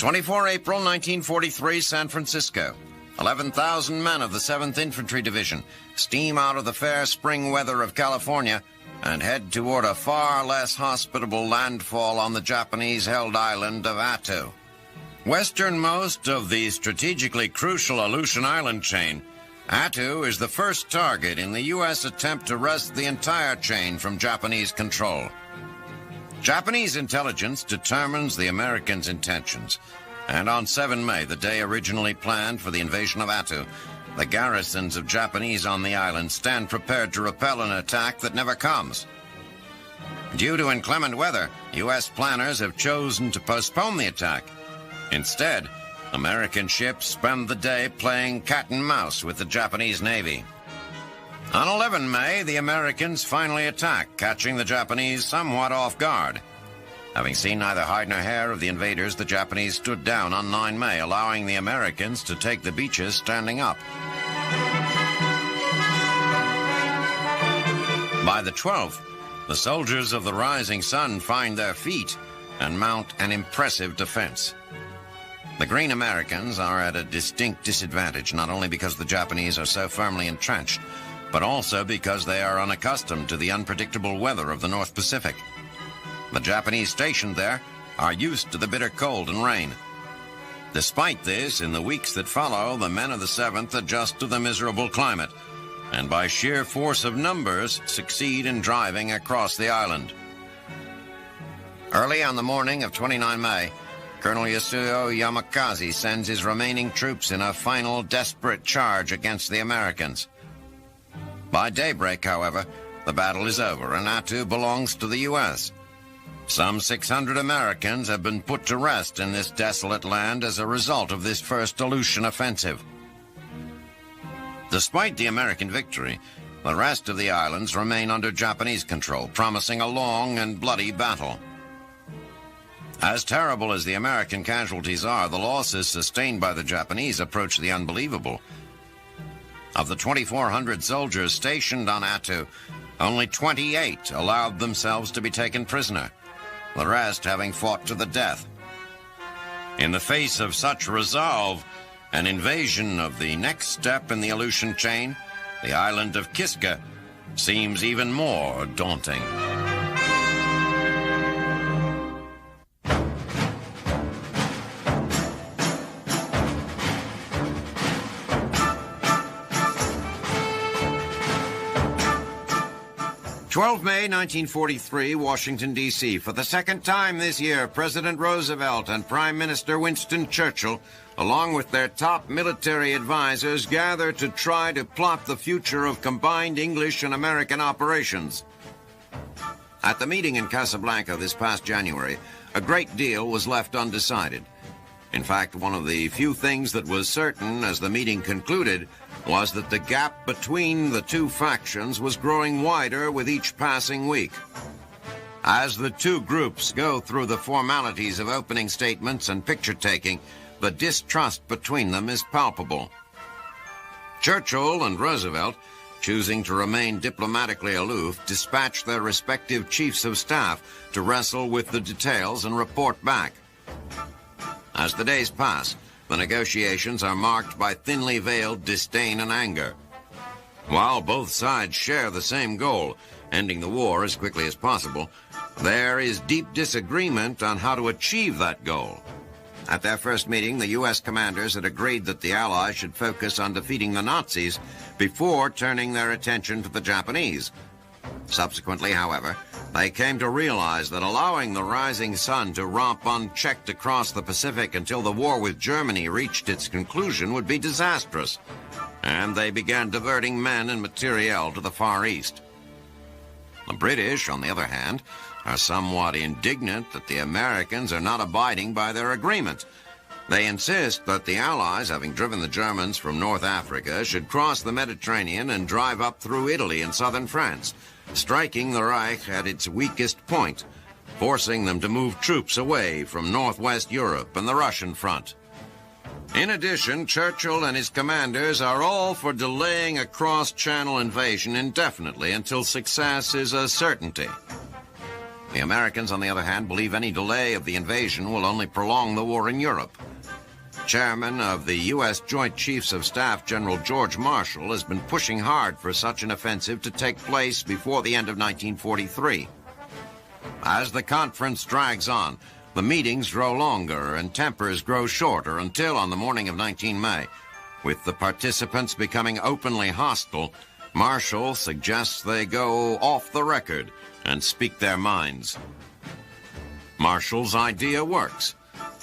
24 April 1943, San Francisco. 11,000 men of the 7th Infantry Division steam out of the fair spring weather of California and head toward a far less hospitable landfall on the Japanese-held island of Attu. Westernmost of the strategically crucial Aleutian Island chain, Attu is the first target in the U.S. attempt to wrest the entire chain from Japanese control. Japanese intelligence determines the Americans' intentions, and on 7 May, the day originally planned for the invasion of Attu, the garrisons of Japanese on the island stand prepared to repel an attack that never comes. Due to inclement weather, U.S. planners have chosen to postpone the attack. Instead, American ships spend the day playing cat and mouse with the Japanese Navy. On 11 May, the Americans finally attack, catching the Japanese somewhat off guard. Having seen neither hide nor hair of the invaders, the Japanese stood down on 9 May, allowing the Americans to take the beaches standing up. By the 12th, the soldiers of the Rising Sun find their feet and mount an impressive defense. The Green Americans are at a distinct disadvantage, not only because the Japanese are so firmly entrenched, but also because they are unaccustomed to the unpredictable weather of the North Pacific. The Japanese stationed there are used to the bitter cold and rain. Despite this, in the weeks that follow, the men of the 7th adjust to the miserable climate, and by sheer force of numbers, succeed in driving across the island. Early on the morning of 29 May, Colonel Yasuo Yamakaze sends his remaining troops in a final desperate charge against the Americans. By daybreak, however, the battle is over, and Attu belongs to the U.S. Some 600 Americans have been put to rest in this desolate land as a result of this first Aleutian offensive. Despite the American victory, the rest of the islands remain under Japanese control, promising a long and bloody battle. As terrible as the American casualties are, the losses sustained by the Japanese approach the unbelievable. Of the 2,400 soldiers stationed on Attu, only 28 allowed themselves to be taken prisoner, the rest having fought to the death. In the face of such resolve, an invasion of the next step in the Aleutian chain, the island of Kiska, seems even more daunting. 12 May 1943, Washington, D.C. For the second time this year, President Roosevelt and Prime Minister Winston Churchill, along with their top military advisors, gather to try to plot the future of combined English and American operations. At the meeting in Casablanca this past January, a great deal was left undecided. In fact, one of the few things that was certain as the meeting concluded was that the gap between the two factions was growing wider with each passing week. As the two groups go through the formalities of opening statements and picture-taking, the distrust between them is palpable. Churchill and Roosevelt, choosing to remain diplomatically aloof, dispatched their respective chiefs of staff to wrestle with the details and report back. As the days pass, the negotiations are marked by thinly veiled disdain and anger. While both sides share the same goal, ending the war as quickly as possible, there is deep disagreement on how to achieve that goal. At their first meeting, the U.S. commanders had agreed that the Allies should focus on defeating the Nazis before turning their attention to the Japanese. Subsequently, however, they came to realize that allowing the Rising Sun to romp unchecked across the Pacific until the war with Germany reached its conclusion would be disastrous, and they began diverting men and materiel to the Far East. The British, on the other hand, are somewhat indignant that the Americans are not abiding by their agreement. They insist that the Allies, having driven the Germans from North Africa, should cross the Mediterranean and drive up through Italy and southern France, striking the Reich at its weakest point, forcing them to move troops away from northwest Europe and the Russian front. In addition, Churchill and his commanders are all for delaying a cross-channel invasion indefinitely until success is a certainty. The Americans, on the other hand, believe any delay of the invasion will only prolong the war in Europe. Chairman of the U.S. Joint Chiefs of Staff, General George Marshall, has been pushing hard for such an offensive to take place before the end of 1943. As the conference drags on, the meetings grow longer and tempers grow shorter until on the morning of 19 May, with the participants becoming openly hostile, Marshall suggests they go off the record and speak their minds. Marshall's idea works.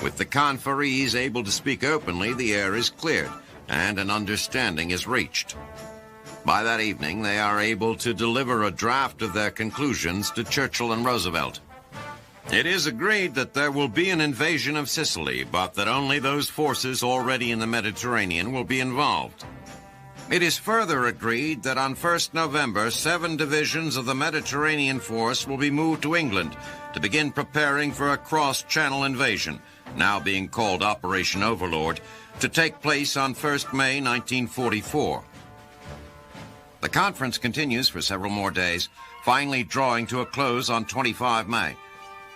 With the conferees able to speak openly, the air is cleared and an understanding is reached. By that evening, they are able to deliver a draft of their conclusions to Churchill and Roosevelt. It is agreed that there will be an invasion of Sicily, but that only those forces already in the Mediterranean will be involved. It is further agreed that on 1st November, 7 divisions of the Mediterranean force will be moved to England to begin preparing for a cross-channel invasion, now being called Operation Overlord, to take place on 1st May 1944. The conference continues for several more days, finally drawing to a close on 25 May.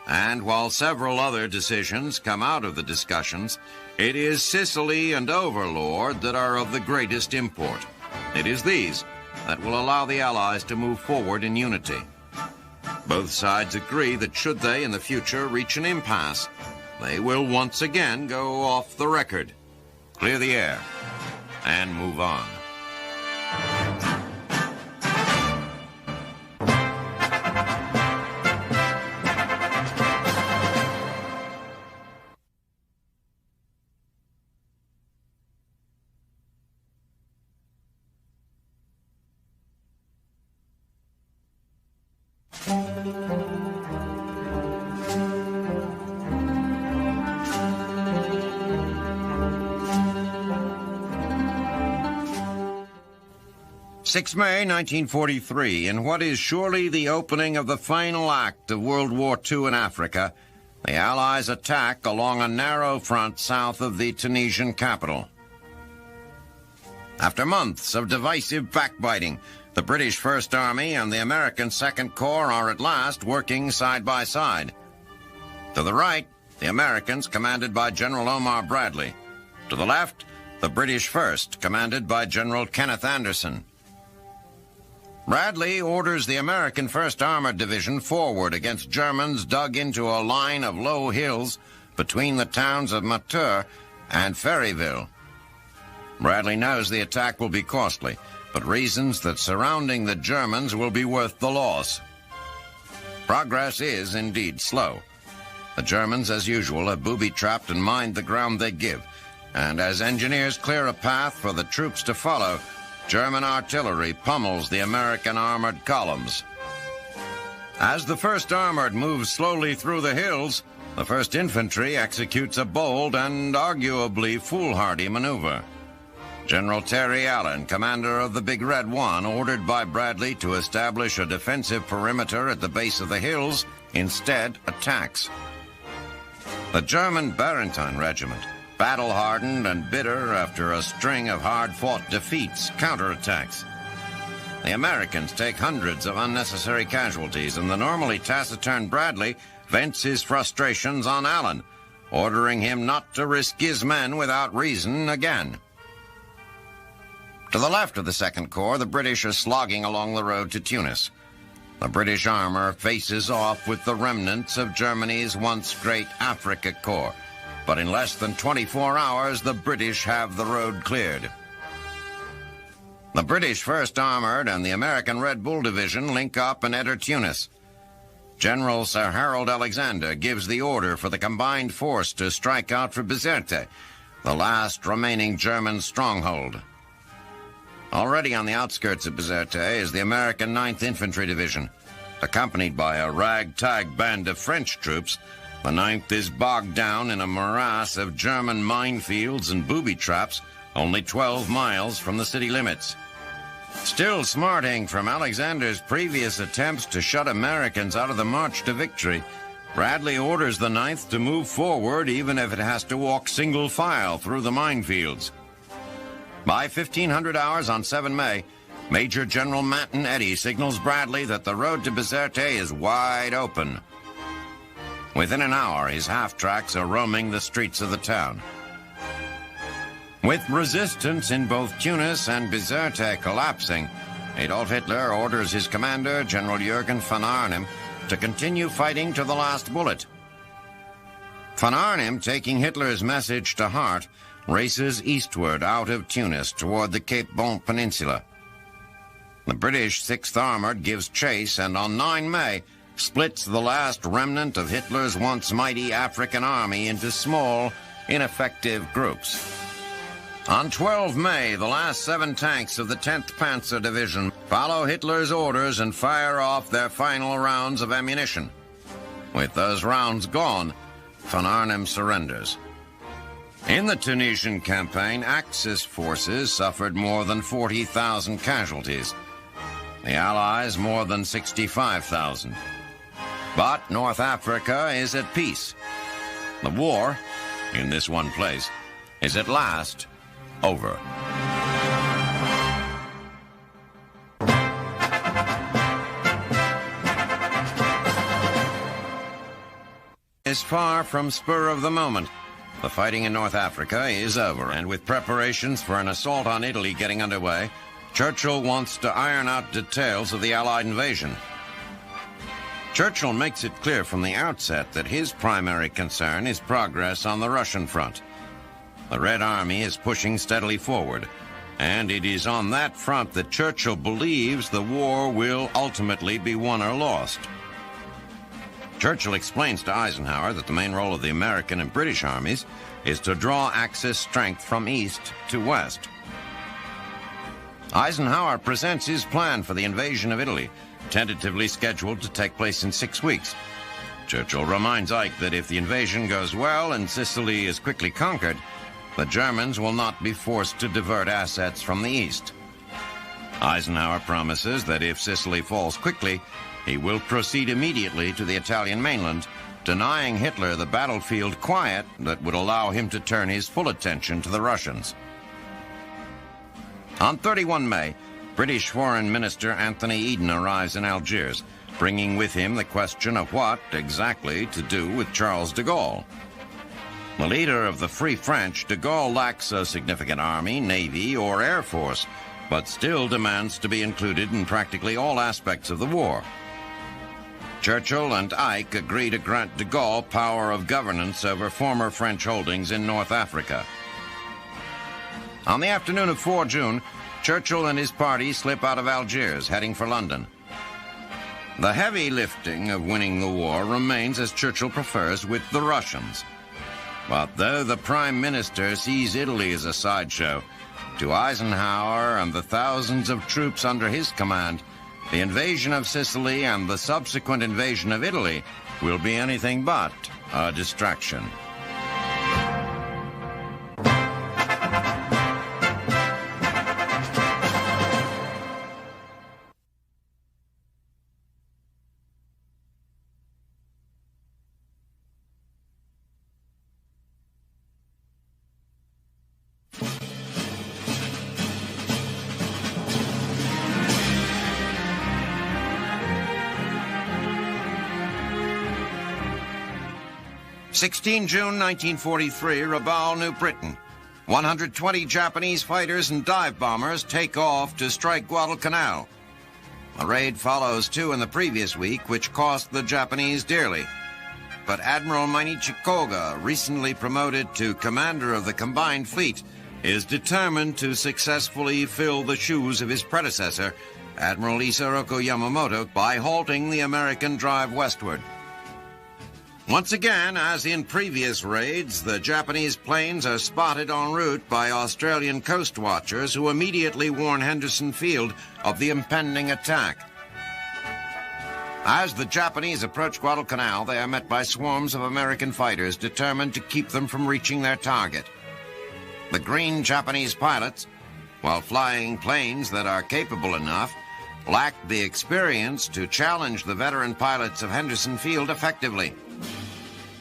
And while several other decisions come out of the discussions, it is Sicily and Overlord that are of the greatest import. It is these that will allow the Allies to move forward in unity. Both sides agree that should they in the future reach an impasse, they will once again go off the record, clear the air, and move on. 6 May 1943, in what is surely the opening of the final act of World War II in Africa, the Allies attack along a narrow front south of the Tunisian capital. After months of divisive backbiting, the British First Army and the American Second Corps are at last working side by side. To the right, the Americans, commanded by General Omar Bradley. To the left, the British First, commanded by General Kenneth Anderson. Bradley orders the American 1st Armored Division forward against Germans dug into a line of low hills between the towns of Matur and Ferryville. Bradley knows the attack will be costly, but reasons that surrounding the Germans will be worth the loss. Progress is indeed slow. The Germans, as usual, have booby-trapped and mined the ground they give, and as engineers clear a path for the troops to follow, German artillery pummels the American armored columns. As the 1st Armored moves slowly through the hills, the 1st Infantry executes a bold and arguably foolhardy maneuver. General Terry Allen, commander of the Big Red One, ordered by Bradley to establish a defensive perimeter at the base of the hills, instead attacks. The German Barentine Regiment, battle-hardened and bitter after a string of hard-fought defeats, counterattacks. The Americans take hundreds of unnecessary casualties, and the normally taciturn Bradley vents his frustrations on Allen, ordering him not to risk his men without reason again. To the left of the Second Corps, the British are slogging along the road to Tunis. The British armor faces off with the remnants of Germany's once great Africa Corps, but in less than 24 hours, the British have the road cleared. The British 1st Armored and the American Red Bull Division link up and enter Tunis. General Sir Harold Alexander gives the order for the combined force to strike out for Bizerte, the last remaining German stronghold. Already on the outskirts of Bizerte is the American 9th Infantry Division. Accompanied by a ragtag band of French troops, the 9th is bogged down in a morass of German minefields and booby traps, only 12 miles from the city limits. Still smarting from Alexander's previous attempts to shut Americans out of the march to victory, Bradley orders the 9th to move forward even if it has to walk single file through the minefields. By 1500 hours on 7 May, Major General Manton Eddy signals Bradley that the road to Bizerte is wide open. Within an hour, his half-tracks are roaming the streets of the town. With resistance in both Tunis and Bizerte collapsing, Adolf Hitler orders his commander, General Jürgen von Arnim, to continue fighting to the last bullet. Von Arnim, taking Hitler's message to heart, races eastward out of Tunis toward the Cape Bon Peninsula. The British 6th Armored gives chase and on 9 May splits the last remnant of Hitler's once mighty African army into small, ineffective groups. On 12 May, the last 7 tanks of the 10th Panzer Division follow Hitler's orders and fire off their final rounds of ammunition. With those rounds gone, von Arnim surrenders. In the Tunisian campaign, Axis forces suffered more than 40,000 casualties. The Allies more than 65,000. But North Africa is at peace. The war, in this one place, is at last over. Is far from spur of the moment. The fighting in North Africa is over, and with preparations for an assault on Italy getting underway, Churchill wants to iron out details of the Allied invasion. Churchill makes it clear from the outset that his primary concern is progress on the Russian front. The Red Army is pushing steadily forward, and it is on that front that Churchill believes the war will ultimately be won or lost. Churchill explains to Eisenhower that the main role of the American and British armies is to draw Axis strength from east to west. Eisenhower presents his plan for the invasion of Italy, tentatively scheduled to take place in 6 weeks. Churchill reminds Ike that if the invasion goes well and Sicily is quickly conquered, the Germans will not be forced to divert assets from the east. Eisenhower promises that if Sicily falls quickly, he will proceed immediately to the Italian mainland, denying Hitler the battlefield quiet that would allow him to turn his full attention to the Russians. On 31 May, British Foreign Minister Anthony Eden arrives in Algiers, bringing with him the question of what exactly to do with Charles de Gaulle. The leader of the Free French, de Gaulle lacks a significant army, navy, or air force, but still demands to be included in practically all aspects of the war. Churchill and Ike agree to grant de Gaulle power of governance over former French holdings in North Africa. On the afternoon of 4 June, Churchill and his party slip out of Algiers, heading for London. The heavy lifting of winning the war remains, as Churchill prefers, with the Russians. But though the Prime Minister sees Italy as a sideshow, to Eisenhower and the thousands of troops under his command, the invasion of Sicily and the subsequent invasion of Italy will be anything but a distraction. June 1943, Rabaul, New Britain. 120 Japanese fighters and dive bombers take off to strike Guadalcanal. A raid follows 2 in the previous week, which cost the Japanese dearly. But Admiral Mainichi Koga, recently promoted to commander of the combined fleet, is determined to successfully fill the shoes of his predecessor, Admiral Isoroku Yamamoto, by halting the American drive westward. Once again, as in previous raids, the Japanese planes are spotted en route by Australian coast watchers who immediately warn Henderson Field of the impending attack. As the Japanese approach Guadalcanal, they are met by swarms of American fighters determined to keep them from reaching their target. The green Japanese pilots, while flying planes that are capable enough, lack the experience to challenge the veteran pilots of Henderson Field effectively.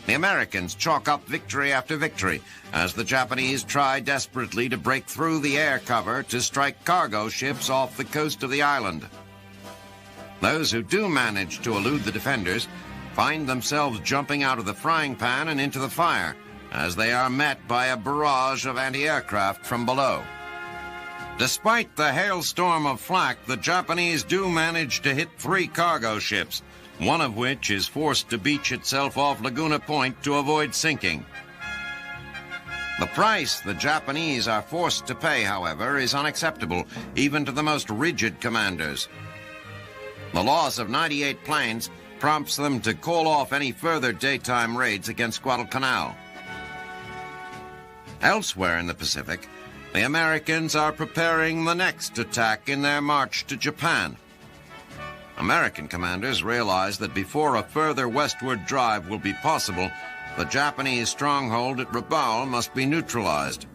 The Americans chalk up victory after victory as the Japanese try desperately to break through the air cover to strike cargo ships off the coast of the island. Those who do manage to elude the defenders find themselves jumping out of the frying pan and into the fire as they are met by a barrage of anti-aircraft from below. Despite the hailstorm of flak, the Japanese do manage to hit 3 cargo ships, one of which is forced to beach itself off Laguna Point to avoid sinking. The price the Japanese are forced to pay, however, is unacceptable, even to the most rigid commanders. The loss of 98 planes prompts them to call off any further daytime raids against Guadalcanal. Elsewhere in the Pacific, the Americans are preparing the next attack in their march to Japan. American commanders realize that before a further westward drive will be possible, the Japanese stronghold at Rubble must be neutralized.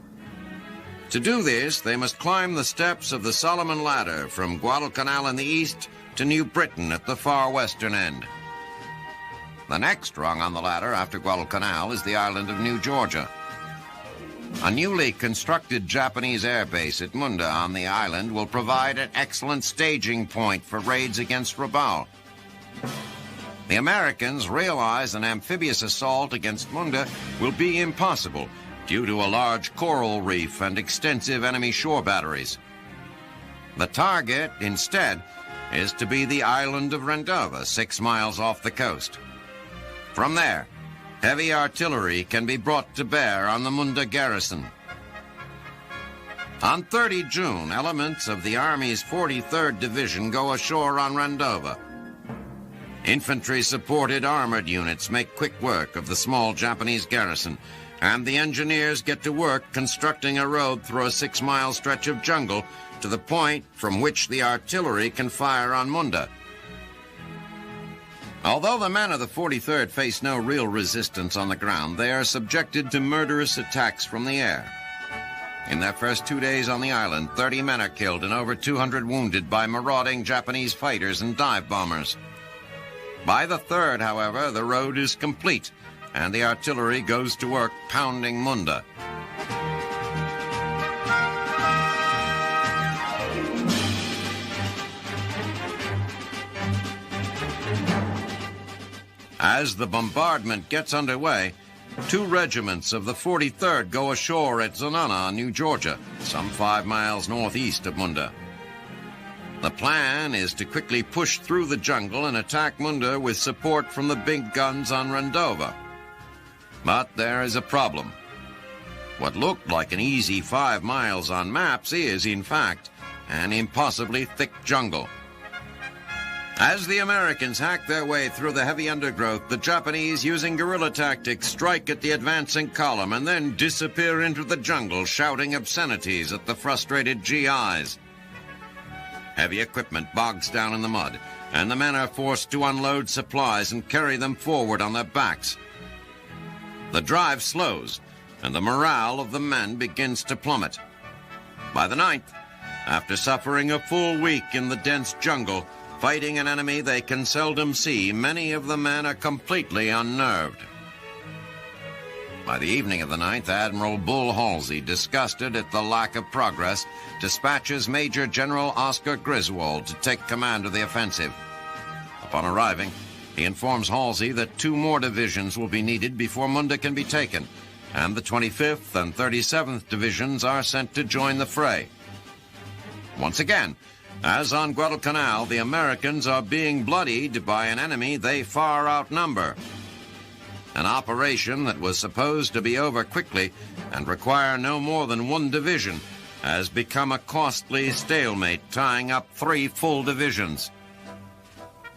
To do this, they must climb the steps of the Solomon Ladder from Guadalcanal in the east to New Britain at the far western end. The next rung on the ladder after Guadalcanal is the island of New Georgia. A newly constructed Japanese air base at Munda on the island will provide an excellent staging point for raids against Rubble. The Americans realize an amphibious assault against Munda will be impossible due to a large coral reef and extensive enemy shore batteries. The target, instead, is to be the island of Rendova, 6 miles off the coast. From there, heavy artillery can be brought to bear on the Munda garrison. On 30 June, elements of the Army's 43rd Division go ashore on Rendova. Infantry-supported armored units make quick work of the small Japanese garrison, and the engineers get to work constructing a road through a 6-mile stretch of jungle to the point from which the artillery can fire on Munda. Although the men of the 43rd face no real resistance on the ground, they are subjected to murderous attacks from the air. In their first 2 days on the island, 30 men are killed and over 200 wounded by marauding Japanese fighters and dive bombers. By the 3rd, however, the road is complete, and the artillery goes to work pounding Munda. As the bombardment gets underway, 2 regiments of the 43rd go ashore at Zenana, New Georgia, some 5 miles northeast of Munda. The plan is to quickly push through the jungle and attack Munda with support from the big guns on Rendova. But there is a problem. What looked like an easy 5 miles on maps is, in fact, an impossibly thick jungle. As the Americans hack their way through the heavy undergrowth, the Japanese, using guerrilla tactics, strike at the advancing column and then disappear into the jungle, shouting obscenities at the frustrated GIs. Heavy equipment bogs down in the mud, and the men are forced to unload supplies and carry them forward on their backs. The drive slows, and the morale of the men begins to plummet. By the 9th, after suffering a full week in the dense jungle, fighting an enemy they can seldom see, many of the men are completely unnerved. By the evening of the 9th, Admiral Bull Halsey, disgusted at the lack of progress, dispatches Major General Oscar Griswold to take command of the offensive. Upon arriving, he informs Halsey that 2 more divisions will be needed before Munda can be taken, and the 25th and 37th Divisions are sent to join the fray. Once again, as on Guadalcanal, the Americans are being bloodied by an enemy they far outnumber. An operation that was supposed to be over quickly and require no more than 1 division has become a costly stalemate, tying up 3 full divisions.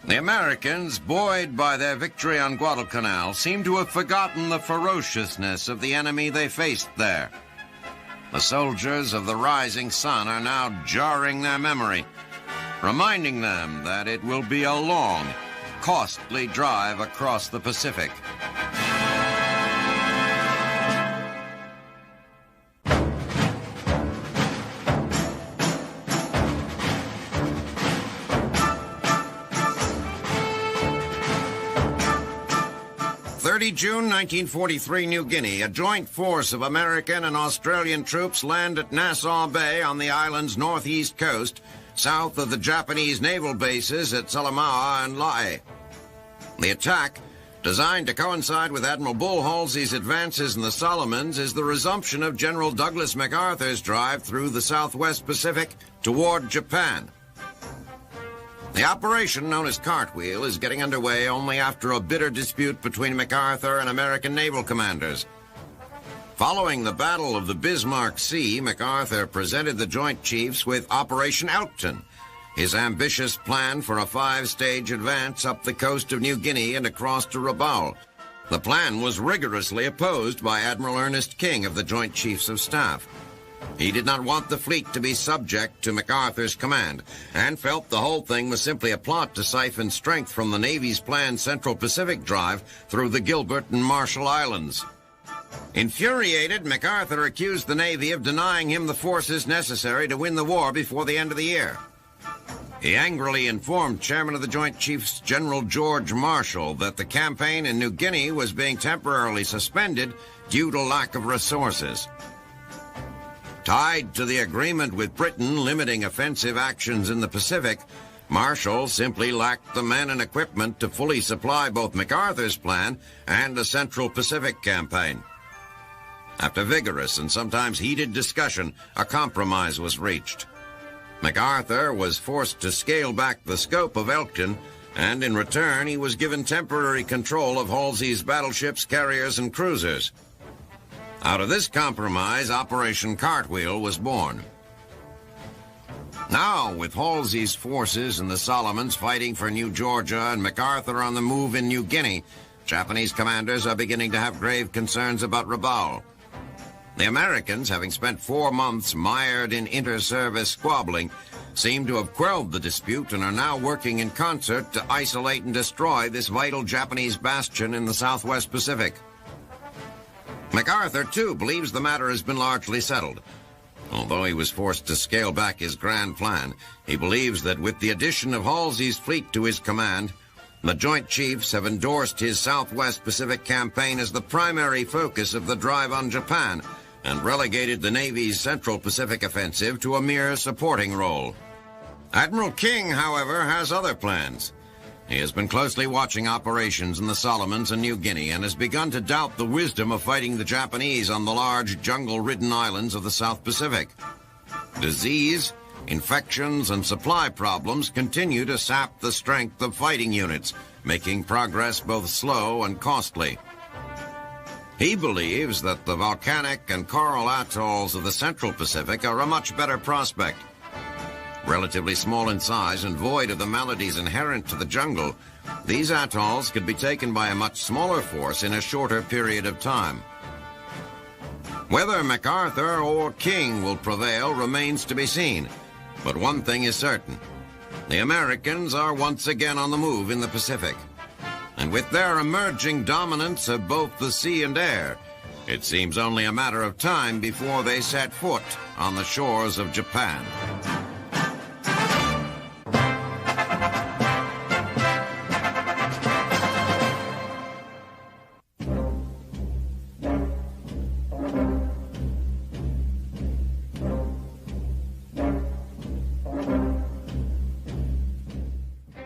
The Americans, buoyed by their victory on Guadalcanal, seem to have forgotten the ferociousness of the enemy they faced there. The soldiers of the rising sun are now jarring their memory, reminding them that it will be a long, costly drive across the Pacific. June 1943, New Guinea. A joint force of American and Australian troops land at Nassau Bay on the island's northeast coast, south of the Japanese naval bases at Salamaua and Lae. The attack Designed to coincide with Admiral Bull Halsey's advances in the Solomons is the resumption of General Douglas MacArthur's drive through the Southwest Pacific toward Japan. The operation, known as Cartwheel, is getting underway only after a bitter dispute between MacArthur and American naval commanders. Following the Battle of the Bismarck Sea, MacArthur presented the Joint Chiefs with Operation Elkton, his ambitious plan for a 5-stage advance up the coast of New Guinea and across to Rubble. The plan was rigorously opposed by Admiral Ernest King of the Joint Chiefs of Staff. He did not want the fleet to be subject to MacArthur's command and felt the whole thing was simply a plot to siphon strength from the Navy's planned Central Pacific drive through the Gilbert and Marshall Islands. Infuriated, MacArthur accused the Navy of denying him the forces necessary to win the war before the end of the year. He angrily informed Chairman of the Joint Chiefs, General George Marshall, that the campaign in New Guinea was being temporarily suspended due to lack of resources. Tied to the agreement with Britain limiting offensive actions in the Pacific, Marshall simply lacked the men and equipment to fully supply both MacArthur's plan and the Central Pacific campaign. After vigorous and sometimes heated discussion, a compromise was reached. MacArthur was forced to scale back the scope of Elkton, and in return he was given temporary control of Halsey's battleships, carriers, and cruisers. Out of this compromise, Operation Cartwheel was born. Now, with Halsey's forces in the Solomons fighting for New Georgia and MacArthur on the move in New Guinea, Japanese commanders are beginning to have grave concerns about Rubble. The Americans, having spent 4 months mired in inter-service squabbling, seem to have quelled the dispute and are now working in concert to isolate and destroy this vital Japanese bastion in the Southwest Pacific. MacArthur, too, believes the matter has been largely settled. Although he was forced to scale back his grand plan, he believes that with the addition of Halsey's fleet to his command, the Joint Chiefs have endorsed his Southwest Pacific campaign as the primary focus of the drive on Japan, and relegated the Navy's Central Pacific offensive to a mere supporting role. Admiral King, however, has other plans. He has been closely watching operations in the Solomons and New Guinea and has begun to doubt the wisdom of fighting the Japanese on the large jungle-ridden islands of the South Pacific. Disease, infections, and supply problems continue to sap the strength of fighting units, making progress both slow and costly. He believes that the volcanic and coral atolls of the Central Pacific are a much better prospect. Relatively small in size and void of the maladies inherent to the jungle, these atolls could be taken by a much smaller force in a shorter period of time. Whether MacArthur or King will prevail remains to be seen, but one thing is certain. The Americans are once again on the move in the Pacific. And with their emerging dominance of both the sea and air, it seems only a matter of time before they set foot on the shores of Japan.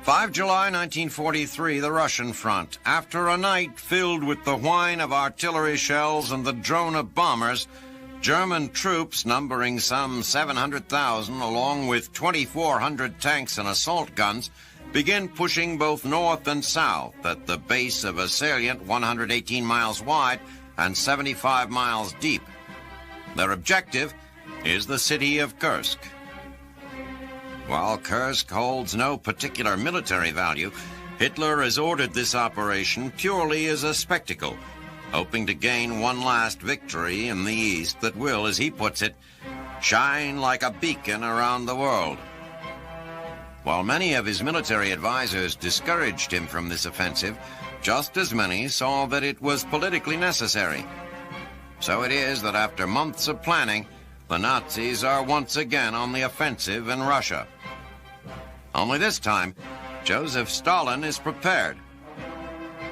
5 July 1943, the Russian front. After a night filled with the whine of artillery shells and the drone of bombers, German troops numbering some 700,000 along with 2,400 tanks and assault guns begin pushing both north and south at the base of a salient 118 miles wide and 75 miles deep. Their objective is the city of Kursk. While Kursk holds no particular military value, Hitler has ordered this operation purely as a spectacle, hoping to gain one last victory in the East that will, as he puts it, shine like a beacon around the world. While many of his military advisors discouraged him from this offensive, just as many saw that it was politically necessary. So it is that after months of planning, the Nazis are once again on the offensive in Russia. Only this time, Joseph Stalin is prepared.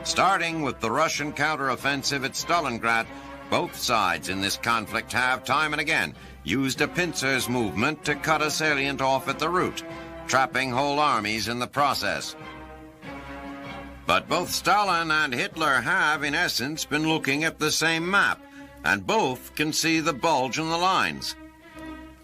Starting with the Russian counteroffensive at Stalingrad, both sides in this conflict have, time and again, used a pincers movement to cut a salient off at the root, trapping whole armies in the process. But both Stalin and Hitler have, in essence, been looking at the same map, and both can see the bulge in the lines.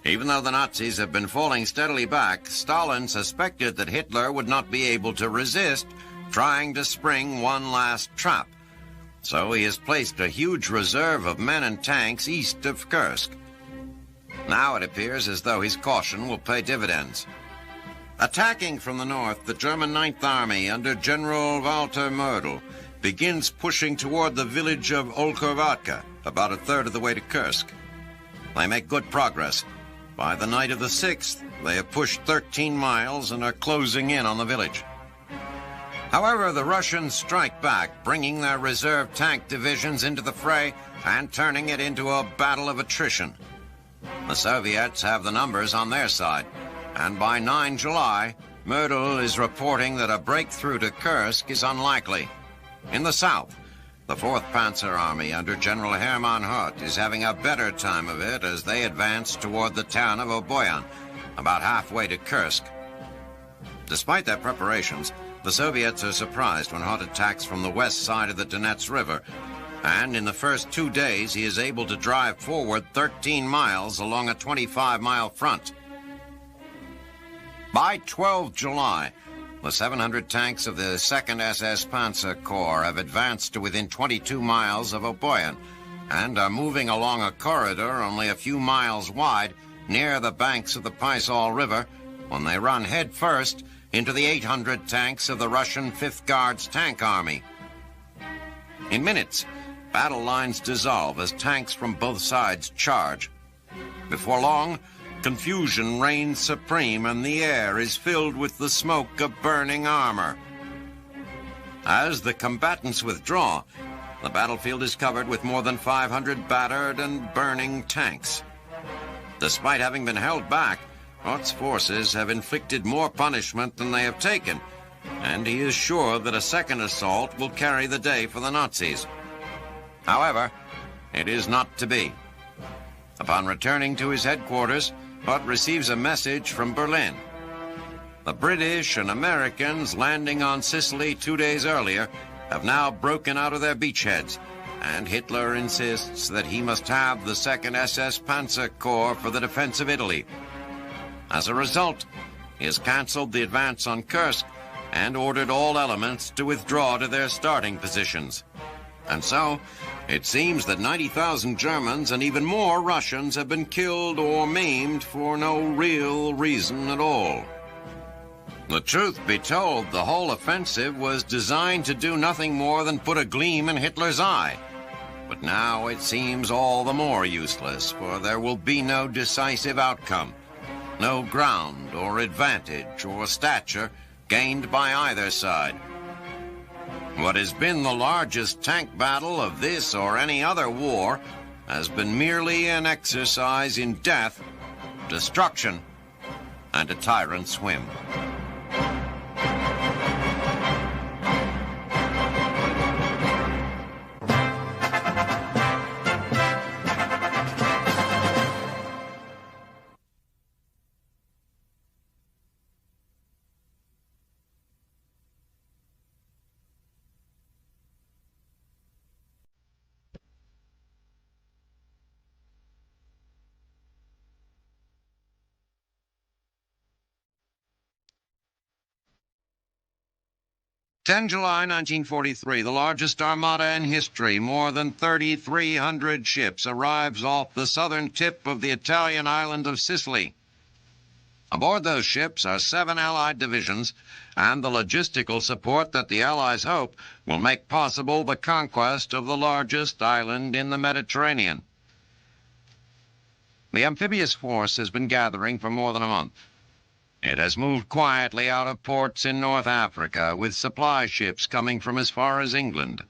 Even though the Nazis have been falling steadily back, Stalin suspected that Hitler would not be able to resist, trying to spring one last trap. So he has placed a huge reserve of men and tanks east of Kursk. Now it appears as though his caution will pay dividends. Attacking from the north, the German Ninth Army under General Walter Mödel begins pushing toward the village of Olkovatka, about a third of the way to Kursk. They make good progress. By the night of the 6th, they have pushed 13 miles and are closing in on the village. However, the Russians strike back, bringing their reserve tank divisions into the fray and turning it into a battle of attrition. The Soviets have the numbers on their side, and by 9 July, Mödel is reporting that a breakthrough to Kursk is unlikely. In the south, the 4th Panzer Army under General Hermann Hurt is having a better time of it as they advance toward the town of Oboyan, about halfway to Kursk. Despite their preparations, the Soviets are surprised when Hurt attacks from the west side of the Donets River, and in the first 2 days he is able to drive forward 13 miles along a 25-mile front. By 12 July, the 700 tanks of the 2nd SS Panzer Corps have advanced to within 22 miles of Oboyan and are moving along a corridor only a few miles wide near the banks of the Paisal River when they run head first into the 800 tanks of the Russian 5th Guards Tank Army. In minutes, battle lines dissolve as tanks from both sides charge. Before long, confusion reigns supreme and the air is filled with the smoke of burning armor. As the combatants withdraw, the battlefield is covered with more than 500 battered and burning tanks. Despite having been held back, Hurt's forces have inflicted more punishment than they have taken, and he is sure that a second assault will carry the day for the Nazis. However, it is not to be. Upon returning to his headquarters, Hurt receives a message from Berlin. The British and Americans landing on Sicily 2 days earlier have now broken out of their beachheads, and Hitler insists that he must have the 2nd SS Panzer Corps for the defense of Italy. As a result, he has canceled the advance on Kursk and ordered all elements to withdraw to their starting positions. And so, it seems that 90,000 Germans and even more Russians have been killed or maimed for no real reason at all. The truth be told, the whole offensive was designed to do nothing more than put a gleam in Hitler's eye. But now it seems all the more useless, for there will be no decisive outcome, no ground or advantage or stature gained by either side. What has been the largest tank battle of this or any other war has been merely an exercise in death, destruction, and a tyrant's whim. July 10, 1943, the largest armada in history, more than 3,300 ships, arrives off the southern tip of the Italian island of Sicily. Aboard those ships are 7 Allied divisions and the logistical support that the Allies hope will make possible the conquest of the largest island in the Mediterranean. The amphibious force has been gathering for more than a month. It has moved quietly out of ports in North Africa, with supply ships coming from as far as England.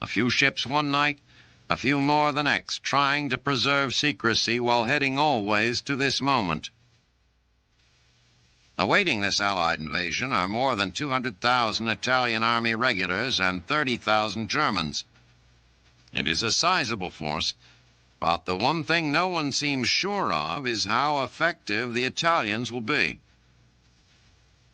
A few ships one night, a few more the next, trying to preserve secrecy while heading always to this moment. Awaiting this Allied invasion are more than 200,000 Italian Army regulars and 30,000 Germans. It is a sizable force, but the one thing no one seems sure of is how effective the Italians will be.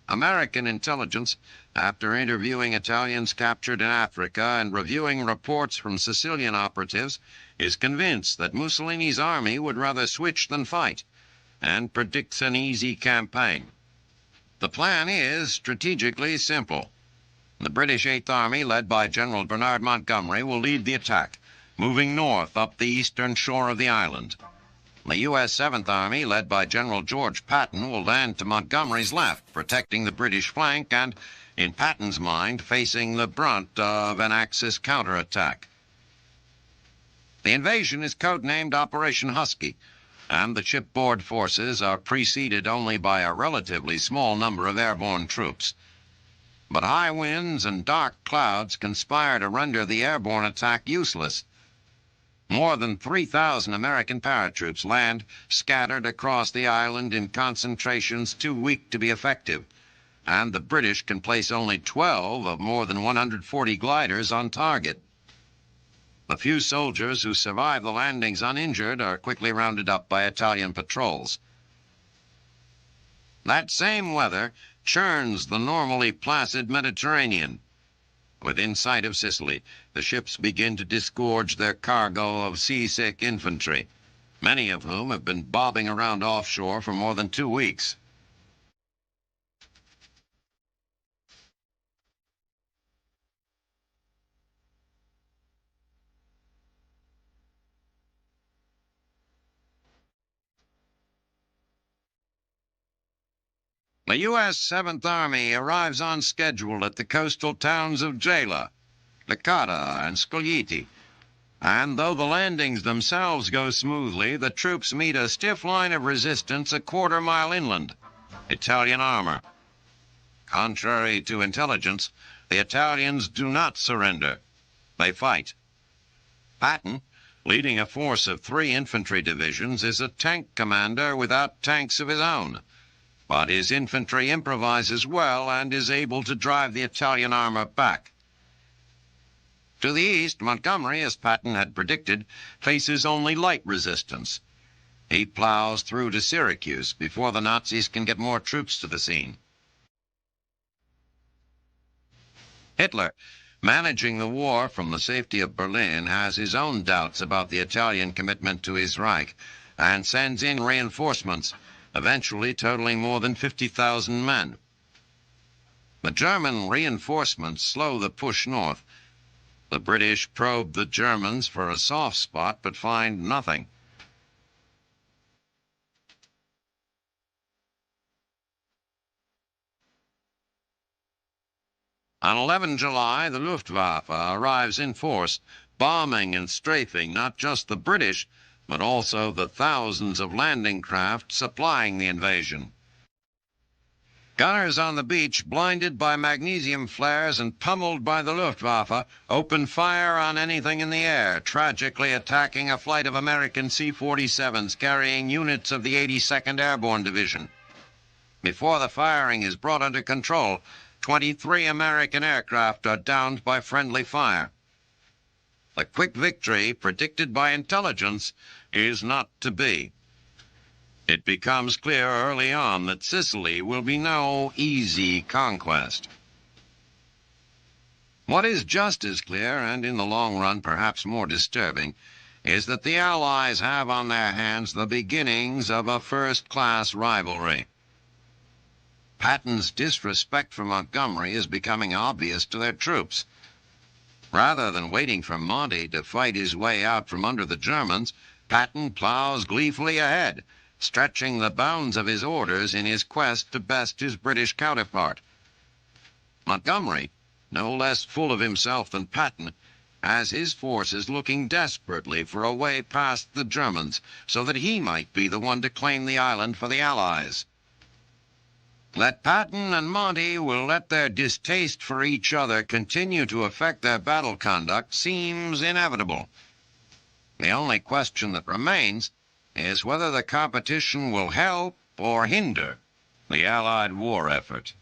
American intelligence After interviewing Italians captured in Africa and reviewing reports from Sicilian operatives, is convinced that Mussolini's army would rather switch than fight, and predicts an easy campaign. The plan is strategically simple. The British Eighth Army, led by General Bernard Montgomery, will lead the attack, moving north up the eastern shore of the island. The U.S. Seventh Army, led by General George Patton, will land to Montgomery's left, protecting the British flank and, in Patton's mind, facing the brunt of an Axis counterattack. The invasion is codenamed Operation Husky, and the shipboard forces are preceded only by a relatively small number of airborne troops. But high winds and dark clouds conspire to render the airborne attack useless. More than 3,000 American paratroops land, scattered across the island in concentrations too weak to be effective, and the British can place only 12 of more than 140 gliders on target. The few soldiers who survive the landings uninjured are quickly rounded up by Italian patrols. That same weather churns the normally placid Mediterranean. Within sight of Sicily, the ships begin to disgorge their cargo of seasick infantry, many of whom have been bobbing around offshore for more than 2 weeks. The U.S. Seventh Army arrives on schedule at the coastal towns of Gela, Licata, and Scoglieti, and though the landings themselves go smoothly, the troops meet a stiff line of resistance a quarter-mile inland, Italian armor. Contrary to intelligence, the Italians do not surrender. They fight. Patton, leading a force of 3 infantry divisions, is a tank commander without tanks of his own. But his infantry improvises well and is able to drive the Italian armor back. To the east, Montgomery, as Patton had predicted, faces only light resistance. He plows through to Syracuse before the Nazis can get more troops to the scene. Hitler, managing the war from the safety of Berlin, has his own doubts about the Italian commitment to his Reich and sends in reinforcements, eventually totaling more than 50,000 men. The German reinforcements slow the push north. The British probe the Germans for a soft spot but find nothing. On 11 July, the Luftwaffe arrives in force, bombing and strafing not just the British, but also the thousands of landing craft supplying the invasion. Gunners on the beach, blinded by magnesium flares and pummeled by the Luftwaffe, open fire on anything in the air, tragically attacking a flight of American C-47s carrying units of the 82nd Airborne Division. Before the firing is brought under control, 23 American aircraft are downed by friendly fire. The quick victory predicted by intelligence is not to be. It becomes clear early on that Sicily will be no easy conquest. What is just as clear, and in the long run perhaps more disturbing, is that the Allies have on their hands the beginnings of a first-class rivalry. Patton's disrespect for Montgomery is becoming obvious to their troops. Rather than waiting for Monty to fight his way out from under the Germans, Patton plows gleefully ahead, stretching the bounds of his orders in his quest to best his British counterpart. Montgomery, no less full of himself than Patton, has his forces looking desperately for a way past the Germans so that he might be the one to claim the island for the Allies. That Patton and Monty will let their distaste for each other continue to affect their battle conduct seems inevitable. The only question that remains is whether the competition will help or hinder the Allied war effort.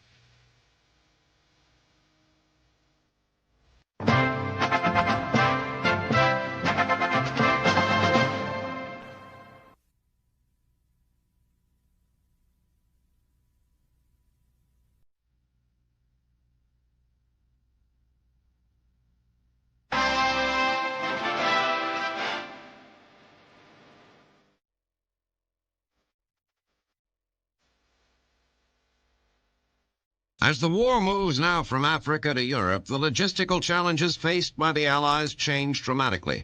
As the war moves now from Africa to Europe, the logistical challenges faced by the Allies change dramatically.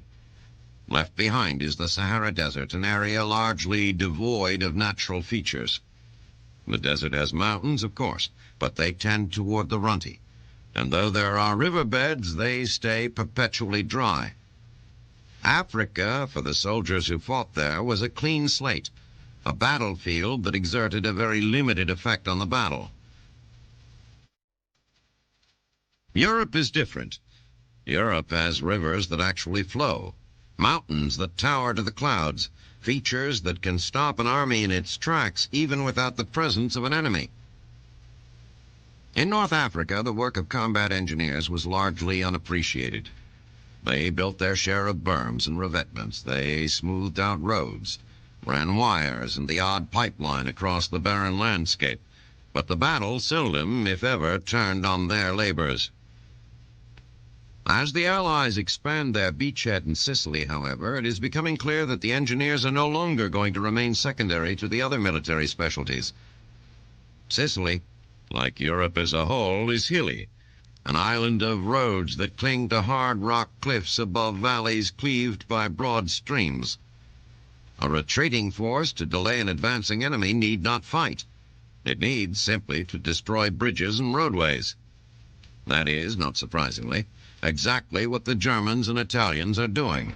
Left behind is the Sahara Desert, an area largely devoid of natural features. The desert has mountains, of course, but they tend toward the runty. And though there are riverbeds, they stay perpetually dry. Africa, for the soldiers who fought there, was a clean slate, a battlefield that exerted a very limited effect on the battle. Europe is different. Europe has rivers that actually flow, mountains that tower to the clouds, features that can stop an army in its tracks even without the presence of an enemy. In North Africa, the work of combat engineers was largely unappreciated. They built their share of berms and revetments. They smoothed out roads, ran wires and the odd pipeline across the barren landscape. But the battle seldom, if ever, turned on their labors. As the Allies expand their beachhead in Sicily, however, it is becoming clear that the engineers are no longer going to remain secondary to the other military specialties. Sicily, like Europe as a whole, is hilly, an island of roads that cling to hard rock cliffs above valleys cleaved by broad streams. A retreating force to delay an advancing enemy need not fight. It needs simply to destroy bridges and roadways. That is, not surprisingly, exactly what the Germans and Italians are doing.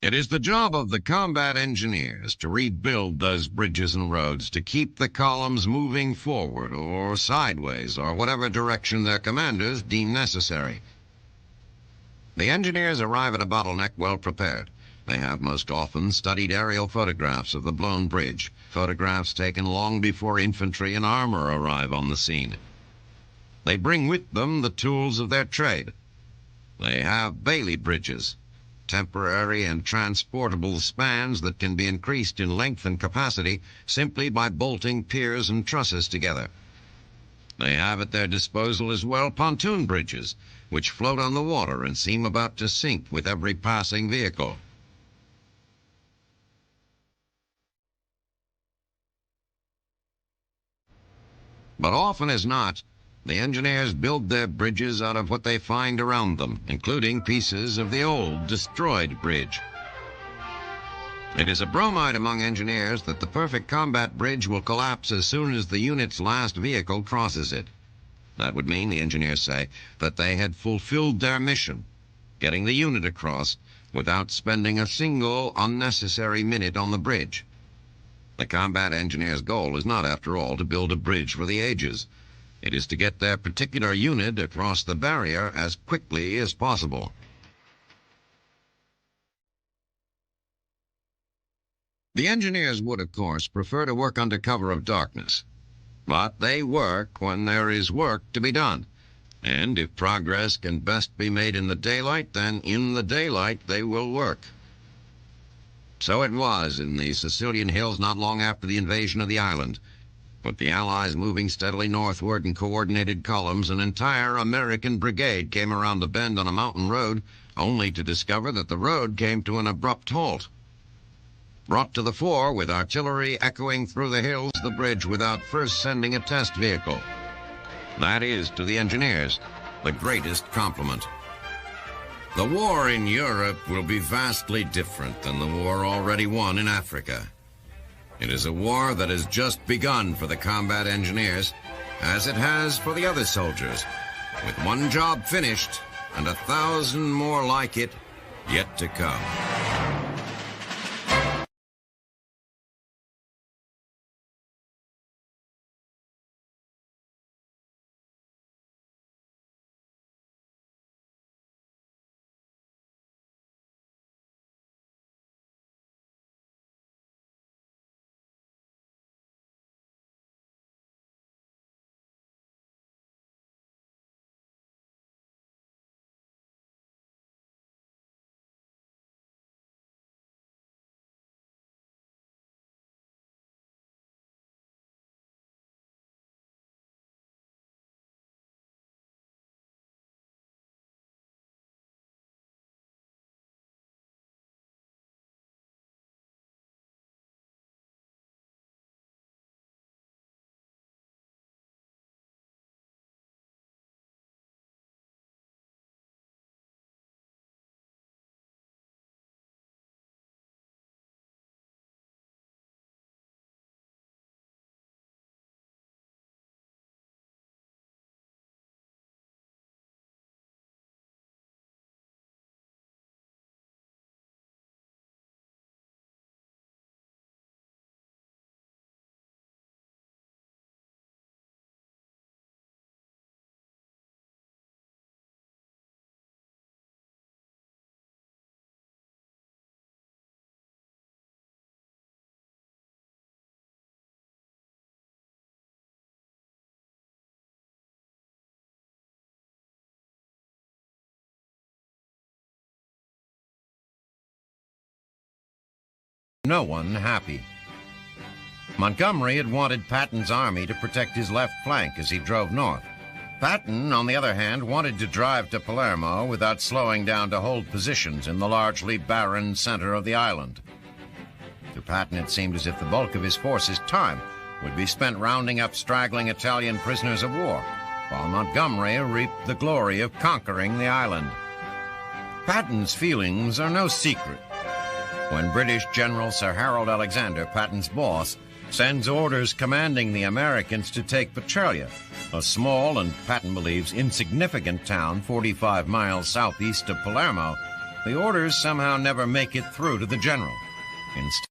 It is the job of the combat engineers to rebuild those bridges and roads, to keep the columns moving forward or sideways or whatever direction their commanders deem necessary. The engineers arrive at a bottleneck well prepared. They have most often studied aerial photographs of the blown bridge, photographs taken long before infantry and armor arrive on the scene. They bring with them the tools of their trade. They have Bailey bridges, temporary and transportable spans that can be increased in length and capacity simply by bolting piers and trusses together. They have at their disposal as well pontoon bridges, which float on the water and seem about to sink with every passing vehicle. But often as not, the engineers build their bridges out of what they find around them, including pieces of the old, destroyed bridge. It is a bromide among engineers that the perfect combat bridge will collapse as soon as the unit's last vehicle crosses it. That would mean, the engineers say, that they had fulfilled their mission, getting the unit across without spending a single unnecessary minute on the bridge. The combat engineer's goal is not, after all, to build a bridge for the ages. It is to get their particular unit across the barrier as quickly as possible. The engineers would, of course, prefer to work under cover of darkness. But they work when there is work to be done. And if progress can best be made in the daylight, then in the daylight they will work. So it was in the Sicilian hills not long after the invasion of the island. With the Allies moving steadily northward in coordinated columns, an entire American brigade came around the bend on a mountain road, only to discover that the road came to an abrupt halt. Brought to the fore with artillery echoing through the hills, the bridge without first sending a test vehicle. That is, to the engineers, the greatest compliment. The war in Europe will be vastly different than the war already won in Africa. It is a war that has just begun for the combat engineers, as it has for the other soldiers, with one job finished and 1,000 more like it yet to come. no one happy. Montgomery had wanted Patton's army to protect his left flank as he drove north. Patton, on the other hand, wanted to drive to Palermo without slowing down to hold positions in the largely barren center of the island. To Patton, it seemed as if the bulk of his force's time would be spent rounding up straggling Italian prisoners of war, while Montgomery reaped the glory of conquering the island. Patton's feelings are no secret. When British General Sir Harold Alexander, Patton's boss, sends orders commanding the Americans to take Petralia, a small and, Patton believes, insignificant town 45 miles southeast of Palermo, the orders somehow never make it through to the general. Instead,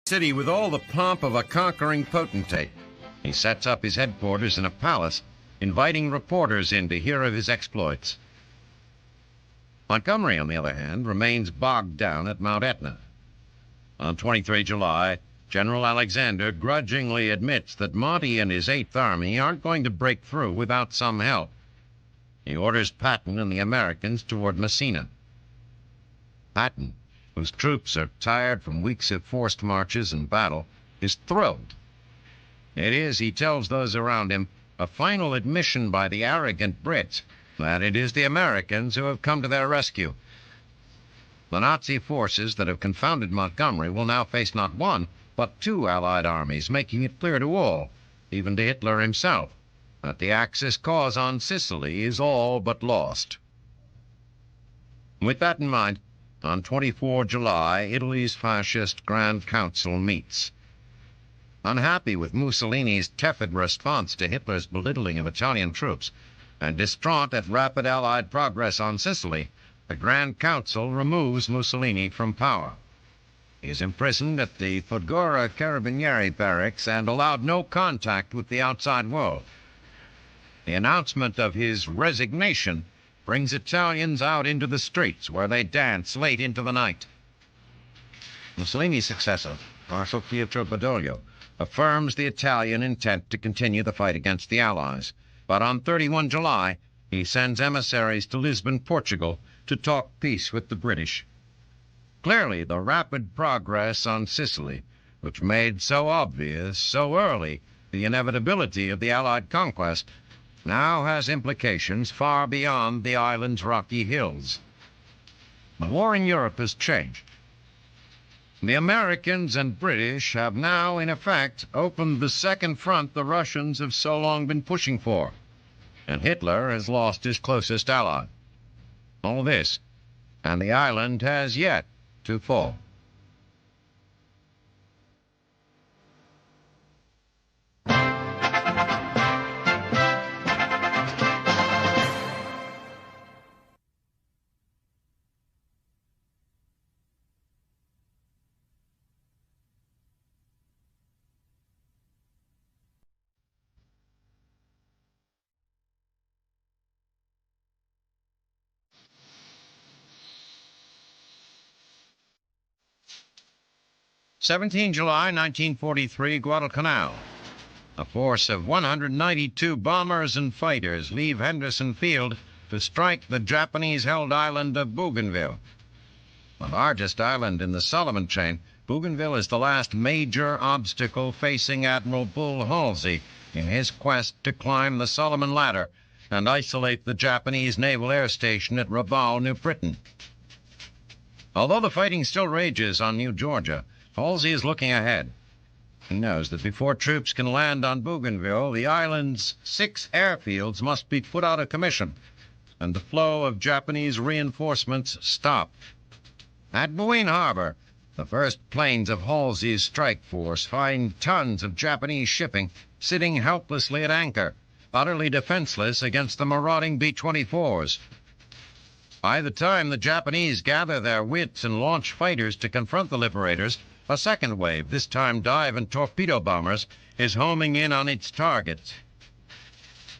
city with all the pomp of a conquering potentate, he sets up his headquarters in a palace, inviting reporters in to hear of his exploits. Montgomery, on the other hand, remains bogged down at Mount Etna. On 23 July, General Alexander grudgingly admits that Monty and his Eighth Army aren't going to break through without some help. He orders Patton and the Americans toward Messina. Patton, whose troops are tired from weeks of forced marches and battle, is thrilled. It is, he tells those around him, a final admission by the arrogant Brits that it is the Americans who have come to their rescue. The Nazi forces that have confounded Montgomery will now face not one, but two Allied armies, making it clear to all, even to Hitler himself, that the Axis cause on Sicily is all but lost. With that in mind, on 24 July, Italy's fascist Grand Council meets. Unhappy with Mussolini's tepid response to Hitler's belittling of Italian troops, and distraught at rapid Allied progress on Sicily, the Grand Council removes Mussolini from power. He is imprisoned at the Podgora Carabinieri barracks and allowed no contact with the outside world. The announcement of his resignation brings Italians out into the streets, where they dance late into the night. Mussolini's successor, Marshal Pietro Badoglio, affirms the Italian intent to continue the fight against the Allies. But on 31 July, he sends emissaries to Lisbon, Portugal, to talk peace with the British. Clearly, the rapid progress on Sicily, which made so obvious so early the inevitability of the Allied conquest, now has implications far beyond the island's rocky hills. The war in Europe has changed. The Americans and British have now, in effect, opened the second front the Russians have so long been pushing for, and Hitler has lost his closest ally. All this, and the island has yet to fall. July 1943, Guadalcanal. A force of 192 bombers and fighters leave Henderson Field to strike the Japanese-held island of Bougainville. The largest island in the Solomon chain, Bougainville is the last major obstacle facing Admiral Bull Halsey in his quest to climb the Solomon Ladder and isolate the Japanese naval air station at Rabaul, New Britain. Although the fighting still rages on New Georgia, Halsey is looking ahead. He knows that before troops can land on Bougainville, the island's 6 airfields must be put out of commission, and the flow of Japanese reinforcements stop. At Buin Harbor, the first planes of Halsey's strike force find tons of Japanese shipping sitting helplessly at anchor, utterly defenseless against the marauding B-24s. By the time the Japanese gather their wits and launch fighters to confront the liberators, a second wave, this time dive and torpedo bombers, is homing in on its targets.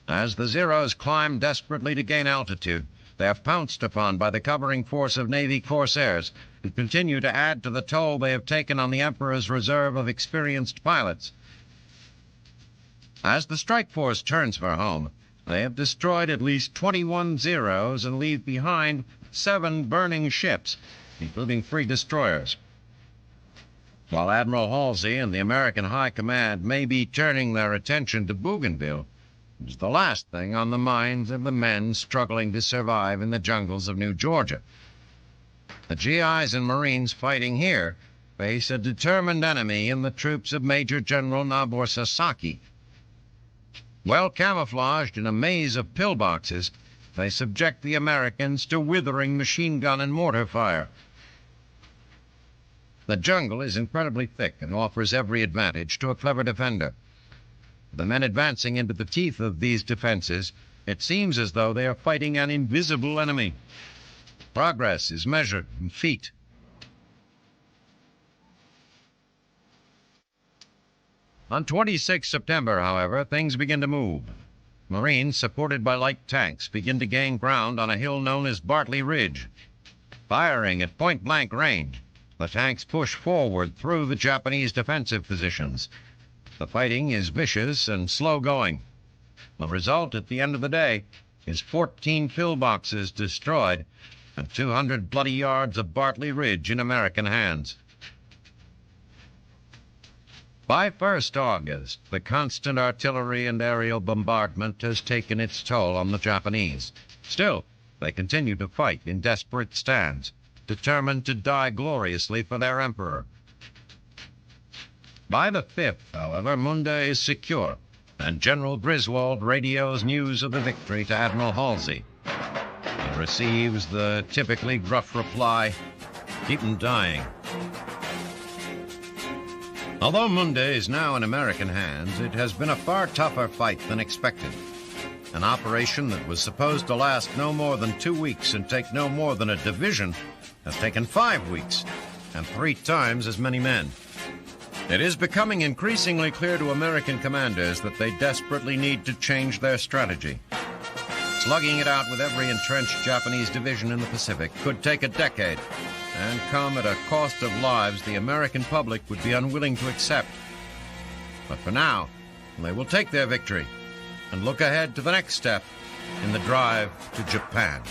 As the Zeros climb desperately to gain altitude, they are pounced upon by the covering force of Navy corsairs, who continue to add to the toll they have taken on the Emperor's reserve of experienced pilots. As the strike force turns for home, they have destroyed at least 21 Zeros and leave behind 7 burning ships, including 3 destroyers. While Admiral Halsey and the American High Command may be turning their attention to Bougainville, it is the last thing on the minds of the men struggling to survive in the jungles of New Georgia. The GIs and Marines fighting here face a determined enemy in the troops of Major General Nabor Sasaki. Well camouflaged in a maze of pillboxes, they subject the Americans to withering machine gun and mortar fire. The jungle is incredibly thick and offers every advantage to a clever defender. The men advancing into the teeth of these defenses, it seems as though they are fighting an invisible enemy. Progress is measured in feet. On 26 September, however, things begin to move. Marines, supported by light tanks, begin to gain ground on a hill known as Bartley Ridge. Firing at point-blank range, the tanks push forward through the Japanese defensive positions. The fighting is vicious and slow-going. The result, at the end of the day, is 14 pillboxes destroyed and 200 bloody yards of Bartley Ridge in American hands. By 1st August, the constant artillery and aerial bombardment has taken its toll on the Japanese. Still, they continue to fight in desperate stands, determined to die gloriously for their emperor. By the 5th, however, Munda is secure, and General Griswold radios news of the victory to Admiral Halsey. He receives the typically gruff reply, "Keep them dying." Although Munda is now in American hands, it has been a far tougher fight than expected. An operation that was supposed to last no more than 2 weeks and take no more than a division has taken 5 weeks and 3 times as many men. It is becoming increasingly clear to American commanders that they desperately need to change their strategy. Slugging it out with every entrenched Japanese division in the Pacific could take a decade and come at a cost of lives the American public would be unwilling to accept. But for now, they will take their victory and look ahead to the next step in the drive to Japan.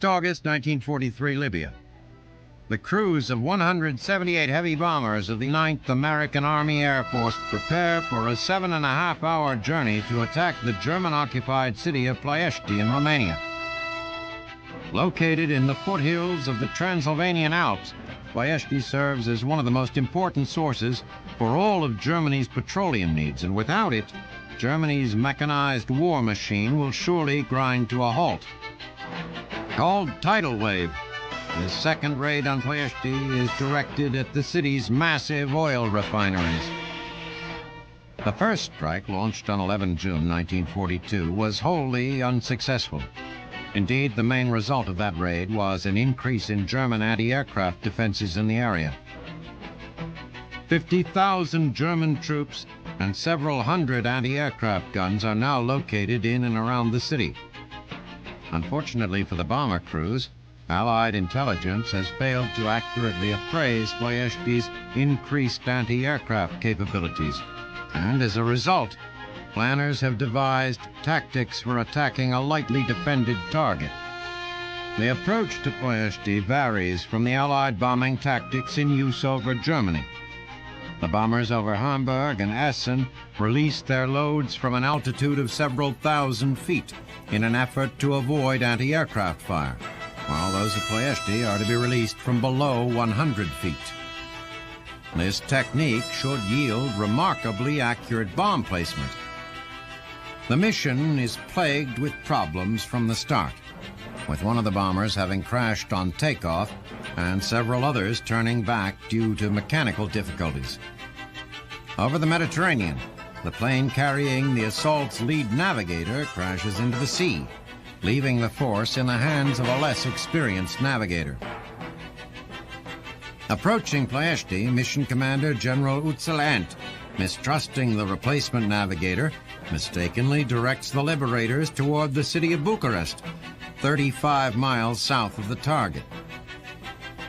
August 1943, Libya. The crews of 178 heavy bombers of the 9th American Army Air Force prepare for a 7.5-hour journey to attack the German-occupied city of Ploiești in Romania. Located in the foothills of the Transylvanian Alps, Ploiești serves as one of the most important sources for all of Germany's petroleum needs, and without it, Germany's mechanized war machine will surely grind to a halt. Called Tidal Wave, the second raid on Ploiești is directed at the city's massive oil refineries. The first strike, launched on 11 June 1942, was wholly unsuccessful. Indeed, the main result of that raid was an increase in German anti-aircraft defenses in the area. 50,000 German troops and several hundred anti-aircraft guns are now located in and around the city. Unfortunately for the bomber crews, Allied intelligence has failed to accurately appraise Ploiești's increased anti-aircraft capabilities, and as a result, planners have devised tactics for attacking a lightly defended target. The approach to Ploiești varies from the Allied bombing tactics in use over Germany. The bombers over Hamburg and Essen released their loads from an altitude of several thousand feet in an effort to avoid anti-aircraft fire, while those at Ploiești are to be released from below 100 feet. This technique should yield remarkably accurate bomb placement. The mission is plagued with problems from the start, with one of the bombers having crashed on takeoff and several others turning back due to mechanical difficulties. Over the Mediterranean, the plane carrying the assault's lead navigator crashes into the sea, leaving the force in the hands of a less experienced navigator. Approaching Ploiești, Mission Commander General Uțelent, mistrusting the replacement navigator, mistakenly directs the liberators toward the city of Bucharest, 35 miles south of the target.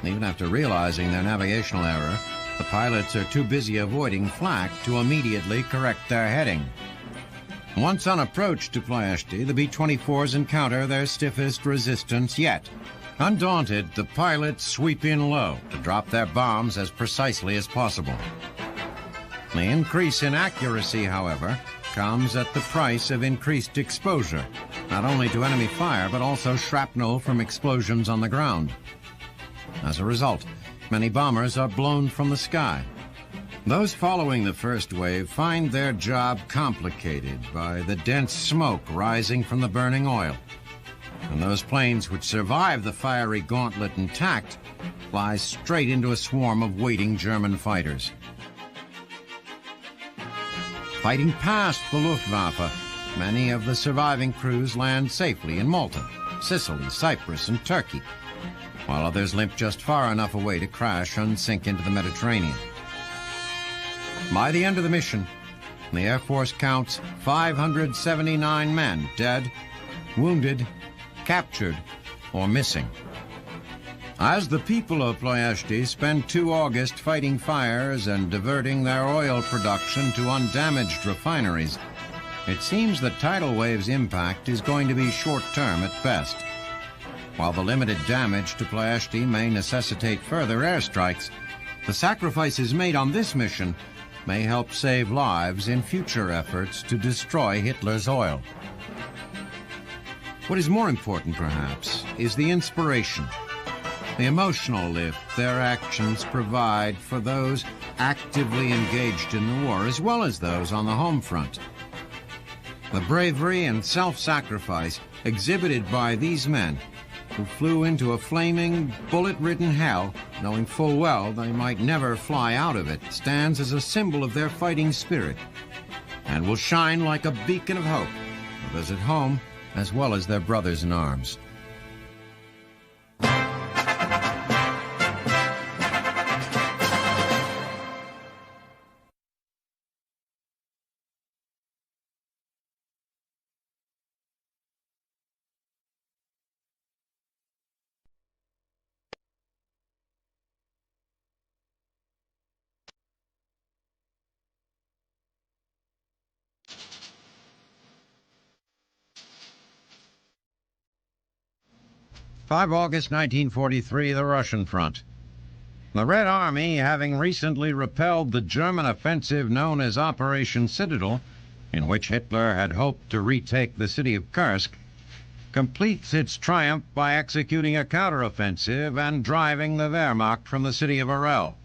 Even after realizing their navigational error, the pilots are too busy avoiding flak to immediately correct their heading. Once on approach to Ploiești, the B-24s encounter their stiffest resistance yet. Undaunted, the pilots sweep in low to drop their bombs as precisely as possible. The increase in accuracy, however, comes at the price of increased exposure, not only to enemy fire, but also shrapnel from explosions on the ground. As a result, many bombers are blown from the sky. Those following the first wave find their job complicated by the dense smoke rising from the burning oil. And those planes which survive the fiery gauntlet intact fly straight into a swarm of waiting German fighters. Fighting past the Luftwaffe, many of the surviving crews land safely in Malta, Sicily, Cyprus, and Turkey, while others limp just far enough away to crash and sink into the Mediterranean. By the end of the mission, the Air Force counts 579 men dead, wounded, captured, or missing. As the people of Ploiești spend 2 August fighting fires and diverting their oil production to undamaged refineries, it seems the tidal wave's impact is going to be short-term at best. While the limited damage to Ploiești may necessitate further airstrikes, the sacrifices made on this mission may help save lives in future efforts to destroy Hitler's oil. What is more important, perhaps, is the inspiration, the emotional lift their actions provide for those actively engaged in the war, as well as those on the home front. The bravery and self-sacrifice exhibited by these men who flew into a flaming, bullet-ridden hell, knowing full well they might never fly out of it, stands as a symbol of their fighting spirit and will shine like a beacon of hope for those at home as well as their brothers in arms. August 1943, the Russian front. The Red Army, having recently repelled the German offensive known as Operation Citadel, in which Hitler had hoped to retake the city of Kursk, completes its triumph by executing a counteroffensive and driving the Wehrmacht from the city of Orel.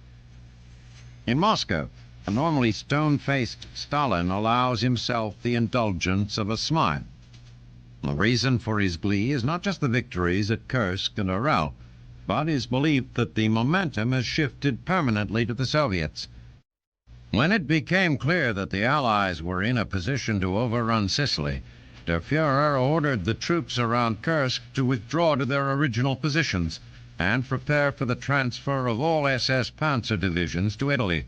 In Moscow, a normally stone-faced Stalin allows himself the indulgence of a smile. The reason for his glee is not just the victories at Kursk and Orel, but his belief that the momentum has shifted permanently to the Soviets. When it became clear that the Allies were in a position to overrun Sicily, Der Führer ordered the troops around Kursk to withdraw to their original positions and prepare for the transfer of all SS Panzer divisions to Italy.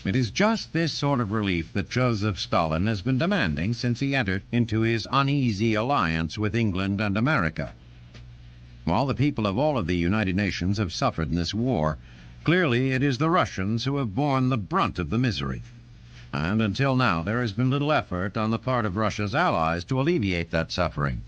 It is just this sort of relief that Joseph Stalin has been demanding since he entered into his uneasy alliance with England and America. While the people of all of the United Nations have suffered in this war, clearly it is the Russians who have borne the brunt of the misery. And until now, there has been little effort on the part of Russia's allies to alleviate that suffering.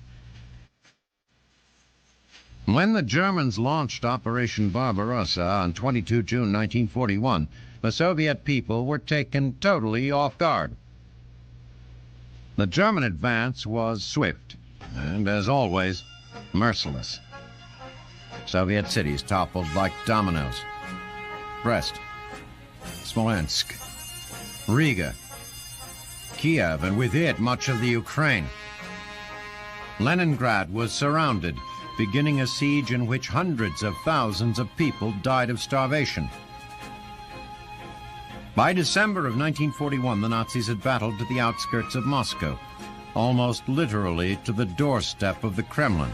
When the Germans launched Operation Barbarossa on 22 June 1941, the Soviet people were taken totally off guard. The German advance was swift and, as always, merciless. Soviet cities toppled like dominoes. Brest, Smolensk, Riga, Kiev, and with it much of the Ukraine. Leningrad was surrounded, beginning a siege in which hundreds of thousands of people died of starvation. By December of 1941, the Nazis had battled to the outskirts of Moscow, almost literally to the doorstep of the Kremlin.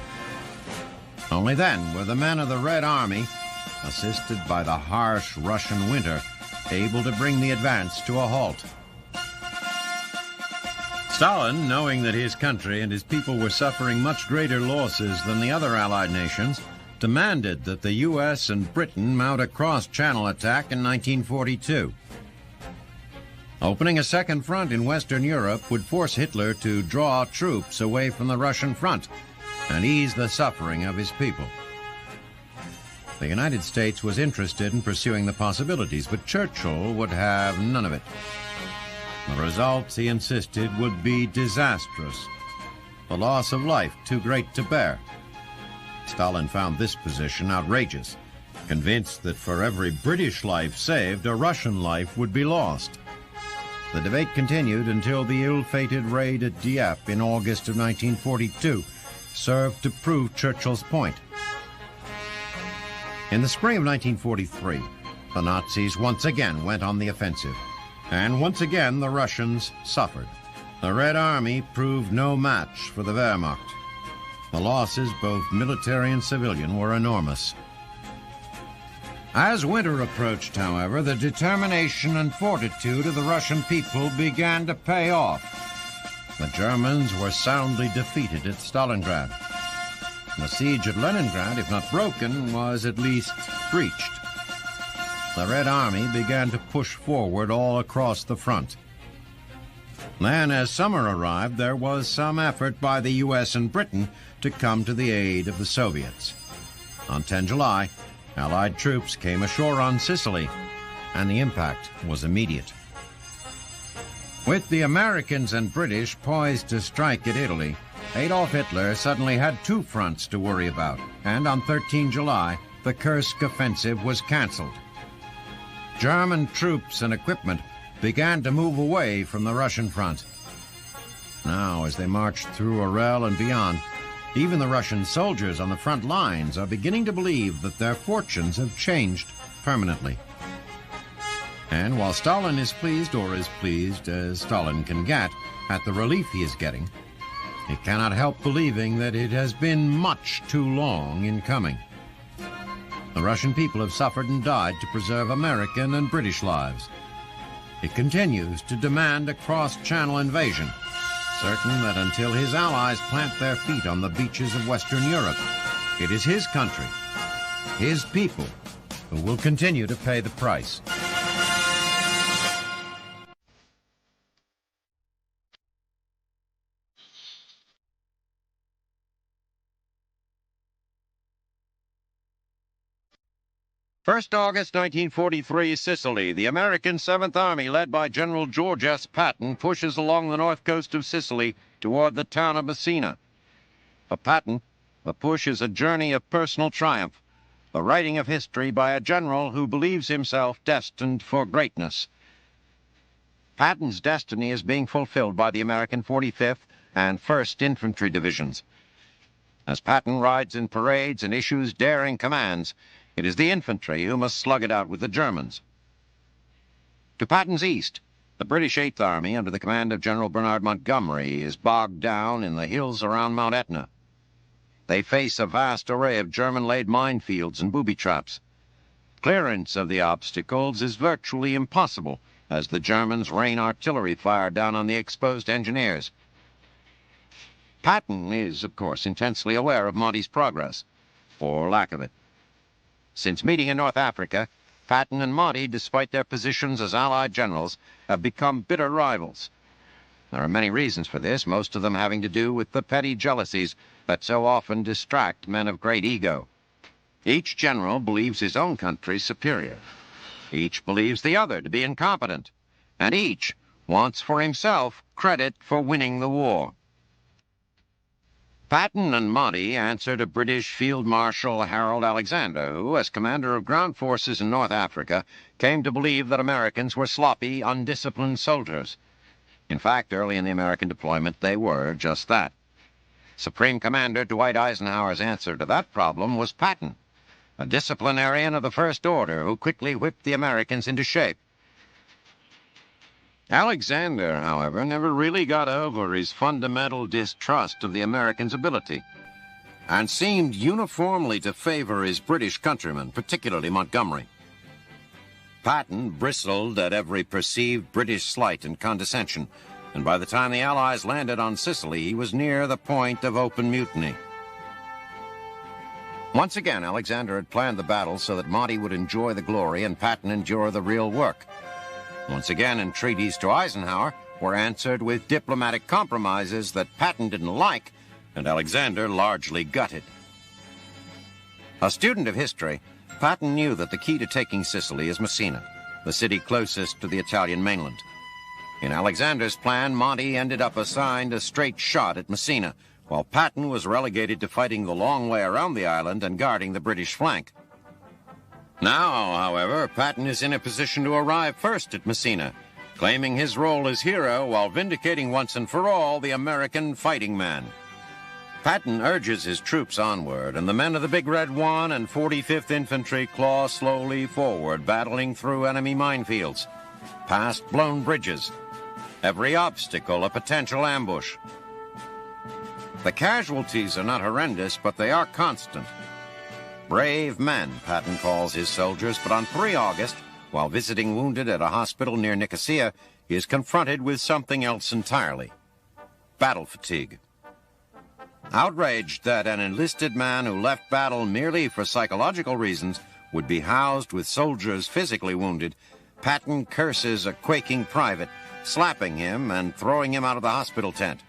Only then were the men of the Red Army, assisted by the harsh Russian winter, able to bring the advance to a halt. Stalin, knowing that his country and his people were suffering much greater losses than the other Allied nations, demanded that the U.S. and Britain mount a cross-channel attack in 1942. Opening a second front in Western Europe would force Hitler to draw troops away from the Russian front and ease the suffering of his people. The United States was interested in pursuing the possibilities, but Churchill would have none of it. The results, he insisted, would be disastrous. The loss of life too great to bear. Stalin found this position outrageous, convinced that for every British life saved, a Russian life would be lost. The debate continued until the ill-fated raid at Dieppe in August of 1942 served to prove Churchill's point. In the spring of 1943, the Nazis once again went on the offensive, and once again the Russians suffered. The Red Army proved no match for the Wehrmacht. The losses, both military and civilian, were enormous. As winter approached, however, the determination and fortitude of the Russian people began to pay off. The Germans were soundly defeated at Stalingrad. The siege of Leningrad, if not broken, was at least breached. The Red Army began to push forward all across the front. Then, as summer arrived, there was some effort by the U.S. and Britain to come to the aid of the Soviets. On 10 July, Allied troops came ashore on Sicily, and the impact was immediate. With the Americans and British poised to strike at Italy, Adolf Hitler suddenly had two fronts to worry about, and on 13 July, the Kursk offensive was canceled. German troops and equipment began to move away from the Russian front. Now, as they marched through Orel and beyond, even the Russian soldiers on the front lines are beginning to believe that their fortunes have changed permanently. And while Stalin is pleased, or as pleased as Stalin can get, at the relief he is getting, he cannot help believing that it has been much too long in coming. The Russian people have suffered and died to preserve American and British lives. It continues to demand a cross-channel invasion, certain that until his allies plant their feet on the beaches of Western Europe, it is his country, his people, who will continue to pay the price. August 1943, Sicily. The American 7th Army, led by General George S. Patton, pushes along the north coast of Sicily toward the town of Messina. For Patton, the push is a journey of personal triumph, the writing of history by a general who believes himself destined for greatness. Patton's destiny is being fulfilled by the American 45th and 1st Infantry Divisions. As Patton rides in parades and issues daring commands, it is the infantry who must slug it out with the Germans. To Patton's east, the British 8th Army, under the command of General Bernard Montgomery, is bogged down in the hills around Mount Etna. They face a vast array of German-laid minefields and booby traps. Clearance of the obstacles is virtually impossible, as the Germans rain artillery fire down on the exposed engineers. Patton is, of course, intensely aware of Monty's progress, or lack of it. Since meeting in North Africa, Patton and Monty, despite their positions as Allied generals, have become bitter rivals. There are many reasons for this, most of them having to do with the petty jealousies that so often distract men of great ego. Each general believes his own country superior. Each believes the other to be incompetent. And each wants for himself credit for winning the war. Patton and Monty answer to British Field Marshal Harold Alexander, who, as commander of ground forces in North Africa, came to believe that Americans were sloppy, undisciplined soldiers. In fact, early in the American deployment, they were just that. Supreme Commander Dwight Eisenhower's answer to that problem was Patton, a disciplinarian of the First Order who quickly whipped the Americans into shape. Alexander, however, never really got over his fundamental distrust of the Americans' ability, and seemed uniformly to favor his British countrymen, particularly Montgomery. Patton bristled at every perceived British slight and condescension, and by the time the Allies landed on Sicily, he was near the point of open mutiny. Once again, Alexander had planned the battle so that Monty would enjoy the glory and Patton endure the real work. Once again, entreaties to Eisenhower were answered with diplomatic compromises that Patton didn't like and Alexander largely gutted. A student of history, Patton knew that the key to taking Sicily is Messina, the city closest to the Italian mainland. In Alexander's plan, Monty ended up assigned a straight shot at Messina, while Patton was relegated to fighting the long way around the island and guarding the British flank. Now, however, Patton is in a position to arrive first at Messina, claiming his role as hero while vindicating once and for all the American fighting man. Patton urges his troops onward, and the men of the Big Red 1 and 45th Infantry claw slowly forward, battling through enemy minefields, past blown bridges, every obstacle a potential ambush. The casualties are not horrendous, but they are constant. Brave men, Patton calls his soldiers, but on 3 August, while visiting wounded at a hospital near Nicosia, he is confronted with something else entirely: battle fatigue. Outraged that an enlisted man who left battle merely for psychological reasons would be housed with soldiers physically wounded, Patton curses a quaking private, slapping him and throwing him out of the hospital tent.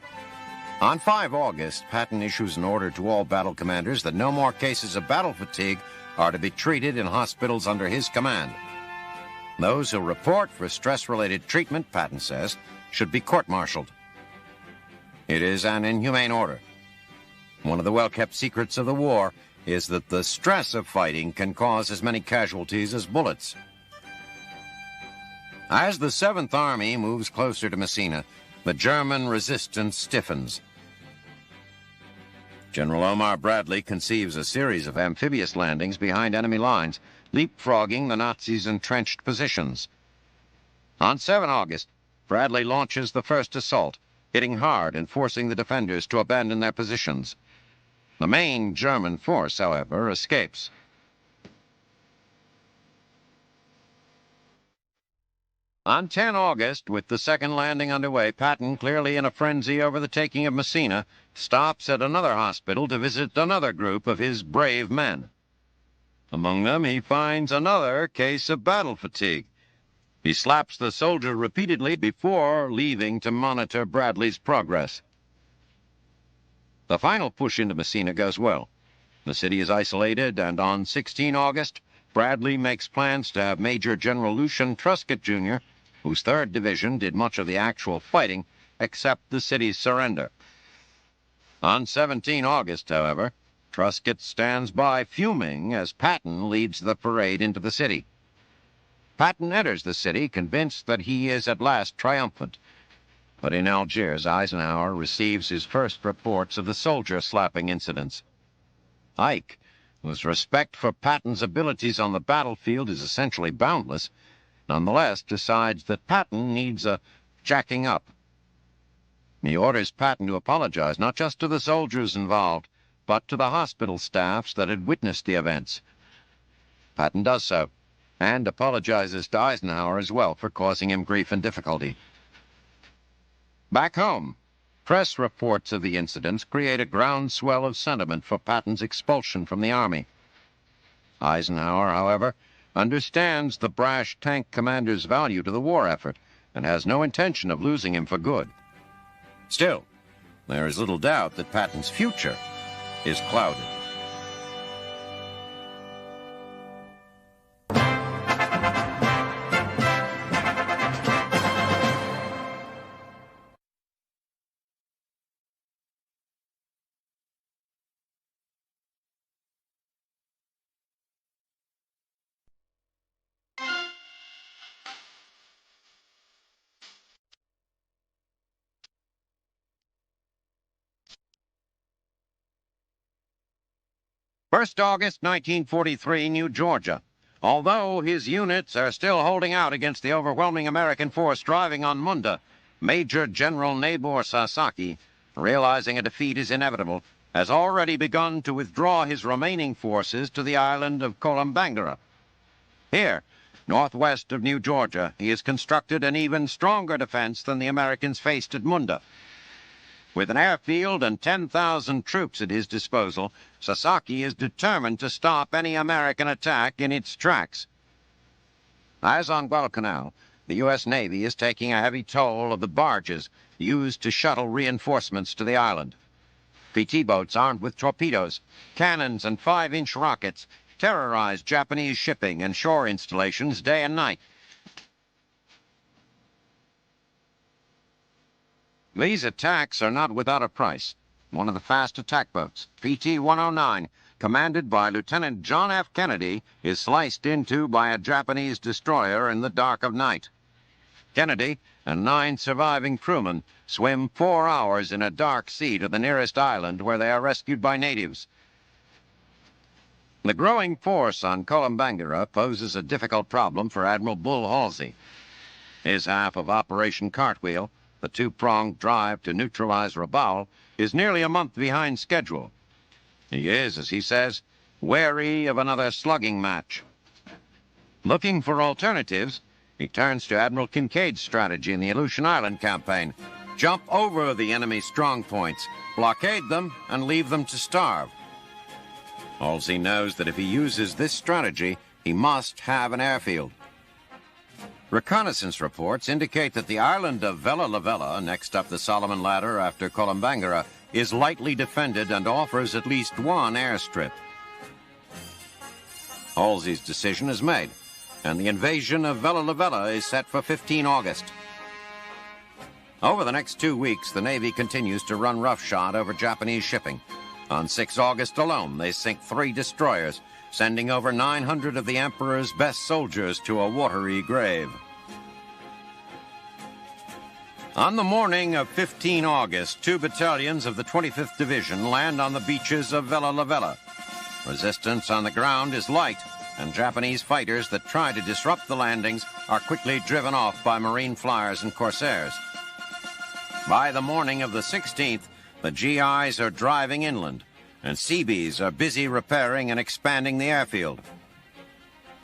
On 5 August, Patton issues an order to all battle commanders that no more cases of battle fatigue are to be treated in hospitals under his command. Those who report for stress-related treatment, Patton says, should be court-martialed. It is an inhumane order. One of the well-kept secrets of the war is that the stress of fighting can cause as many casualties as bullets. As the 7th Army moves closer to Messina, the German resistance stiffens. General Omar Bradley conceives a series of amphibious landings behind enemy lines, leapfrogging the Nazis' entrenched positions. On 7 August, Bradley launches the first assault, hitting hard and forcing the defenders to abandon their positions. The main German force, however, escapes. On 10 August, with the second landing underway, Patton, clearly in a frenzy over the taking of Messina, stops at another hospital to visit another group of his brave men. Among them, he finds another case of battle fatigue. He slaps the soldier repeatedly before leaving to monitor Bradley's progress. The final push into Messina goes well. The city is isolated, and on 16 August, Bradley makes plans to have Major General Lucian Truscott, Jr., whose 3rd Division did much of the actual fighting, accept the city's surrender. On 17 August, however, Truscott stands by fuming as Patton leads the parade into the city. Patton enters the city convinced that he is at last triumphant. But in Algiers, Eisenhower receives his first reports of the soldier-slapping incidents. Ike, whose respect for Patton's abilities on the battlefield is essentially boundless, nonetheless decides that Patton needs a jacking up. He orders Patton to apologize not just to the soldiers involved, but to the hospital staffs that had witnessed the events. Patton does so, and apologizes to Eisenhower as well for causing him grief and difficulty. Back home, press reports of the incidents create a groundswell of sentiment for Patton's expulsion from the Army. Eisenhower, however, understands the brash tank commander's value to the war effort and has no intention of losing him for good. Still, there is little doubt that Patton's future is clouded. First August 1943, New Georgia. Although his units are still holding out against the overwhelming American force driving on Munda, Major General Nabor Sasaki, realizing a defeat is inevitable, has already begun to withdraw his remaining forces to the island of Culminating. Here, northwest of New Georgia, he has constructed an even stronger defense than the Americans faced at Munda. With an airfield and 10,000 troops at his disposal, Sasaki is determined to stop any American attack in its tracks. As on Guadalcanal, the U.S. Navy is taking a heavy toll of the barges used to shuttle reinforcements to the island. PT boats armed with torpedoes, cannons, and 5-inch rockets terrorize Japanese shipping and shore installations day and night. These attacks are not without a price. One of the fast attack boats, PT-109, commanded by Lieutenant John F. Kennedy, is sliced into by a Japanese destroyer in the dark of night. Kennedy and 9 surviving crewmen swim 4 hours in a dark sea to the nearest island where they are rescued by natives. The growing force on Culminating poses a difficult problem for Admiral Bull Halsey. His half of Operation Cartwheel, the 2-pronged drive to neutralize Rubble, is nearly a month behind schedule. He is, as he says, wary of another slugging match. Looking for alternatives, he turns to Admiral Kincaid's strategy in the Aleutian Island campaign. Jump over the enemy's strong points, blockade them, and leave them to starve. Halsey knows that if he uses this strategy, he must have an airfield. Reconnaissance reports indicate that the island of Vella La Vella, next up the Solomon Ladder after Culminating, is lightly defended and offers at least one airstrip. Halsey's decision is made, and the invasion of Vella La Vella is set for 15 August. Over the next 2 weeks, the Navy continues to run roughshod over Japanese shipping. On 6 August alone, they sink 3 destroyers, sending over 900 of the Emperor's best soldiers to a watery grave. On the morning of 15 August, 2 battalions of the 25th Division land on the beaches of Vella La Vella. Resistance on the ground is light, and Japanese fighters that try to disrupt the landings are quickly driven off by Marine flyers and corsairs. By the morning of the 16th, the GIs are driving inland, and Seabees are busy repairing and expanding the airfield.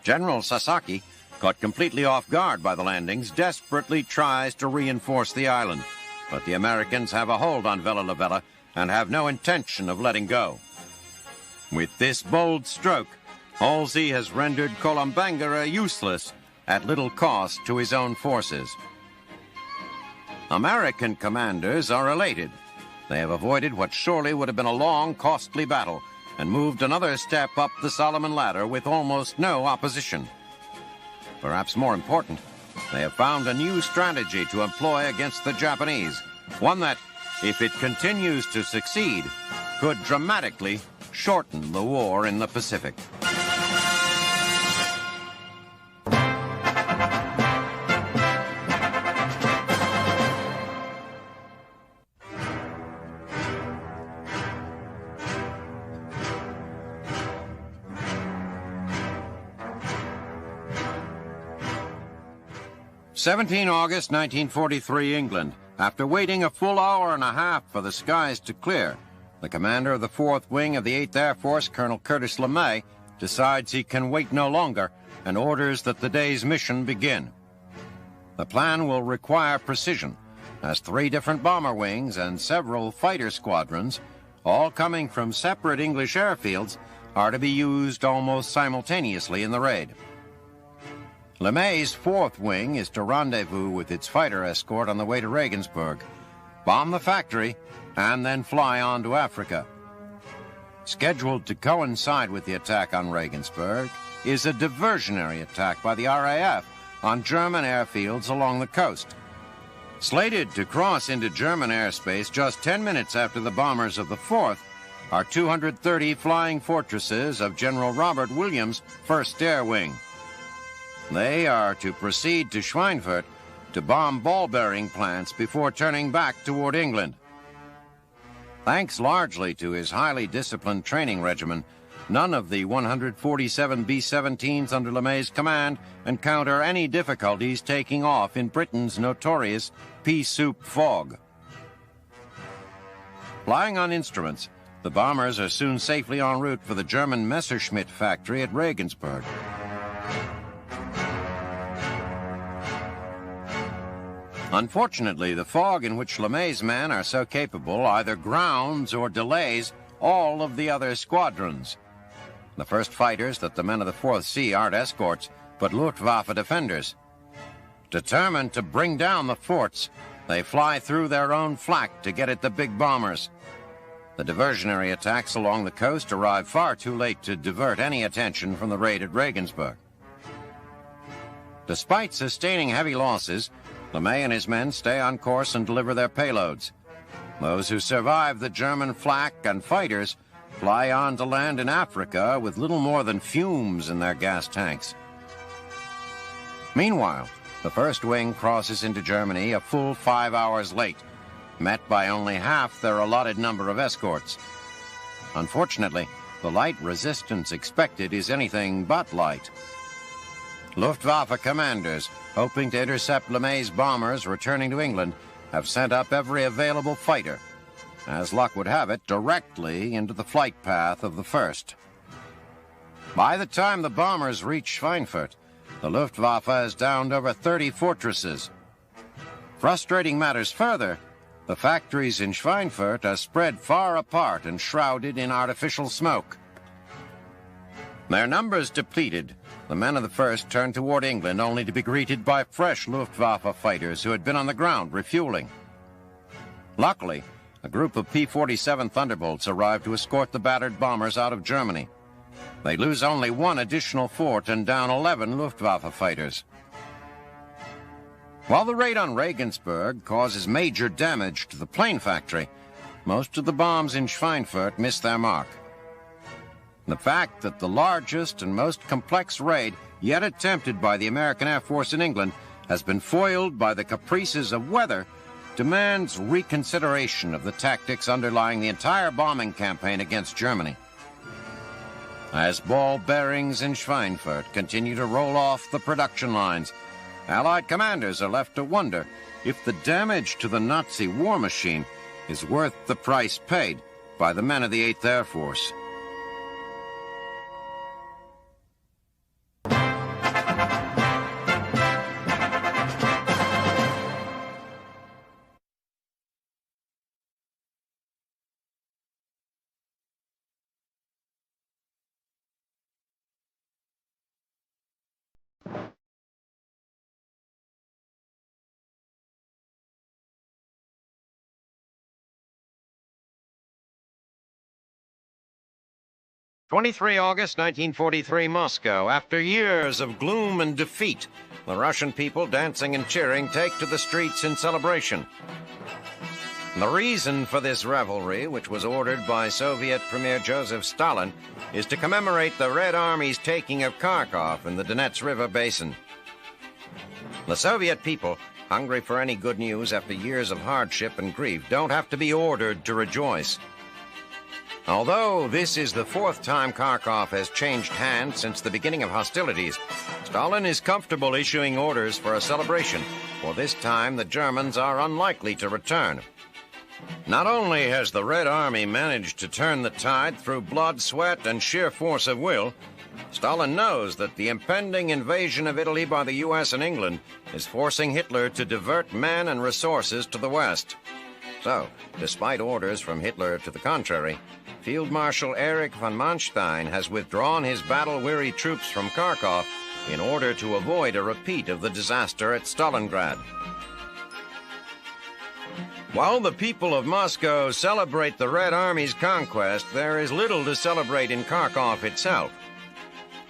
General Sasaki, caught completely off guard by the landings, desperately tries to reinforce the island, but the Americans have a hold on Vella La Vella and have no intention of letting go. With this bold stroke, Halsey has rendered Culminating useless at little cost to his own forces. American commanders are elated. They have avoided what surely would have been a long, costly battle and moved another step up the Solomon Ladder with almost no opposition. Perhaps more important, they have found a new strategy to employ against the Japanese, one that, if it continues to succeed, could dramatically shorten the war in the Pacific. August 1943, England. After waiting a full hour and a half for the skies to clear, the commander of the 4th Wing of the 8th Air Force, Colonel Curtis LeMay, decides he can wait no longer and orders that the day's mission begin. The plan will require precision, as 3 different bomber wings and several fighter squadrons, all coming from separate English airfields, are to be used almost simultaneously in the raid. LeMay's 4th Wing is to rendezvous with its fighter escort on the way to Regensburg, bomb the factory, and then fly on to Africa. Scheduled to coincide with the attack on Regensburg is a diversionary attack by the RAF on German airfields along the coast. Slated to cross into German airspace just 10 minutes after the bombers of the 4th are 230 flying fortresses of General Robert Williams' 1st Air Wing. They are to proceed to Schweinfurt to bomb ball-bearing plants before turning back toward England. Thanks largely to his highly disciplined training regimen, none of the 147 B-17s under LeMay's command encounter any difficulties taking off in Britain's notorious pea soup fog. Flying on instruments, the bombers are soon safely en route for the German Messerschmitt factory at Regensburg. Unfortunately, the fog in which LeMay's men are so capable either grounds or delays all of the other squadrons. The first fighters that the men of the Fourth Sea aren't escorts, but Luftwaffe defenders. Determined to bring down the forts, they fly through their own flak to get at the big bombers. The diversionary attacks along the coast arrive far too late to divert any attention from the raid at Regensburg. Despite sustaining heavy losses, LeMay and his men stay on course and deliver their payloads. Those who survive the German flak and fighters fly on to land in Africa with little more than fumes in their gas tanks. Meanwhile, the first wing crosses into Germany a full 5 hours late, met by only half their allotted number of escorts. Unfortunately, the light resistance expected is anything but light. Luftwaffe commanders, hoping to intercept LeMay's bombers returning to England, have sent up every available fighter, as luck would have it, directly into the flight path of the first. By the time the bombers reach Schweinfurt, the Luftwaffe has downed over 30 fortresses. Frustrating matters further, the factories in Schweinfurt are spread far apart and shrouded in artificial smoke. Their numbers depleted, the men of the first turned toward England only to be greeted by fresh Luftwaffe fighters who had been on the ground refueling. Luckily, a group of P-47 Thunderbolts arrived to escort the battered bombers out of Germany. They lose only one additional fort and down 11 Luftwaffe fighters. While the raid on Regensburg causes major damage to the plane factory, most of the bombs in Schweinfurt miss their mark. The fact that the largest and most complex raid yet attempted by the American Air Force in England has been foiled by the caprices of weather demands reconsideration of the tactics underlying the entire bombing campaign against Germany. As ball bearings in Schweinfurt continue to roll off the production lines, Allied commanders are left to wonder if the damage to the Nazi war machine is worth the price paid by the men of the 8th Air Force. August 1943, Moscow. After years of gloom and defeat, the Russian people, dancing and cheering, take to the streets in celebration. The reason for this revelry, which was ordered by Soviet Premier Joseph Stalin, is to commemorate the Red Army's taking of Kharkov in the Donets River basin. The Soviet people, hungry for any good news after years of hardship and grief, don't have to be ordered to rejoice. Although this is the 4th time Kharkov has changed hands since the beginning of hostilities, Stalin is comfortable issuing orders for a celebration, for this time the Germans are unlikely to return. Not only has the Red Army managed to turn the tide through blood, sweat, and sheer force of will, Stalin knows that the impending invasion of Italy by the U.S. and England is forcing Hitler to divert men and resources to the west. So, despite orders from Hitler to the contrary, Field Marshal Erich von Manstein has withdrawn his battle-weary troops from Kharkov in order to avoid a repeat of the disaster at Stalingrad. While the people of Moscow celebrate the Red Army's conquest, there is little to celebrate in Kharkov itself.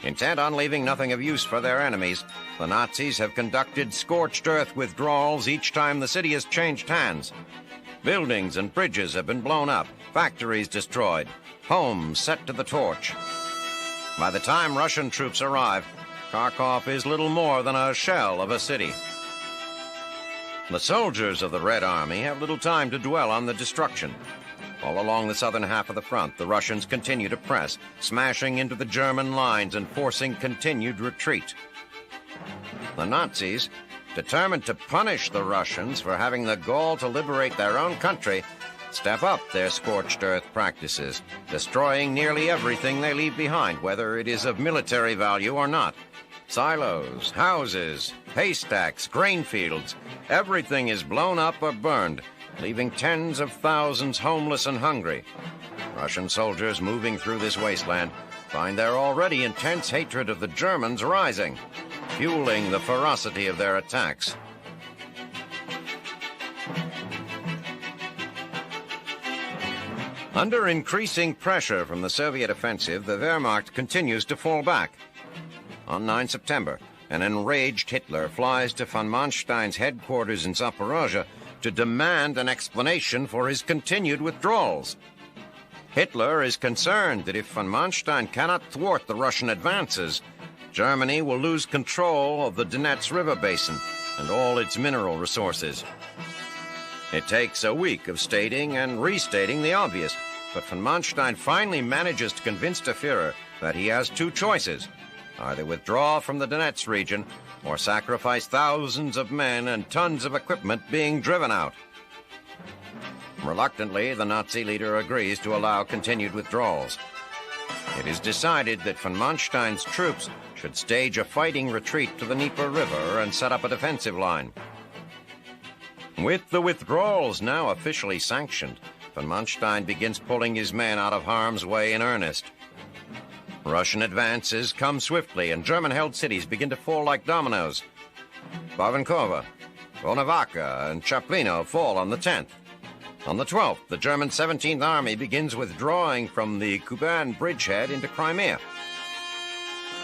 Intent on leaving nothing of use for their enemies, the Nazis have conducted scorched earth withdrawals each time the city has changed hands. Buildings and bridges have been blown up, factories destroyed, homes set to the torch. By the time Russian troops arrive, Kharkov is little more than a shell of a city. The soldiers of the Red Army have little time to dwell on the destruction. All along the southern half of the front, the Russians continue to press, smashing into the German lines and forcing continued retreat. The Nazis, determined to punish the Russians for having the gall to liberate their own country, step up their scorched earth practices, destroying nearly everything they leave behind, whether it is of military value or not. Silos, houses, haystacks, grain fields, everything is blown up or burned, leaving tens of thousands homeless and hungry. Russian soldiers moving through this wasteland find their already intense hatred of the Germans rising, fueling the ferocity of their attacks. Under increasing pressure from the Soviet offensive, the Wehrmacht continues to fall back. On 9 September, an enraged Hitler flies to von Manstein's headquarters in Zaporozhye to demand an explanation for his continued withdrawals. Hitler is concerned that if von Manstein cannot thwart the Russian advances, Germany will lose control of the Donets River basin and all its mineral resources. It takes a week of stating and restating the obvious, but von Manstein finally manages to convince the Führer that he has two choices: either withdraw from the Donetsk region or sacrifice thousands of men and tons of equipment being driven out. Reluctantly, the Nazi leader agrees to allow continued withdrawals. It is decided that von Manstein's troops should stage a fighting retreat to the Dnieper River and set up a defensive line. With the withdrawals now officially sanctioned, von Manstein begins pulling his men out of harm's way in earnest. Russian advances come swiftly, and German-held cities begin to fall like dominoes. Barvankova, Volnovakha, and Chaplino fall on the 10th. On the 12th, the German 17th Army begins withdrawing from the Kuban bridgehead into Crimea.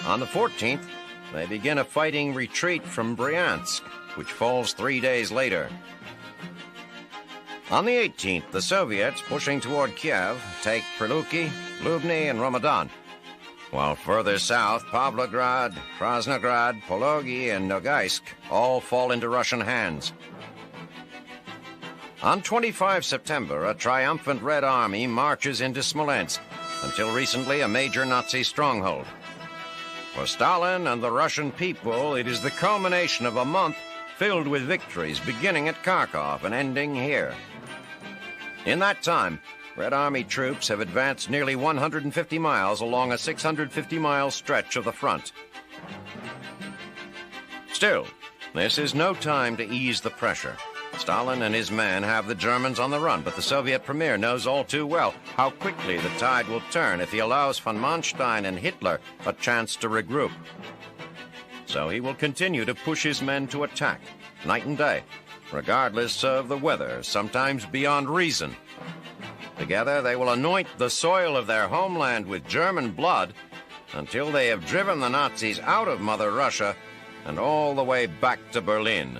On the 14th, they begin a fighting retreat from Bryansk, which falls 3 days later. On the 18th, the Soviets, pushing toward Kiev, take Priluvki, Lubny, and Ramadan, while further south, Pavlograd, Krasnograd, Pologi, and Nogaisk all fall into Russian hands. On 25 September, a triumphant Red Army marches into Smolensk, until recently a major Nazi stronghold. For Stalin and the Russian people, it is the culmination of a month filled with victories, beginning at Kharkov and ending here. In that time, Red Army troops have advanced nearly 150 miles along a 650-mile stretch of the front. Still, this is no time to ease the pressure. Stalin and his men have the Germans on the run, but the Soviet premier knows all too well how quickly the tide will turn if he allows von Manstein and Hitler a chance to regroup. So he will continue to push his men to attack, night and day, regardless of the weather, sometimes beyond reason. Together, they will anoint the soil of their homeland with German blood until they have driven the Nazis out of Mother Russia and all the way back to Berlin.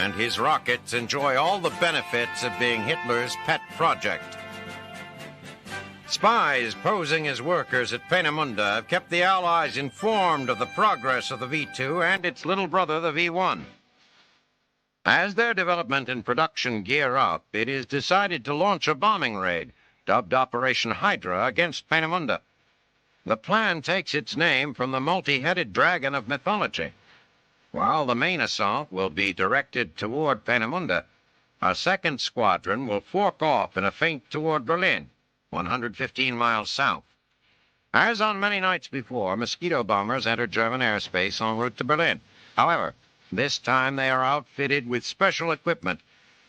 and his rockets enjoy all the benefits of being Hitler's pet project. Spies posing as workers at Peenemünde have kept the Allies informed of the progress of the V2 and its little brother, the V1. As their development and production gear up, it is decided to launch a bombing raid, dubbed Operation Hydra, against Peenemünde. The plan takes its name from the multi-headed dragon of mythology. While the main assault will be directed toward Peenemünde, a second squadron will fork off in a feint toward Berlin, 115 miles south. As on many nights before, Mosquito bombers entered German airspace en route to Berlin. However, this time they are outfitted with special equipment,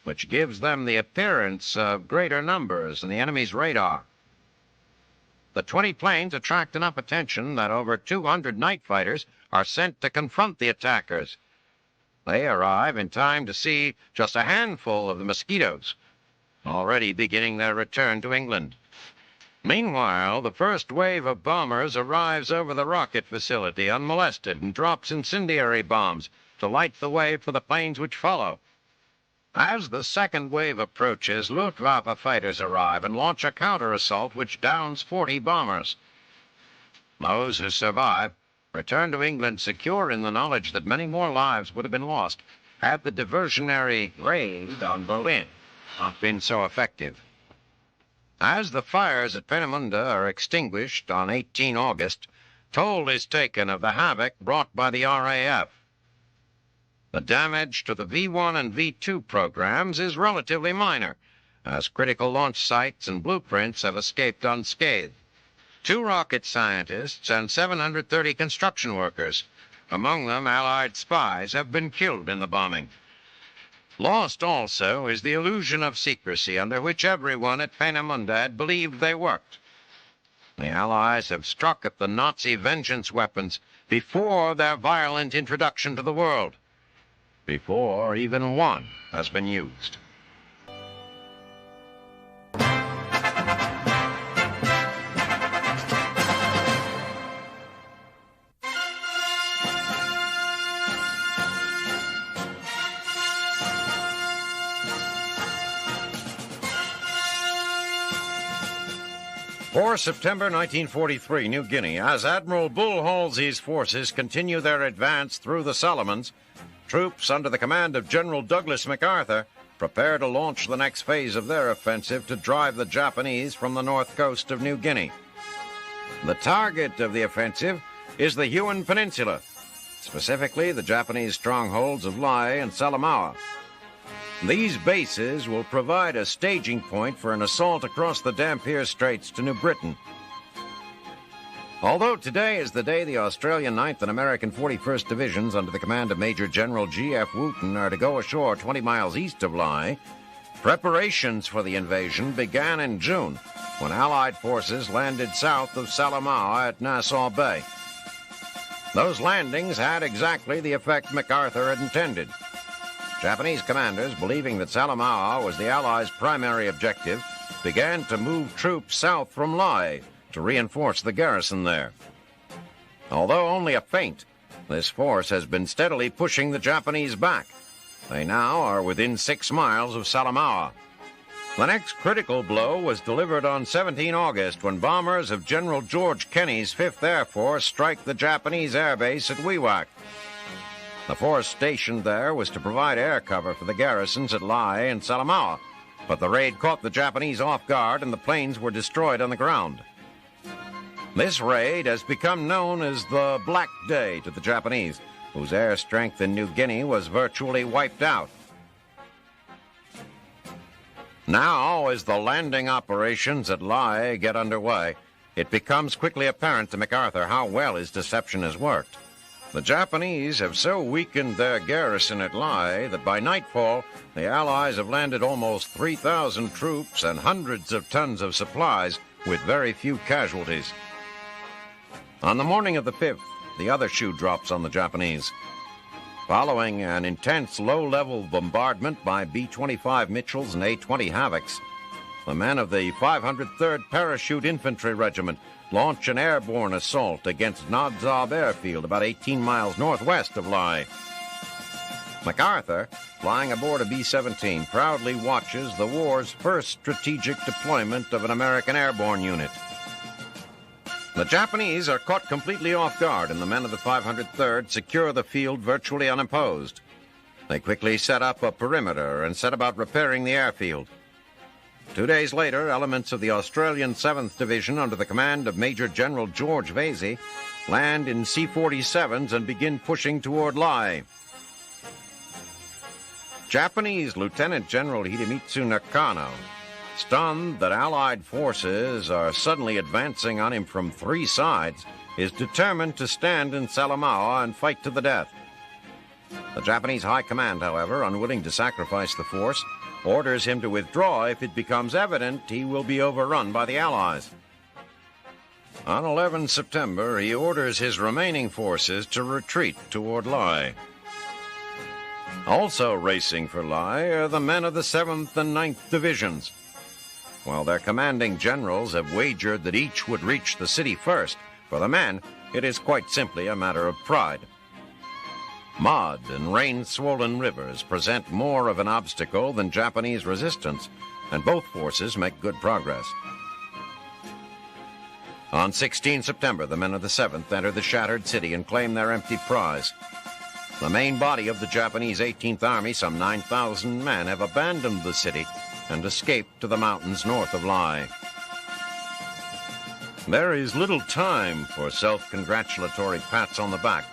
which gives them the appearance of greater numbers than the enemy's radar. The 20 planes attract enough attention that over 200 night fighters are sent to confront the attackers. They arrive in time to see just a handful of the Mosquitoes, already beginning their return to England. Meanwhile, the first wave of bombers arrives over the rocket facility unmolested and drops incendiary bombs to light the way for the planes which follow. As the second wave approaches, Luftwaffe fighters arrive and launch a counter-assault which downs 40 bombers. Those who survive return to England secure in the knowledge that many more lives would have been lost had the diversionary raid on Berlin not been so effective. As the fires at Peenemünde are extinguished on 18 August, toll is taken of the havoc brought by the RAF. The damage to the V1 and V2 programs is relatively minor, as critical launch sites and blueprints have escaped unscathed. 2 rocket scientists and 730 construction workers, among them Allied spies, have been killed in the bombing. Lost also is the illusion of secrecy under which everyone at Peenemünde had believed they worked. The Allies have struck at the Nazi vengeance weapons before their violent introduction to the world, before even one has been used. For September 1943, New Guinea, as Admiral Bull Halsey's forces continue their advance through the Solomons, troops under the command of General Douglas MacArthur prepare to launch the next phase of their offensive to drive the Japanese from the north coast of New Guinea. The target of the offensive is the Huon Peninsula, specifically the Japanese strongholds of Lae and Salamaua. These bases will provide a staging point for an assault across the Dampier Straits to New Britain. Although today is the day the Australian 9th and American 41st Divisions under the command of Major General G.F. Wooten are to go ashore 20 miles east of Lae, preparations for the invasion began in June when Allied forces landed south of Salamaua at Nassau Bay. Those landings had exactly the effect MacArthur had intended. Japanese commanders, believing that Salamaua was the Allies' primary objective, began to move troops south from Lae to reinforce the garrison there. Although only a feint, this force has been steadily pushing the Japanese back. They now are within 6 miles of Salamaua. The next critical blow was delivered on 17 August when bombers of General George Kenney's 5th Air Force strike the Japanese air base at Wewak. The force stationed there was to provide air cover for the garrisons at Lae and Salamaua, but the raid caught the Japanese off guard and the planes were destroyed on the ground. This raid has become known as the Black Day to the Japanese, whose air strength in New Guinea was virtually wiped out. Now, as the landing operations at Lae get underway, it becomes quickly apparent to MacArthur how well his deception has worked. The Japanese have so weakened their garrison at Lae that by nightfall, the Allies have landed almost 3,000 troops and hundreds of tons of supplies with very few casualties. On the morning of the 5th, the other shoe drops on the Japanese. Following an intense low-level bombardment by B-25 Mitchells and A-20 Havocs, the men of the 503rd Parachute Infantry Regiment launch an airborne assault against Nadzab Airfield about 18 miles northwest of Lae. MacArthur, flying aboard a B-17, proudly watches the war's first strategic deployment of an American airborne unit. The Japanese are caught completely off guard, and the men of the 503rd secure the field virtually unopposed. They quickly set up a perimeter and set about repairing the airfield. 2 days later, elements of the Australian 7th Division under the command of Major General George Vasey land in C-47s and begin pushing toward Lai. Japanese Lieutenant General Hidemitsu Nakano, stunned that Allied forces are suddenly advancing on him from 3 sides, is determined to stand in Salamaua and fight to the death. The Japanese High Command, however, unwilling to sacrifice the force, orders him to withdraw if it becomes evident he will be overrun by the Allies. On 11 September, he orders his remaining forces to retreat toward Lai. Also racing for Lai are the men of the 7th and 9th Divisions. While their commanding generals have wagered that each would reach the city first, for the men, it is quite simply a matter of pride. Mud and rain-swollen rivers present more of an obstacle than Japanese resistance, and both forces make good progress. On 16 September, the men of the 7th enter the shattered city and claim their empty prize. The main body of the Japanese 18th Army, some 9,000 men, have abandoned the city and escaped to the mountains north of Lai. There is little time for self-congratulatory pats on the back.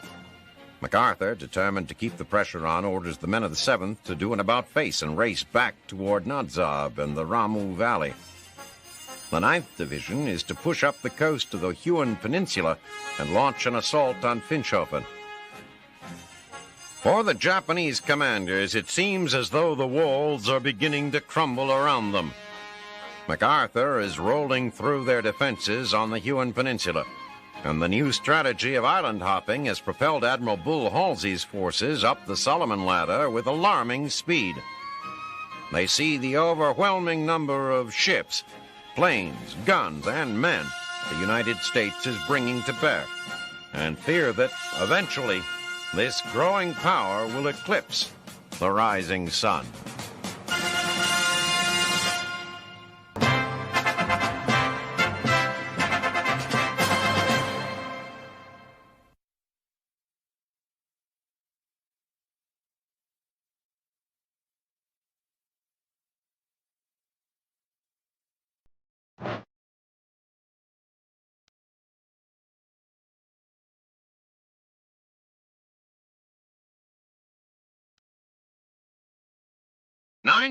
MacArthur, determined to keep the pressure on, orders the men of the 7th to do an about-face and race back toward Nadzab and the Ramu Valley. The 9th Division is to push up the coast of the Huon Peninsula and launch an assault on Finschhofen. For the Japanese commanders, it seems as though the walls are beginning to crumble around them. MacArthur is rolling through their defenses on the Huon Peninsula, and the new strategy of island hopping has propelled Admiral Bull Halsey's forces up the Solomon Ladder with alarming speed. They see the overwhelming number of ships, planes, guns, and men the United States is bringing to bear, and fear that eventually this growing power will eclipse the rising sun.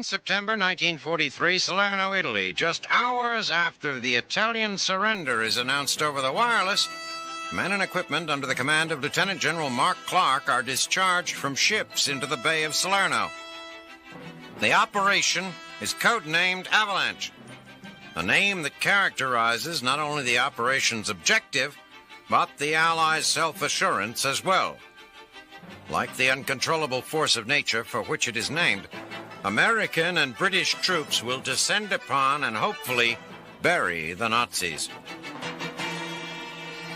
September 1943, Salerno, Italy. Just hours after the Italian surrender is announced over the wireless, men and equipment under the command of Lieutenant General Mark Clark are discharged from ships into the Bay of Salerno. The operation is codenamed Avalanche, a name that characterizes not only the operation's objective, but the Allies' self-assurance as well. Like the uncontrollable force of nature for which it is named, American and British troops will descend upon and hopefully bury the Nazis.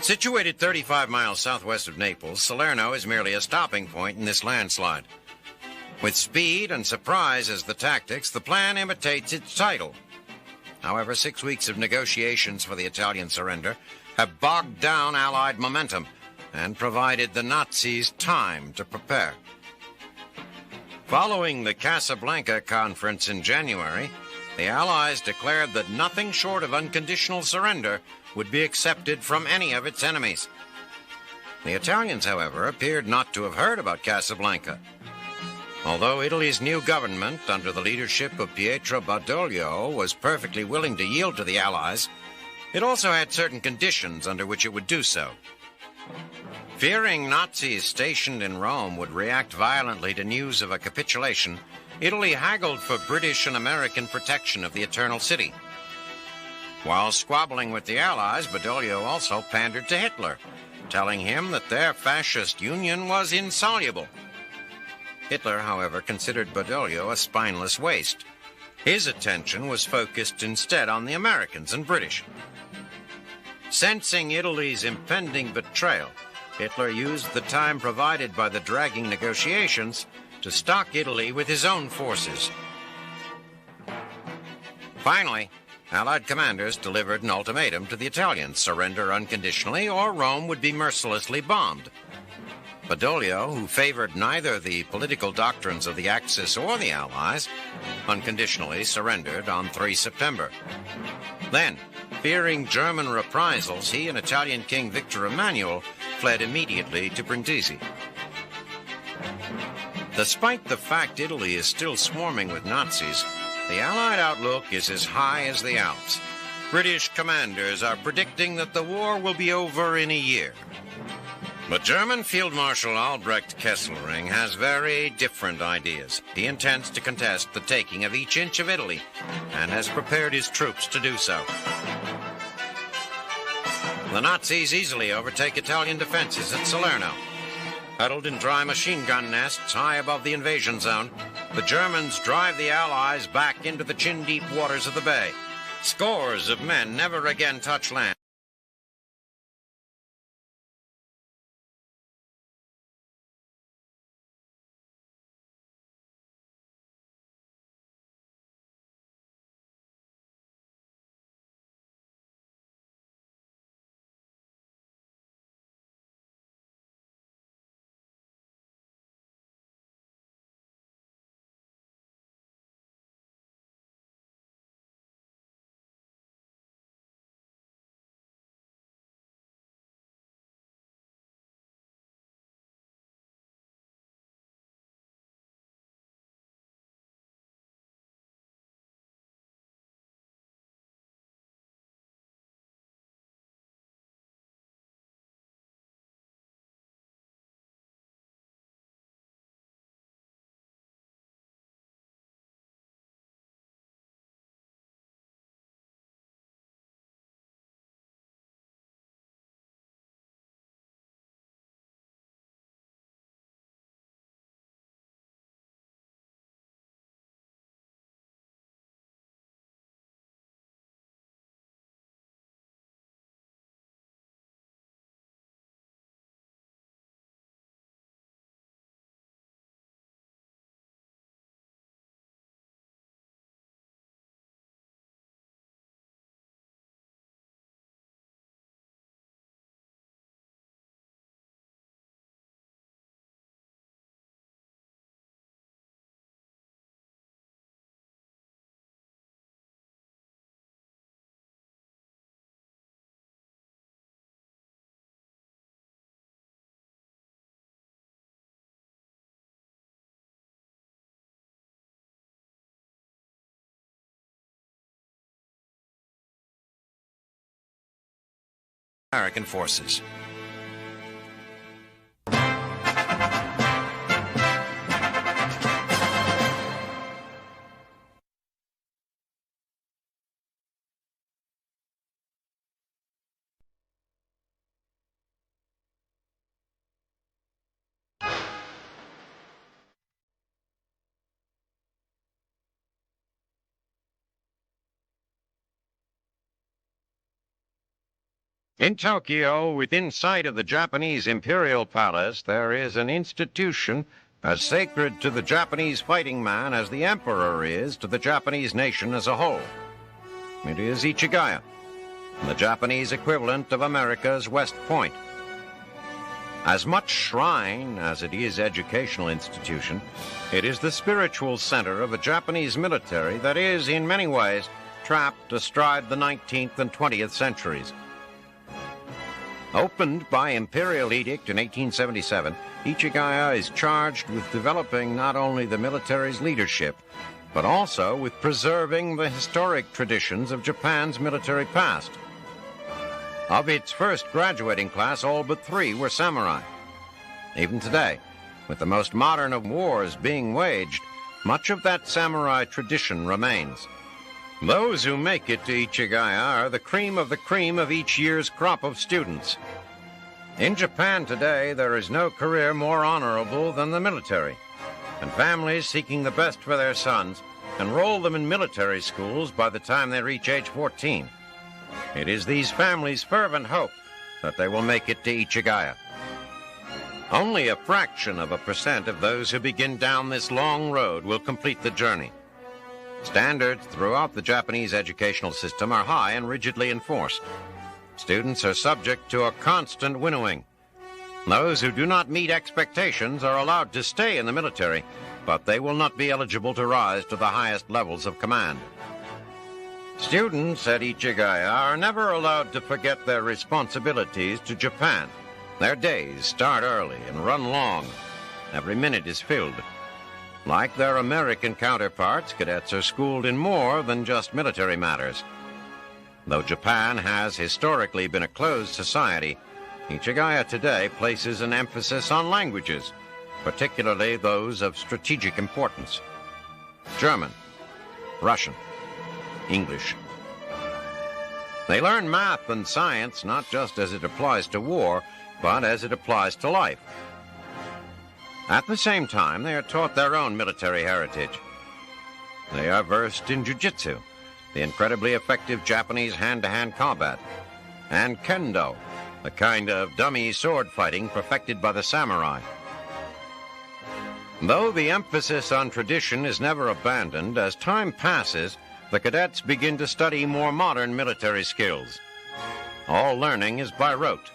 Situated 35 miles southwest of Naples, Salerno is merely a stopping point in this landslide. With speed and surprise as the tactics, the plan imitates its title. However, 6 weeks of negotiations for the Italian surrender have bogged down Allied momentum and provided the Nazis time to prepare. Following the Casablanca Conference in January, the Allies declared that nothing short of unconditional surrender would be accepted from any of its enemies. The Italians, however, appeared not to have heard about Casablanca. Although Italy's new government, under the leadership of Pietro Badoglio, was perfectly willing to yield to the Allies, it also had certain conditions under which it would do so. Fearing Nazis stationed in Rome would react violently to news of a capitulation, Italy haggled for British and American protection of the Eternal City. While squabbling with the Allies, Badoglio also pandered to Hitler, telling him that their fascist union was insoluble. Hitler, however, considered Badoglio a spineless waste. His attention was focused instead on the Americans and British. Sensing Italy's impending betrayal, Hitler used the time provided by the dragging negotiations to stock Italy with his own forces. Finally, Allied commanders delivered an ultimatum to the Italians: surrender unconditionally or Rome would be mercilessly bombed. Badoglio, who favored neither the political doctrines of the Axis or the Allies, unconditionally surrendered on 3 September. Then, fearing German reprisals, he and Italian King Victor Emmanuel fled immediately to Brindisi. Despite the fact Italy is still swarming with Nazis, the Allied outlook is as high as the Alps. British commanders are predicting that the war will be over in a year. But German Field Marshal Albrecht Kesselring has very different ideas. He intends to contest the taking of each inch of Italy and has prepared his troops to do so. The Nazis easily overtake Italian defenses at Salerno. Huddled in dry machine gun nests high above the invasion zone, the Germans drive the Allies back into the chin-deep waters of the bay. Scores of men never again touch land. American forces. In Tokyo, within sight of the Japanese Imperial Palace, there is an institution as sacred to the Japanese fighting man as the emperor is to the Japanese nation as a whole. It is Ichigaya, the Japanese equivalent of America's West Point. As much shrine as it is educational institution, it is the spiritual center of a Japanese military that is, in many ways, trapped astride the 19th and 20th centuries. Opened by imperial edict in 1877, Ichigaya is charged with developing not only the military's leadership, but also with preserving the historic traditions of Japan's military past. Of its first graduating class, all but 3 were samurai. Even today, with the most modern of wars being waged, much of that samurai tradition remains. Those who make it to Ichigaya are the cream of each year's crop of students. In Japan today, there is no career more honorable than the military, and families seeking the best for their sons enroll them in military schools by the time they reach age 14. It is these families' fervent hope that they will make it to Ichigaya. Only a fraction of a percent of those who begin down this long road will complete the journey. Standards throughout the Japanese educational system are high and rigidly enforced. Students are subject to a constant winnowing. Those who do not meet expectations are allowed to stay in the military, but they will not be eligible to rise to the highest levels of command. Students at Ichigaya are never allowed to forget their responsibilities to Japan. Their days start early and run long. Every minute is filled. Like their American counterparts, cadets are schooled in more than just military matters. Though Japan has historically been a closed society, Ichigaya today places an emphasis on languages, particularly those of strategic importance. German, Russian, English. They learn math and science not just as it applies to war, but as it applies to life. At the same time, they are taught their own military heritage. They are versed in jiu-jitsu, the incredibly effective Japanese hand-to-hand combat, and kendo, the kind of dummy sword fighting perfected by the samurai. Though the emphasis on tradition is never abandoned, as time passes, the cadets begin to study more modern military skills. All learning is by rote.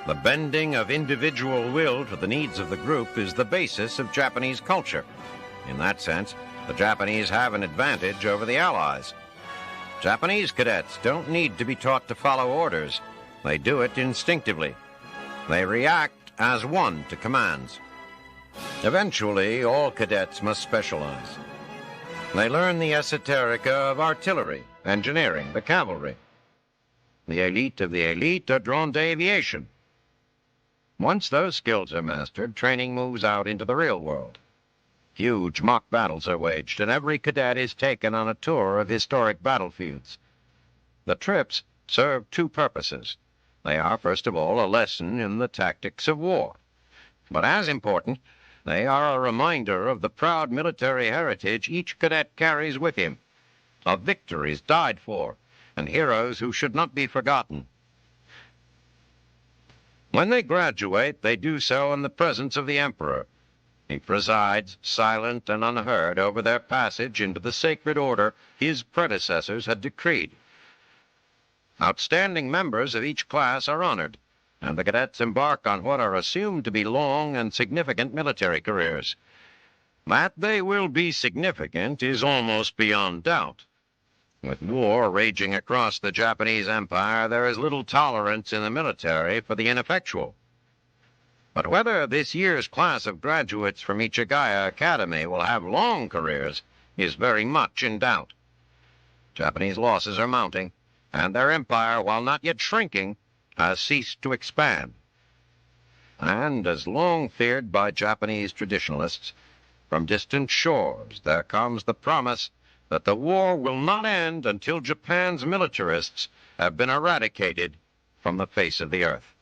The bending of individual will to the needs of the group is the basis of Japanese culture. In that sense, the Japanese have an advantage over the Allies. Japanese cadets don't need to be taught to follow orders. They do it instinctively. They react as one to commands. Eventually, all cadets must specialize. They learn the esoterica of artillery, engineering, the cavalry. The elite of the elite are drawn to aviation. Once those skills are mastered, training moves out into the real world. Huge mock battles are waged, and every cadet is taken on a tour of historic battlefields. The trips serve two purposes. They are, first of all, a lesson in the tactics of war. But as important, they are a reminder of the proud military heritage each cadet carries with him, of victories died for, and heroes who should not be forgotten. When they graduate, they do so in the presence of the Emperor. He presides, silent and unheard, over their passage into the sacred order his predecessors had decreed. Outstanding members of each class are honored, and the cadets embark on what are assumed to be long and significant military careers. That they will be significant is almost beyond doubt. With war raging across the Japanese Empire, there is little tolerance in the military for the ineffectual. But whether this year's class of graduates from Ichigaya Academy will have long careers is very much in doubt. Japanese losses are mounting, and their empire, while not yet shrinking, has ceased to expand. And, as long feared by Japanese traditionalists, from distant shores there comes the promise that the war will not end until Japan's militarists have been eradicated from the face of the earth.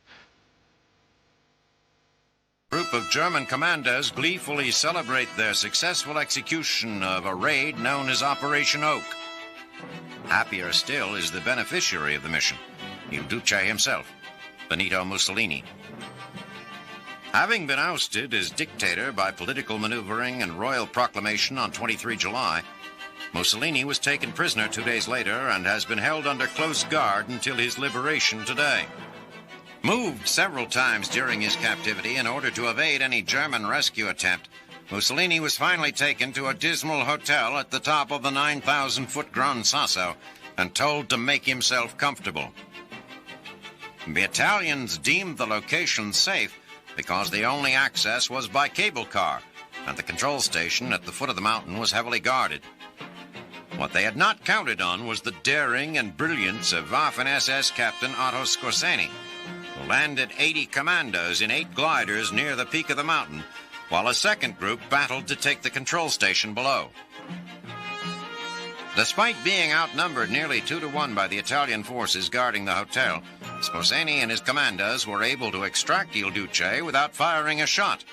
A group of German commandos gleefully celebrate their successful execution of a raid known as Operation Oak. Happier still is the beneficiary of the mission, Il Duce himself, Benito Mussolini. Having been ousted as dictator by political maneuvering and royal proclamation on 23 July, Mussolini was taken prisoner 2 days later and has been held under close guard until his liberation today. Moved several times during his captivity in order to evade any German rescue attempt, Mussolini was finally taken to a dismal hotel at the top of the 9,000-foot Gran Sasso and told to make himself comfortable. The Italians deemed the location safe because the only access was by cable car, and the control station at the foot of the mountain was heavily guarded. What they had not counted on was the daring and brilliance of Waffen-SS Captain Otto Skorzeny, who landed 80 commandos in 8 gliders near the peak of the mountain, while a second group battled to take the control station below. Despite being outnumbered nearly 2-to-1 by the Italian forces guarding the hotel, Skorzeny and his commandos were able to extract Il Duce without firing a shot.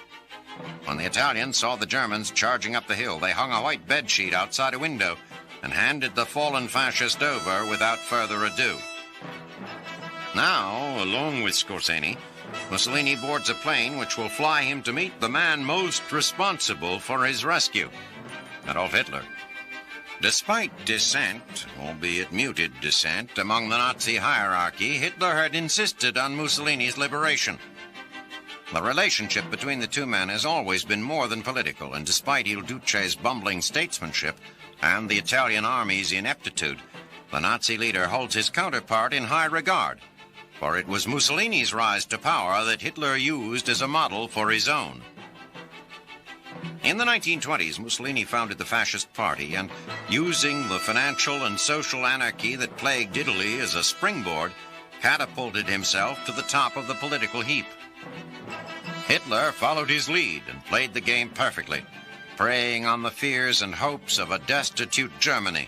When the Italians saw the Germans charging up the hill, they hung a white bedsheet outside a window and handed the fallen fascist over without further ado. Now, along with Skorzeny, Mussolini boards a plane which will fly him to meet the man most responsible for his rescue, Adolf Hitler. Despite dissent, albeit muted dissent, among the Nazi hierarchy, Hitler had insisted on Mussolini's liberation. The relationship between the two men has always been more than political, and despite Il Duce's bumbling statesmanship and the Italian army's ineptitude, the Nazi leader holds his counterpart in high regard, for it was Mussolini's rise to power that Hitler used as a model for his own. In the 1920s, Mussolini founded the Fascist Party, and using the financial and social anarchy that plagued Italy as a springboard, catapulted himself to the top of the political heap. Hitler followed his lead and played the game perfectly, preying on the fears and hopes of a destitute Germany,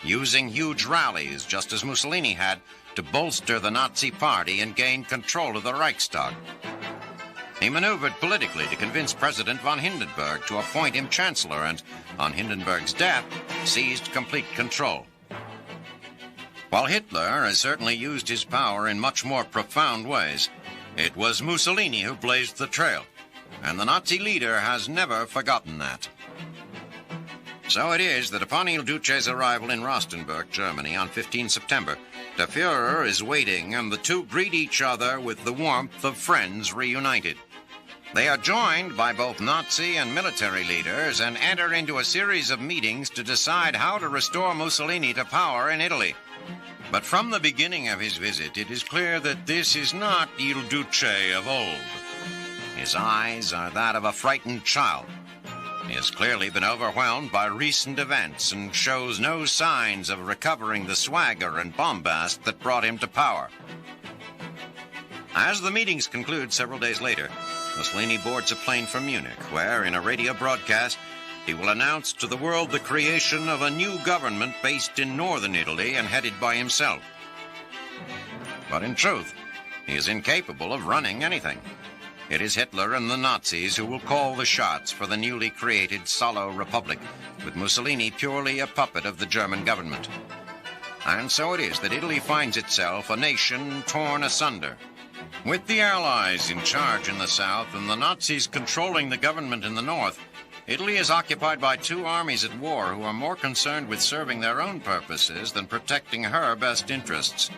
using huge rallies, just as Mussolini had, to bolster the Nazi Party and gain control of the Reichstag. He maneuvered politically to convince President von Hindenburg to appoint him chancellor and, on Hindenburg's death, seized complete control. While Hitler has certainly used his power in much more profound ways, it was Mussolini who blazed the trail, and the Nazi leader has never forgotten that. So it is that upon Il Duce's arrival in Rostenburg, Germany, on 15 September, the Führer is waiting, and the two greet each other with the warmth of friends reunited. They are joined by both Nazi and military leaders and enter into a series of meetings to decide how to restore Mussolini to power in Italy. But from the beginning of his visit, it is clear that this is not Il Duce of old. His eyes are that of a frightened child. He has clearly been overwhelmed by recent events and shows no signs of recovering the swagger and bombast that brought him to power. As the meetings conclude several days later, Mussolini boards a plane for Munich, where, in a radio broadcast, he will announce to the world the creation of a new government based in northern Italy and headed by himself. But in truth, he is incapable of running anything. It is Hitler and the Nazis who will call the shots for the newly created Salo Republic, with Mussolini purely a puppet of the German government. And so it is that Italy finds itself a nation torn asunder. With the Allies in charge in the south and the Nazis controlling the government in the north, Italy is occupied by two armies at war who are more concerned with serving their own purposes than protecting her best interests.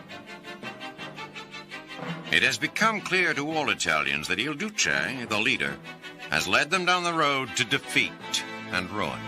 It has become clear to all Italians that Il Duce, the leader, has led them down the road to defeat and ruin.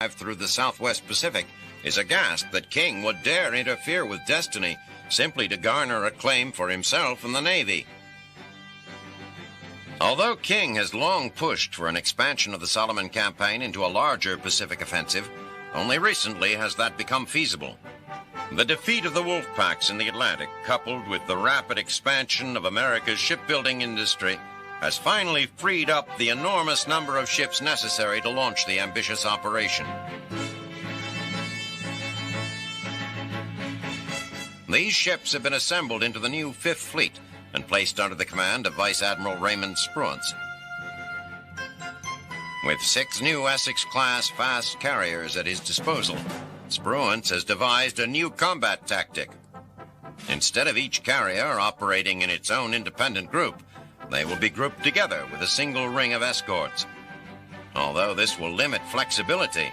through the Southwest Pacific is aghast that King would dare interfere with destiny simply to garner acclaim for himself and the Navy. Although King has long pushed for an expansion of the Solomon campaign into a larger Pacific offensive, only recently has that become feasible. The defeat of the wolf packs in the Atlantic, coupled with the rapid expansion of America's shipbuilding industry, has finally freed up the enormous number of ships necessary to launch the ambitious operation. These ships have been assembled into the new Fifth Fleet and placed under the command of Vice Admiral Raymond Spruance. With 6 new Essex-class fast carriers at his disposal, Spruance has devised a new combat tactic. Instead of each carrier operating in its own independent group, they will be grouped together with a single ring of escorts. Although this will limit flexibility,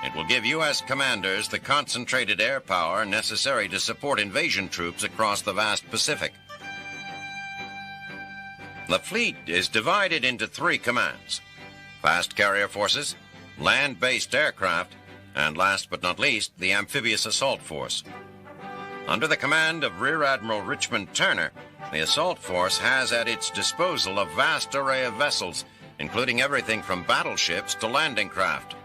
it will give U.S. commanders the concentrated air power necessary to support invasion troops across the vast Pacific. The fleet is divided into 3 commands: fast carrier forces, land-based aircraft, and last but not least, the amphibious assault force. Under the command of Rear Admiral Richmond Turner, the assault force has at its disposal a vast array of vessels, including everything from battleships to landing craft.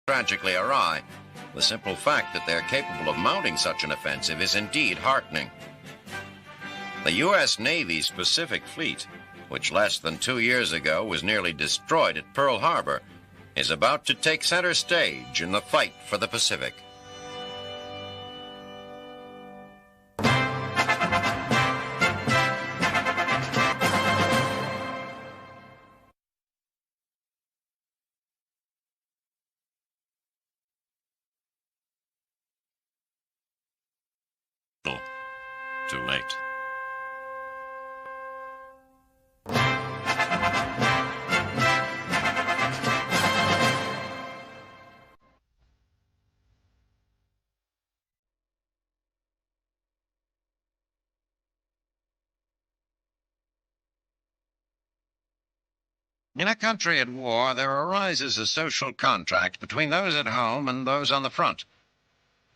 Tragically awry, the simple fact that they're capable of mounting such an offensive is indeed heartening. The U.S. Navy's Pacific Fleet, which less than 2 years ago was nearly destroyed at Pearl Harbor, is about to take center stage in the fight for the Pacific. Too late. In a country at war, there arises a social contract between those at home and those on the front.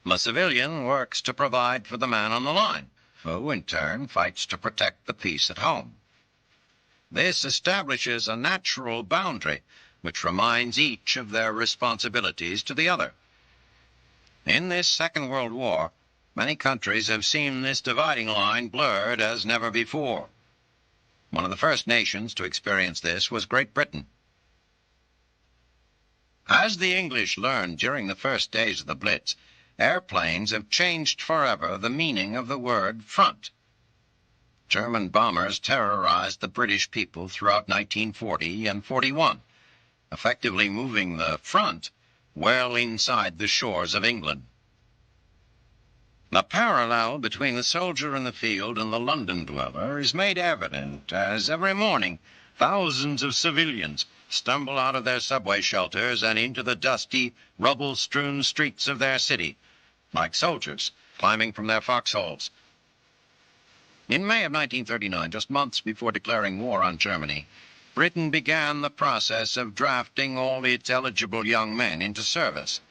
The civilian works to provide for the man on the line, who in turn fights to protect the peace at home. This establishes a natural boundary which reminds each of their responsibilities to the other. In this Second World War, many countries have seen this dividing line blurred as never before. One of the first nations to experience this was Great Britain. As the English learned during the first days of the Blitz, airplanes have changed forever the meaning of the word front. German bombers terrorized the British people throughout 1940 and 41, effectively moving the front well inside the shores of England. The parallel between the soldier in the field and the London dweller is made evident as every morning thousands of civilians stumble out of their subway shelters and into the dusty, rubble-strewn streets of their city, like soldiers climbing from their foxholes. In May of 1939, just months before declaring war on Germany, Britain began the process of drafting all its eligible young men into service.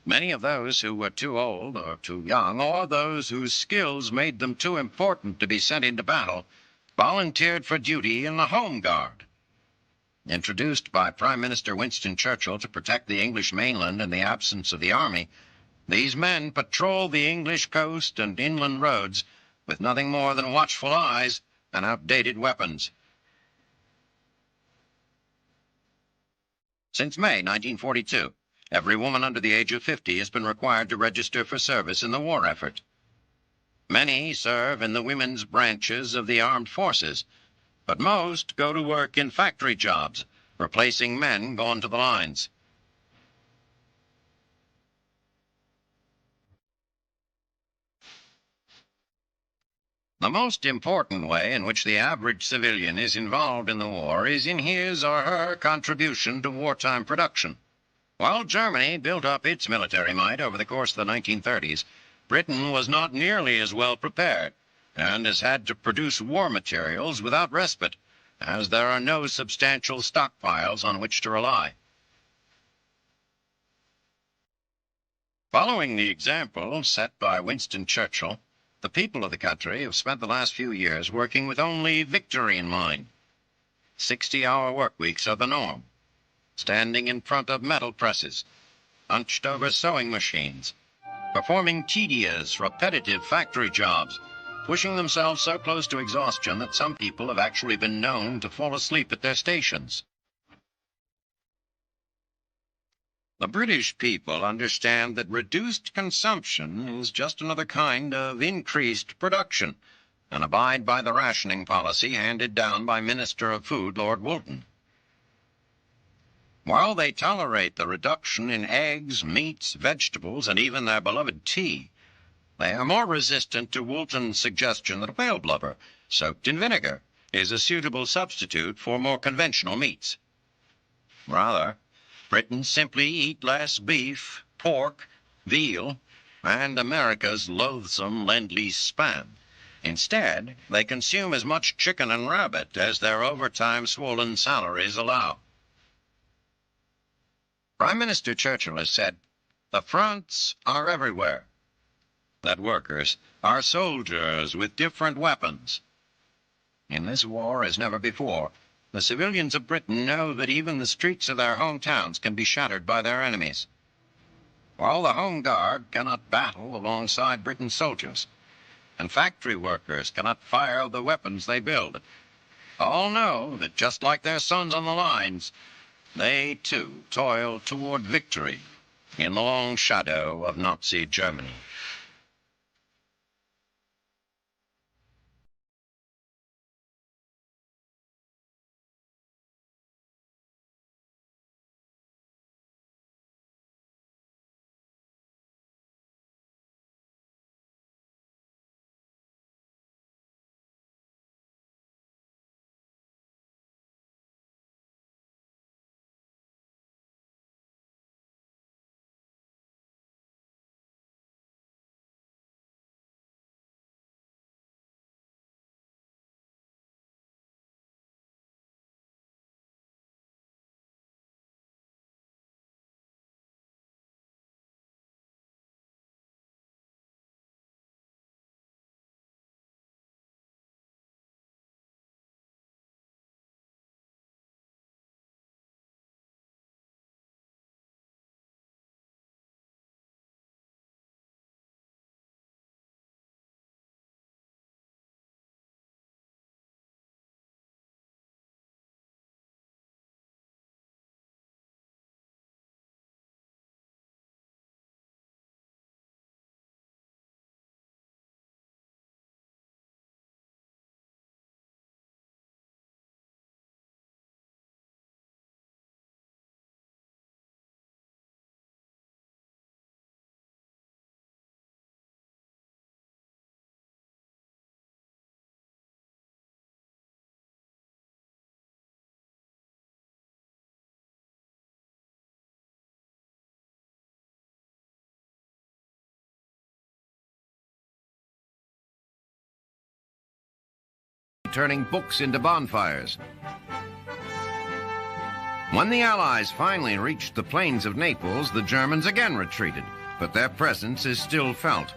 Many of those who were too old or too young, or those whose skills made them too important to be sent into battle, volunteered for duty in the Home Guard. Introduced by Prime Minister Winston Churchill to protect the English mainland in the absence of the army, these men patrolled the English coast and inland roads with nothing more than watchful eyes and outdated weapons. Since May 1942, every woman under the age of 50 has been required to register for service in the war effort. Many serve in the women's branches of the armed forces, but most go to work in factory jobs, replacing men gone to the lines. The most important way in which the average civilian is involved in the war is in his or her contribution to wartime production. While Germany built up its military might over the course of the 1930s, Britain was not nearly as well prepared and has had to produce war materials without respite, as there are no substantial stockpiles on which to rely. Following the example set by Winston Churchill, the people of the country have spent the last few years working with only victory in mind. 60-hour work weeks are the norm, standing in front of metal presses, hunched over sewing machines, performing tedious, repetitive factory jobs, pushing themselves so close to exhaustion that some people have actually been known to fall asleep at their stations. The British people understand that reduced consumption is just another kind of increased production, and abide by the rationing policy handed down by Minister of Food Lord Woolton. While they tolerate the reduction in eggs, meats, vegetables, and even their beloved tea, they are more resistant to Woolton's suggestion that whale blubber, soaked in vinegar, is a suitable substitute for more conventional meats. Rather, Britons simply eat less beef, pork, veal, and America's loathsome Lend-Lease spam. Instead, they consume as much chicken and rabbit as their overtime swollen salaries allow. Prime Minister Churchill has said, "The fronts are everywhere," that workers are soldiers with different weapons. In this war, as never before, the civilians of Britain know that even the streets of their hometowns can be shattered by their enemies. While the Home Guard cannot battle alongside Britain's soldiers, and factory workers cannot fire the weapons they build, all know that just like their sons on the lines, they too toil toward victory in the long shadow of Nazi Germany. turning books into bonfires. When the Allies finally reached the plains of Naples, the Germans again retreated, but their presence is still felt.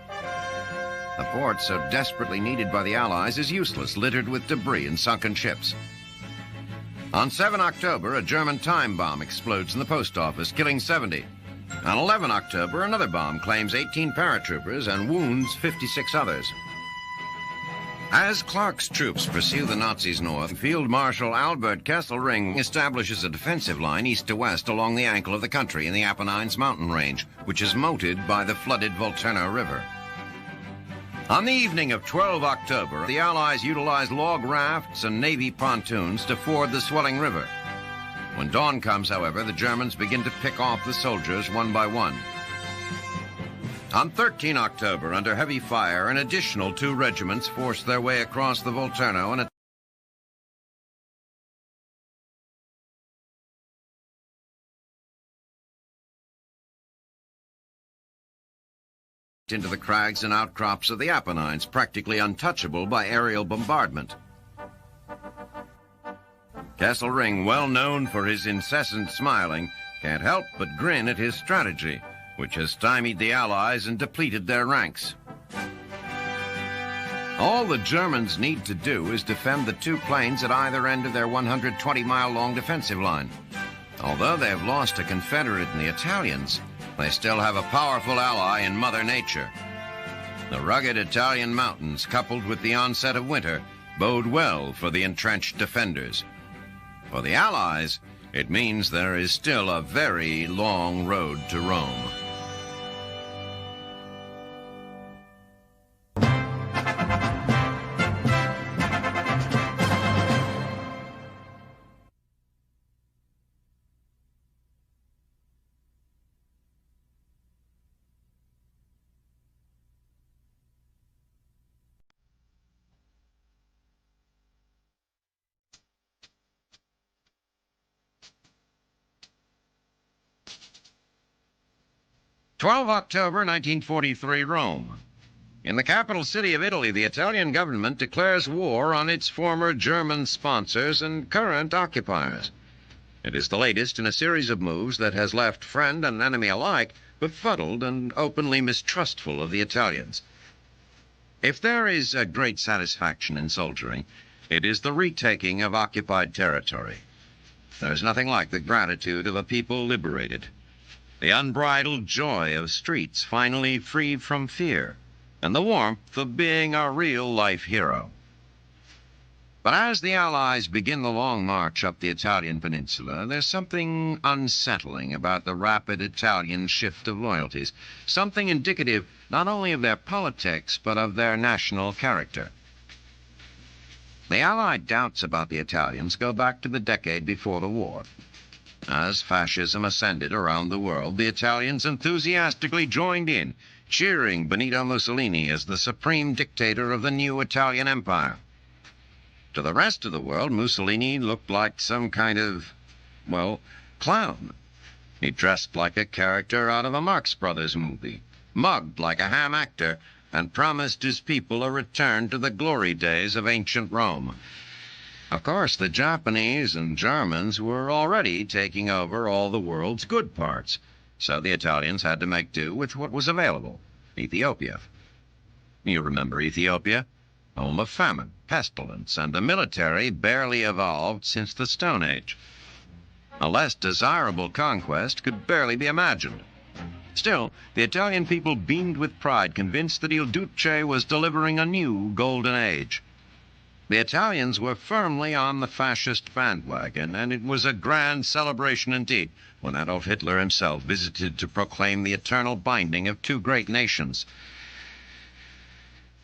The port, so desperately needed by the Allies, is useless, littered with debris and sunken ships. On 7 October, a German time bomb explodes in the post office, killing 70. On 11 October, another bomb claims 18 paratroopers and wounds 56 others. As Clark's troops pursue the Nazis north, Field Marshal Albert Kesselring establishes a defensive line east to west along the ankle of the country in the Apennines mountain range, which is moated by the flooded Volturno River. On the evening of 12 October, the Allies utilized log rafts and Navy pontoons to ford the swelling river. When dawn comes, however, the Germans begin to pick off the soldiers one by one. On 13 October, under heavy fire, an additional 2 regiments forced their way across the Volturno and into the crags and outcrops of the Apennines, practically untouchable by aerial bombardment. Kesselring, well known for his incessant smiling, can't help but grin at his strategy, which has stymied the Allies and depleted their ranks. All the Germans need to do is defend the 2 plains at either end of their 120-mile-long defensive line. Although they have lost a Confederate in the Italians, they still have a powerful ally in Mother Nature. The rugged Italian mountains, coupled with the onset of winter, bode well for the entrenched defenders. For the Allies, it means there is still a very long road to Rome. October 1943, Rome. In the capital city of Italy, the Italian government declares war on its former German sponsors and current occupiers. It is the latest in a series of moves that has left friend and enemy alike befuddled and openly mistrustful of the Italians. If there is a great satisfaction in soldiering, it is the retaking of occupied territory. There's nothing like the gratitude of a people liberated, the unbridled joy of streets finally freed from fear, and the warmth of being a real-life hero. But as the Allies begin the long march up the Italian peninsula, there's something unsettling about the rapid Italian shift of loyalties, something indicative not only of their politics, but of their national character. The Allied doubts about the Italians go back to the decade before the war. As fascism ascended around the world, the Italians enthusiastically joined in, cheering Benito Mussolini as the supreme dictator of the new Italian empire. To the rest of the world, Mussolini looked like some kind of, well, clown. He dressed like a character out of a Marx Brothers movie, mugged like a ham actor, and promised his people a return to the glory days of ancient Rome. Of course, the Japanese and Germans were already taking over all the world's good parts, so the Italians had to make do with what was available, Ethiopia. You remember Ethiopia? Home of famine, pestilence, and a military barely evolved since the Stone Age. A less desirable conquest could barely be imagined. Still, the Italian people beamed with pride, convinced that Il Duce was delivering a new golden age. The Italians were firmly on the fascist bandwagon, and it was a grand celebration indeed when Adolf Hitler himself visited to proclaim the eternal binding of 2 great nations.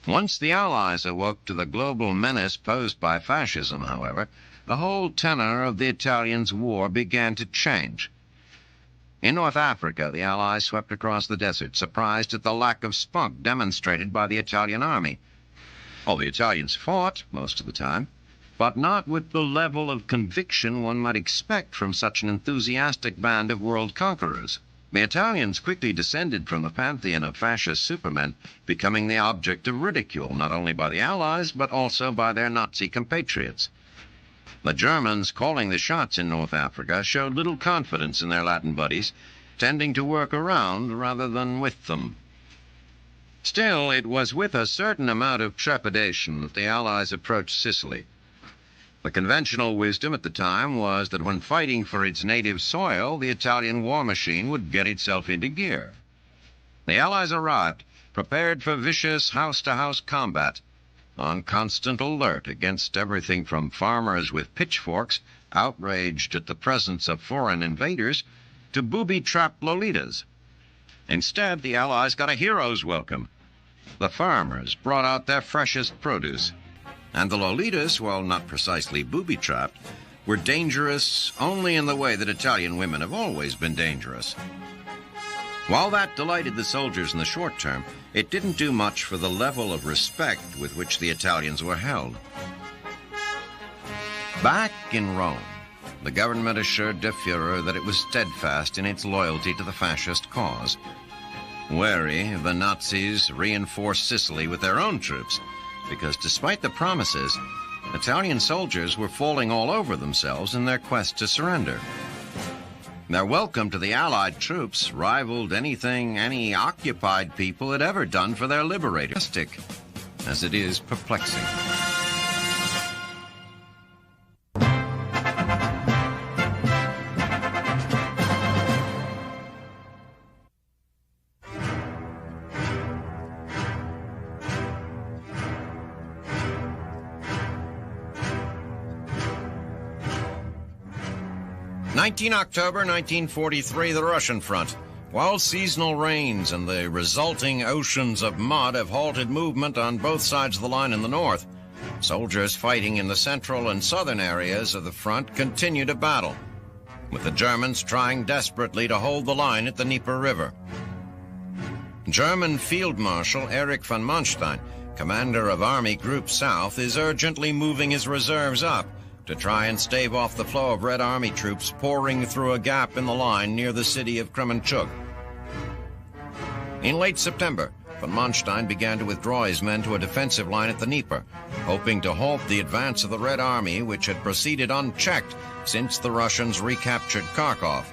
Once the Allies awoke to the global menace posed by fascism, however, the whole tenor of the Italians' war began to change. In North Africa, the Allies swept across the desert, surprised at the lack of spunk demonstrated by the Italian army. Oh, the Italians fought most of the time, but not with the level of conviction one might expect from such an enthusiastic band of world conquerors. The Italians quickly descended from the pantheon of fascist supermen, becoming the object of ridicule not only by the Allies but also by their Nazi compatriots. The Germans, calling the shots in North Africa, showed little confidence in their Latin buddies, tending to work around rather than with them. Still, it was with a certain amount of trepidation that the Allies approached Sicily. The conventional wisdom at the time was that when fighting for its native soil, the Italian war machine would get itself into gear. The Allies arrived, prepared for vicious house-to-house combat, on constant alert against everything from farmers with pitchforks, outraged at the presence of foreign invaders, to booby-trapped Lolitas. Instead, the Allies got a hero's welcome. The farmers brought out their freshest produce. And the Lolitas, while not precisely booby-trapped, were dangerous only in the way that Italian women have always been dangerous. While that delighted the soldiers in the short term, it didn't do much for the level of respect with which the Italians were held. Back in Rome, the government assured Der Fuhrer that it was steadfast in its loyalty to the fascist cause. Wary, the Nazis reinforced Sicily with their own troops, because despite the promises, Italian soldiers were falling all over themselves in their quest to surrender. Their welcome to the Allied troops rivaled anything any occupied people had ever done for their liberators, as it is perplexing. October 1943, the Russian front. While seasonal rains and the resulting oceans of mud have halted movement on both sides of the line in the north, soldiers fighting in the central and southern areas of the front continue to battle, with the Germans trying desperately to hold the line at the Dnieper River. German Field Marshal Erich von Manstein, commander of Army Group South, is urgently moving his reserves up to try and stave off the flow of Red Army troops pouring through a gap in the line near the city of Kremenchug. In late September, von Manstein began to withdraw his men to a defensive line at the Dnieper, hoping to halt the advance of the Red Army, which had proceeded unchecked since the Russians recaptured Kharkov.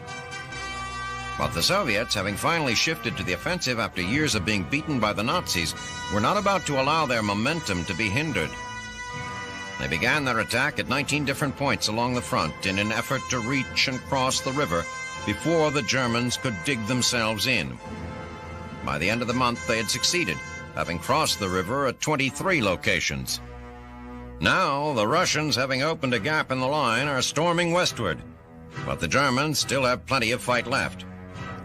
But the Soviets, having finally shifted to the offensive after years of being beaten by the Nazis, were not about to allow their momentum to be hindered. They began their attack at 19 different points along the front in an effort to reach and cross the river before the Germans could dig themselves in. By the end of the month, they had succeeded, having crossed the river at 23 locations. Now, the Russians, having opened a gap in the line, are storming westward, but the Germans still have plenty of fight left.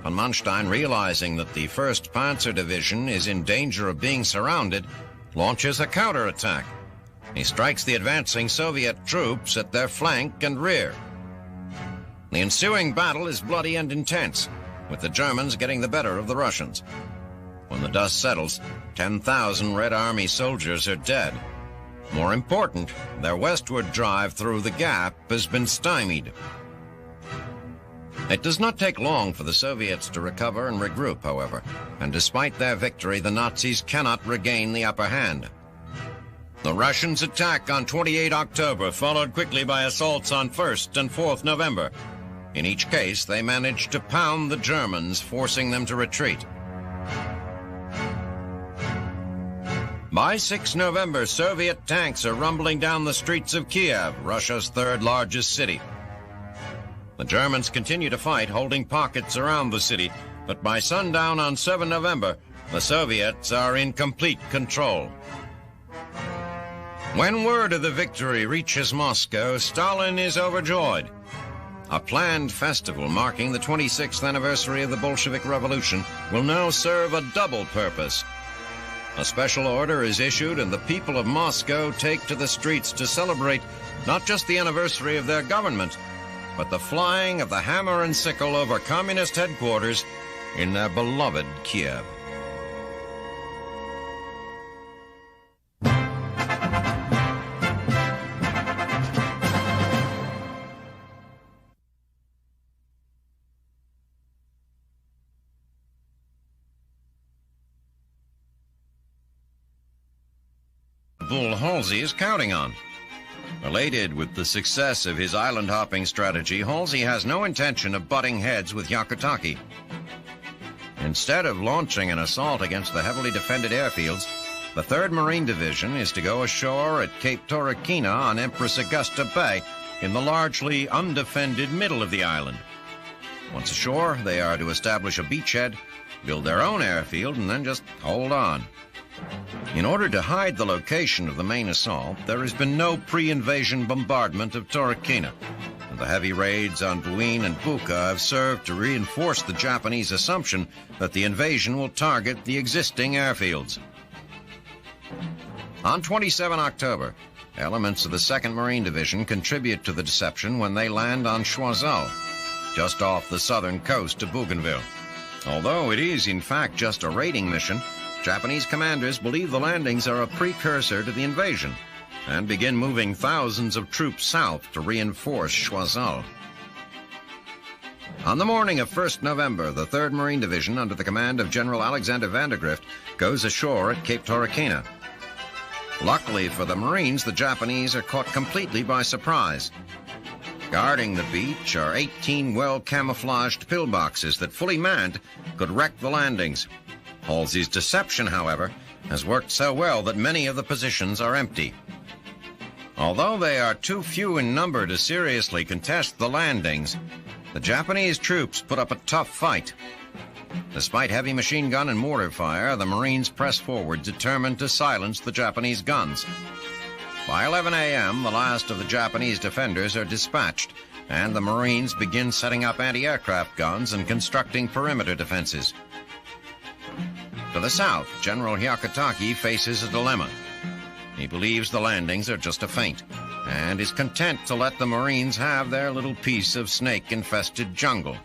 Von Manstein, realizing that the 1st Panzer Division is in danger of being surrounded, launches a counterattack. He strikes the advancing Soviet troops at their flank and rear. The ensuing battle is bloody and intense, with the Germans getting the better of the Russians. When the dust settles, 10,000 Red Army soldiers are dead. More important, their westward drive through the gap has been stymied. It does not take long for the Soviets to recover and regroup, however, and despite their victory, the Nazis cannot regain the upper hand. The Russians' attack on 28 October, followed quickly by assaults on 1st and 4th November. In each case, they managed to pound the Germans, forcing them to retreat. By 6 November, Soviet tanks are rumbling down the streets of Kiev, Russia's 3rd largest city. The Germans continue to fight, holding pockets around the city, but by sundown on 7 November, the Soviets are in complete control. When word of the victory reaches Moscow, Stalin is overjoyed. A planned festival marking the 26th anniversary of the Bolshevik Revolution will now serve a double purpose. A special order is issued, and the people of Moscow take to the streets to celebrate not just the anniversary of their government, but the flying of the hammer and sickle over communist headquarters in their beloved Kiev. Bull Halsey is counting on. Elated with the success of his island-hopping strategy, Halsey has no intention of butting heads with Hyakutake. Instead of launching an assault against the heavily defended airfields, the 3rd Marine Division is to go ashore at Cape Torquena on Empress Augusta Bay in the largely undefended middle of the island. Once ashore, they are to establish a beachhead, build their own airfield, and then just hold on. In order to hide the location of the main assault, there has been no pre-invasion bombardment of Torquena, and the heavy raids on Buin and Buka have served to reinforce the Japanese assumption that the invasion will target the existing airfields. On 27 October, elements of the 2nd Marine Division contribute to the deception when they land on Choiseul, just off the southern coast of Bougainville. Although it is in fact just a raiding mission, Japanese commanders believe the landings are a precursor to the invasion and begin moving thousands of troops south to reinforce Choiseul. On the morning of 1st November, the 3rd Marine Division, under the command of General Alexander Vandergrift, goes ashore at Cape Torquena. Luckily for the Marines, the Japanese are caught completely by surprise. Guarding the beach are 18 well-camouflaged pillboxes that, fully manned, could wreck the landings. Halsey's deception, however, has worked so well that many of the positions are empty. Although they are too few in number to seriously contest the landings, the Japanese troops put up a tough fight. Despite heavy machine gun and mortar fire, the Marines press forward, determined to silence the Japanese guns. By 11 a.m., the last of the Japanese defenders are dispatched, and the Marines begin setting up anti-aircraft guns and constructing perimeter defenses. To the south, General Hyakutake faces a dilemma. He believes the landings are just a feint, and is content to let the Marines have their little piece of snake-infested jungle.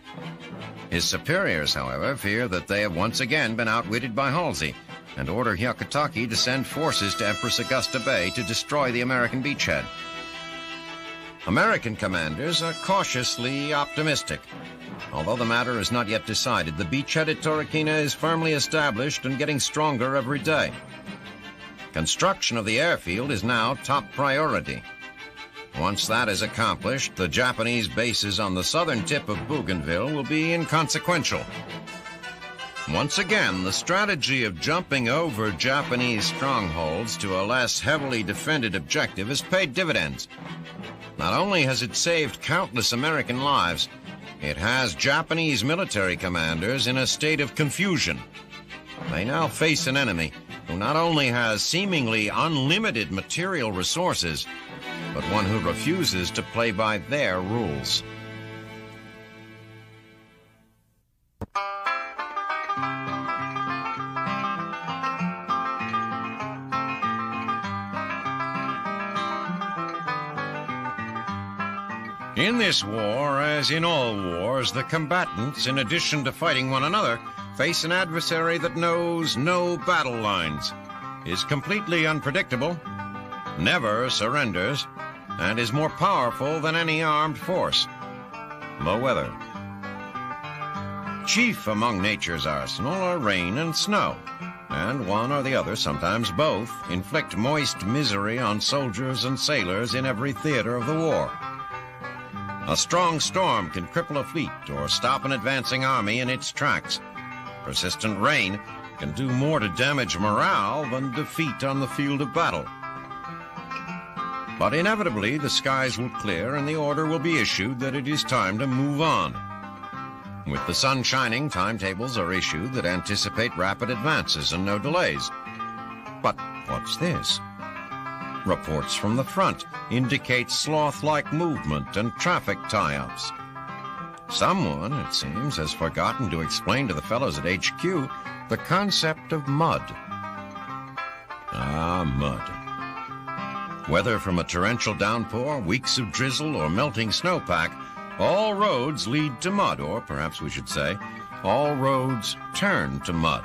His superiors, however, fear that they have once again been outwitted by Halsey, and order Hyakutake to send forces to Empress Augusta Bay to destroy the American beachhead. American commanders are cautiously optimistic. Although the matter is not yet decided, the beachhead at Torquena is firmly established and getting stronger every day. Construction of the airfield is now top priority. Once that is accomplished, the Japanese bases on the southern tip of Bougainville will be inconsequential. Once again, the strategy of jumping over Japanese strongholds to a less heavily defended objective has paid dividends. Not only has it saved countless American lives, it has Japanese military commanders in a state of confusion. They now face an enemy who not only has seemingly unlimited material resources, but one who refuses to play by their rules. In this war, as in all wars, the combatants, in addition to fighting one another, face an adversary that knows no battle lines, is completely unpredictable, never surrenders, and is more powerful than any armed force: the weather. Chief among nature's arsenal are rain and snow, and one or the other, sometimes both, inflict moist misery on soldiers and sailors in every theater of the war. A strong storm can cripple a fleet or stop an advancing army in its tracks. Persistent rain can do more to damage morale than defeat on the field of battle. But inevitably, the skies will clear and the order will be issued that it is time to move on. With the sun shining, timetables are issued that anticipate rapid advances and no delays. But what's this? Reports from the front indicate sloth-like movement and traffic tie-ups. Someone, it seems, has forgotten to explain to the fellows at HQ the concept of mud. Ah, mud. Whether from a torrential downpour, weeks of drizzle, or melting snowpack, all roads lead to mud, or perhaps we should say, all roads turn to mud.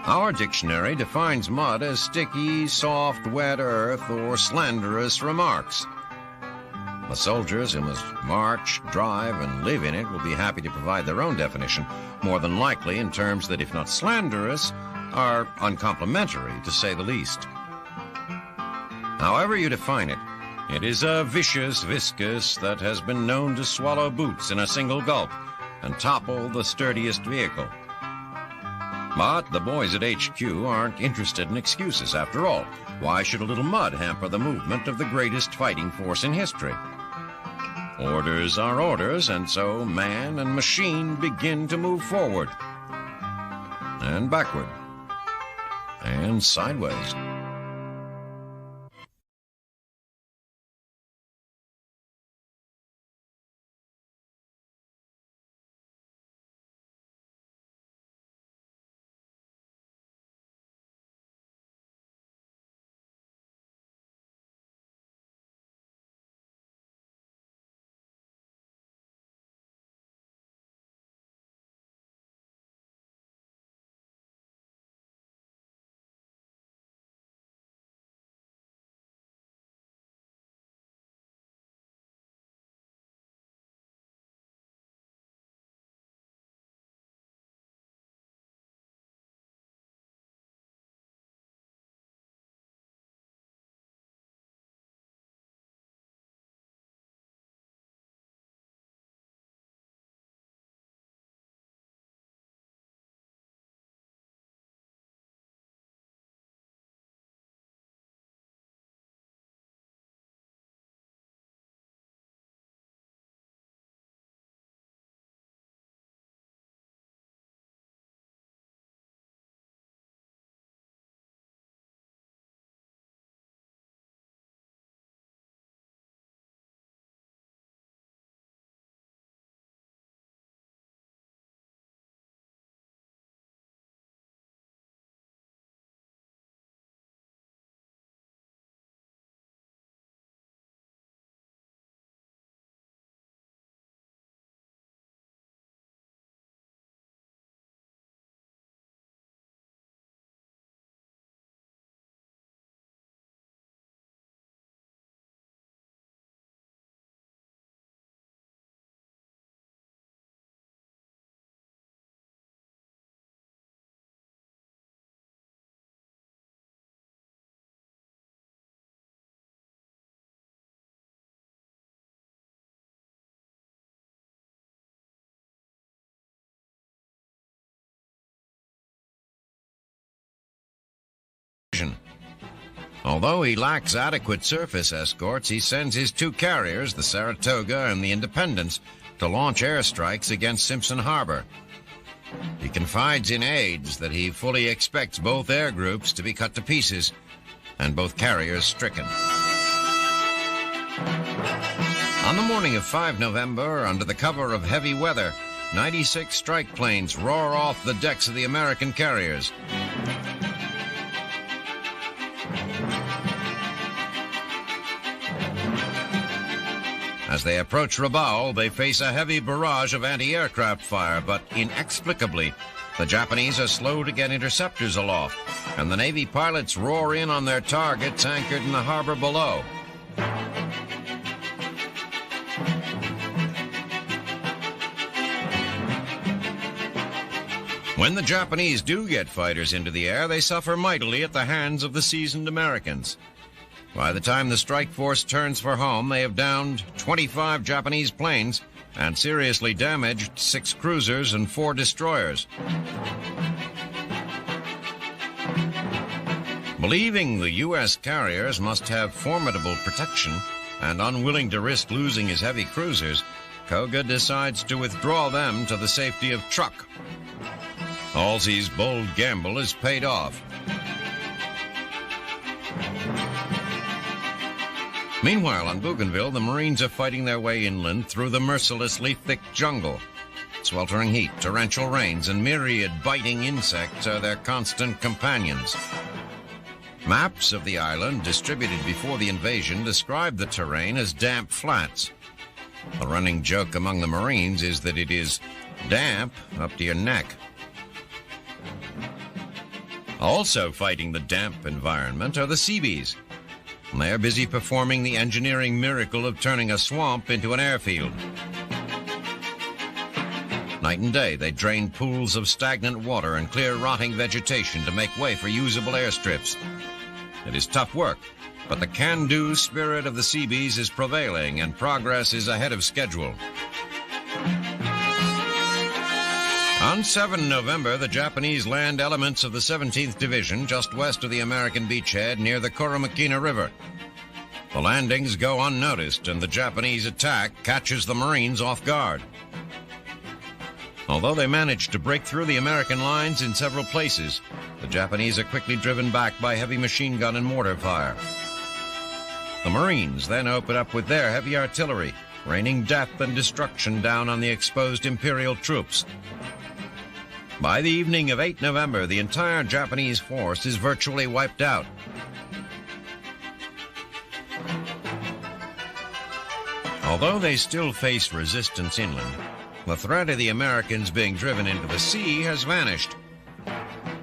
Our dictionary defines mud as sticky, soft, wet earth, or slanderous remarks. The soldiers who must march, drive, and live in it will be happy to provide their own definition, more than likely in terms that, if not slanderous, are uncomplimentary, to say the least. However you define it, it is a vicious viscous that has been known to swallow boots in a single gulp and topple the sturdiest vehicle. But the boys at HQ aren't interested in excuses after all. Why should a little mud hamper the movement of the greatest fighting force in history? Orders are orders, and so man and machine begin to move forward. And backward. And sideways. Although he lacks adequate surface escorts, he sends his two carriers, the Saratoga and the Independence, to launch airstrikes against Simpson Harbor. He confides in aides that he fully expects both air groups to be cut to pieces and both carriers stricken. On the morning of 5 November, under the cover of heavy weather, 96 strike planes roar off the decks of the American carriers. As they approach Rabaul, they face a heavy barrage of anti-aircraft fire, but inexplicably, the Japanese are slow to get interceptors aloft, and the Navy pilots roar in on their targets anchored in the harbor below. When the Japanese do get fighters into the air, they suffer mightily at the hands of the seasoned Americans. By the time the strike force turns for home, they have downed 25 Japanese planes and seriously damaged 6 cruisers and 4 destroyers. Believing the U.S. carriers must have formidable protection and unwilling to risk losing his heavy cruisers, Koga decides to withdraw them to the safety of Truk. Halsey's bold gamble is paid off. Meanwhile, on Bougainville, the Marines are fighting their way inland through the mercilessly thick jungle. Sweltering heat, torrential rains, and myriad biting insects are their constant companions. Maps of the island, distributed before the invasion, describe the terrain as damp flats. The running joke among the Marines is that it is damp up to your neck. Also fighting the damp environment are the Seabees. They're busy performing the engineering miracle of turning a swamp into an airfield. Night and day, they drain pools of stagnant water and clear rotting vegetation to make way for usable airstrips. It is tough work, But the can-do spirit of the Seabees is prevailing, and progress is ahead of schedule. On 7 November, the Japanese land elements of the 17th Division just west of the American beachhead near the Kurumakina River. The landings go unnoticed, and the Japanese attack catches the Marines off guard. Although they managed to break through the American lines in several places, the Japanese are quickly driven back by heavy machine gun and mortar fire. The Marines then open up with their heavy artillery, raining death and destruction down on the exposed Imperial troops. By the evening of 8 November, the entire Japanese force is virtually wiped out. Although they still face resistance inland, the threat of the Americans being driven into the sea has vanished.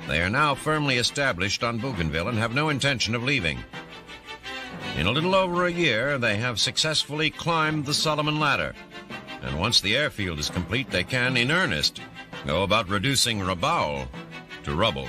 They are now firmly established on Bougainville and have no intention of leaving. In a little over a year, they have successfully climbed the Solomon Ladder, and once the airfield is complete, they can, in earnest, go about reducing Rabaul to rubble.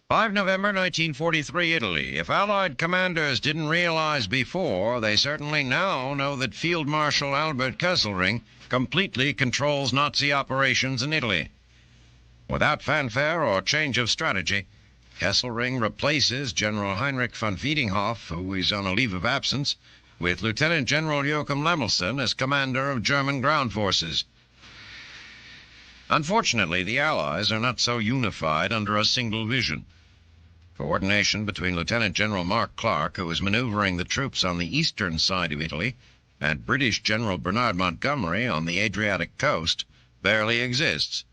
5 November 1943, Italy. If Allied commanders didn't realize before, they certainly now know that Field Marshal Albert Kesselring completely controls Nazi operations in Italy. Without fanfare or change of strategy, Kesselring replaces General Heinrich von Wiedinghoff, who is on a leave of absence, with Lieutenant General Joachim Lemelson as commander of German ground forces. Unfortunately, the Allies are not so unified under a single vision. Coordination between Lieutenant General Mark Clark, who is maneuvering the troops on the eastern side of Italy, and British General Bernard Montgomery on the Adriatic coast barely exists.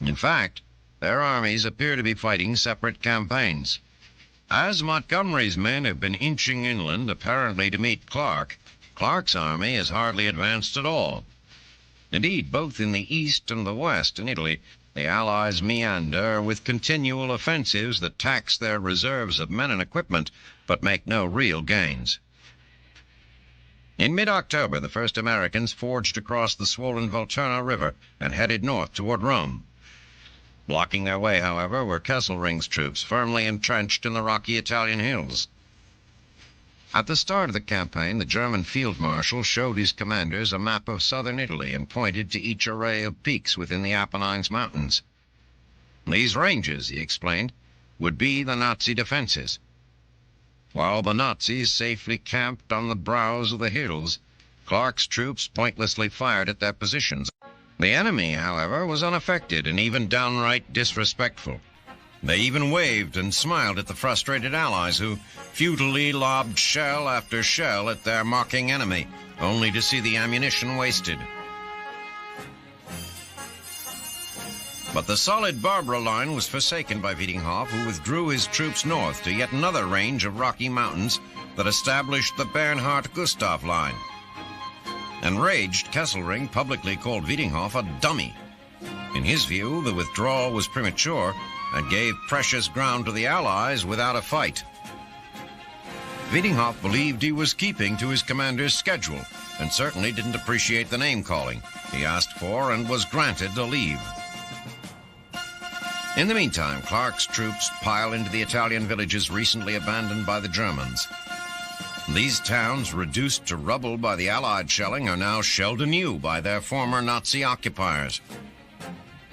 In fact, their armies appear to be fighting separate campaigns. As Montgomery's men have been inching inland, apparently to meet Clark, Clark's army has hardly advanced at all. Indeed, both in the east and the west in Italy, the Allies meander with continual offensives that tax their reserves of men and equipment, but make no real gains. In mid-October, the first Americans forged across the swollen Volturno River and headed north toward Rome. Blocking their way, however, were Kesselring's troops, firmly entrenched in the rocky Italian hills. At the start of the campaign, the German field marshal showed his commanders a map of southern Italy and pointed to each array of peaks within the Apennines Mountains. These ranges, he explained, would be the Nazi defenses. While the Nazis safely camped on the brows of the hills, Clark's troops pointlessly fired at their positions. The enemy, however, was unaffected and even downright disrespectful. They even waved and smiled at the frustrated Allies, who futilely lobbed shell after shell at their mocking enemy, only to see the ammunition wasted. But the solid Barbara line was forsaken by Wiedinghoff, who withdrew his troops north to yet another range of rocky mountains that established the Bernhardt-Gustav line. Enraged, Kesselring publicly called Wiedinghoff a dummy. In his view, the withdrawal was premature and gave precious ground to the Allies without a fight. Wiedinghoff believed he was keeping to his commander's schedule and certainly didn't appreciate the name-calling he asked for and was granted a leave. In the meantime, Clark's troops pile into the Italian villages recently abandoned by the Germans. These towns, reduced to rubble by the Allied shelling, are now shelled anew by their former Nazi occupiers.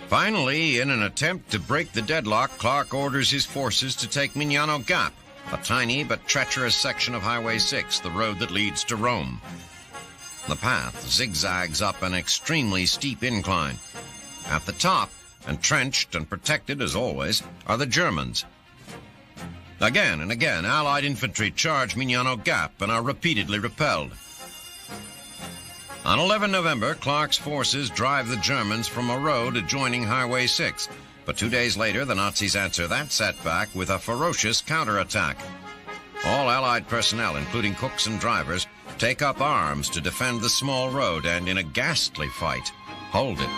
Finally, in an attempt to break the deadlock, Clark orders his forces to take Mignano Gap, a tiny but treacherous section of Highway 6, the road that leads to Rome. The path zigzags up an extremely steep incline. At the top, entrenched and protected as always, are the Germans. Again and again, Allied infantry charge Mignano Gap and are repeatedly repelled. On 11 November, Clark's forces drive the Germans from a road adjoining Highway 6, but 2 days later, the Nazis answer that setback with a ferocious counterattack. All Allied personnel, including cooks and drivers, take up arms to defend the small road and, in a ghastly fight, hold it.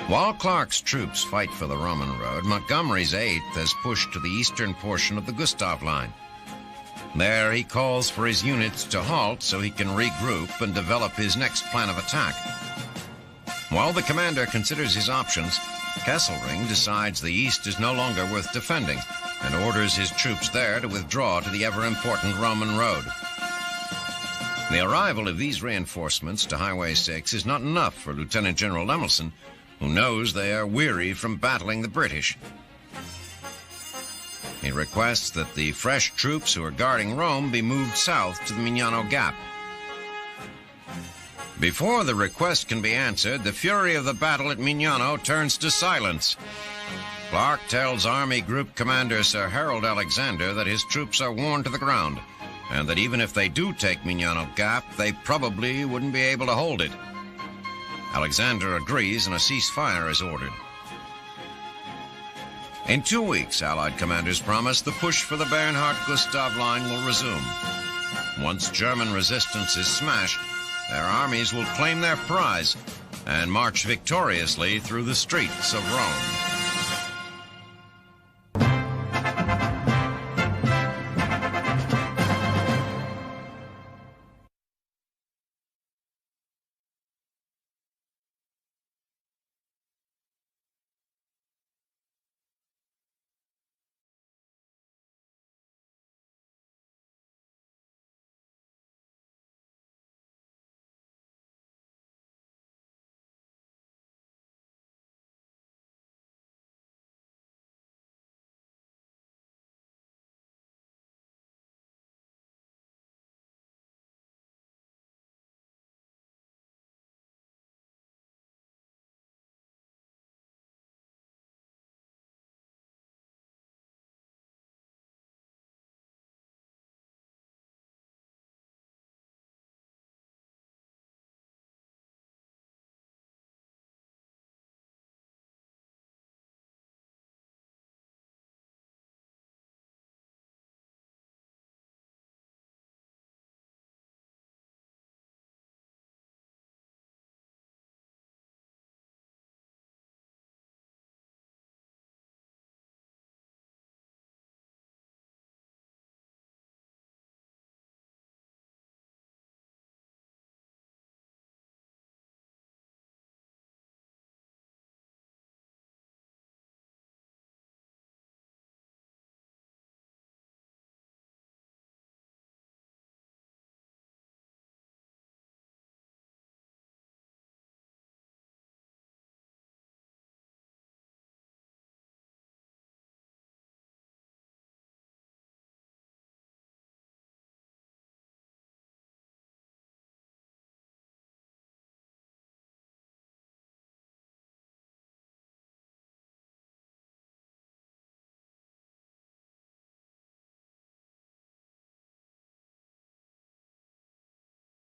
While Clark's troops fight for the Roman road, Montgomery's 8th has pushed to the eastern portion of the Gustav Line. There he calls for his units to halt so he can regroup and develop his next plan of attack. While the commander considers his options, Kesselring decides the east is no longer worth defending and orders his troops there to withdraw to the ever-important Roman road. The arrival of these reinforcements to Highway 6 is not enough for Lieutenant General Lemelson, who knows they are weary from battling the British. He requests that the fresh troops who are guarding Rome be moved south to the Mignano Gap. Before the request can be answered, the fury of the battle at Mignano turns to silence. Clark tells Army Group Commander Sir Harold Alexander that his troops are worn to the ground, and that even if they do take Mignano Gap, they probably wouldn't be able to hold it. Alexander agrees and a ceasefire is ordered. In 2 weeks, Allied commanders promise the push for the Bernhardt-Gustav Line will resume. Once German resistance is smashed, their armies will claim their prize and march victoriously through the streets of Rome.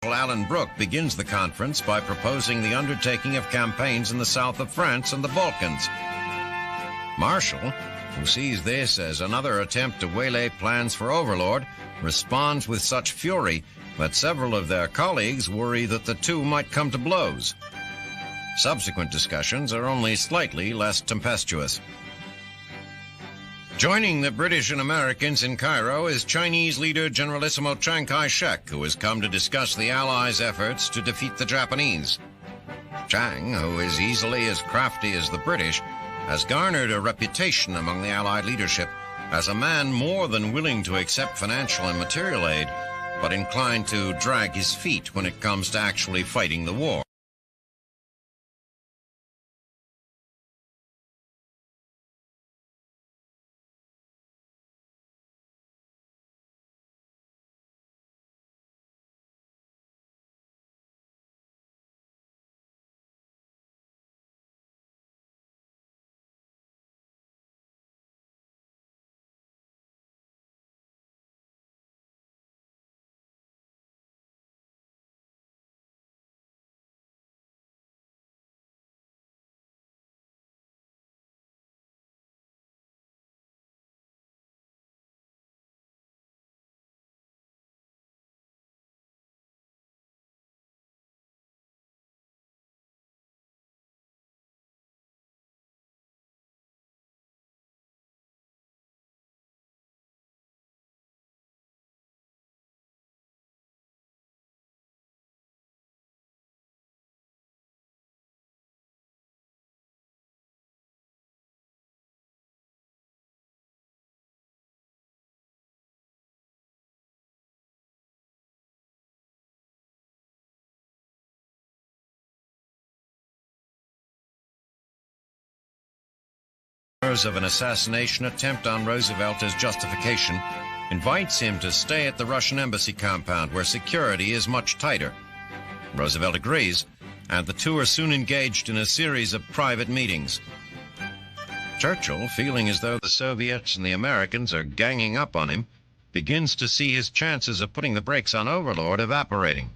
Alan Brooke begins the conference by proposing the undertaking of campaigns in the south of France and the Balkans. Marshall, who sees this as another attempt to waylay plans for Overlord, responds with such fury that several of their colleagues worry that the two might come to blows. Subsequent discussions are only slightly less tempestuous. Joining the British and Americans in Cairo is Chinese leader Generalissimo Chiang Kai-shek, who has come to discuss the Allies' efforts to defeat the Japanese. Chiang, who is easily as crafty as the British, has garnered a reputation among the Allied leadership as a man more than willing to accept financial and material aid, but inclined to drag his feet when it comes to actually fighting the war. rumors of an assassination attempt on Roosevelt as justification, invites him to stay at the Russian embassy compound where security is much tighter. Roosevelt agrees, and the two are soon engaged in a series of private meetings. Churchill, feeling as though the Soviets and the Americans are ganging up on him, begins to see his chances of putting the brakes on Overlord evaporating.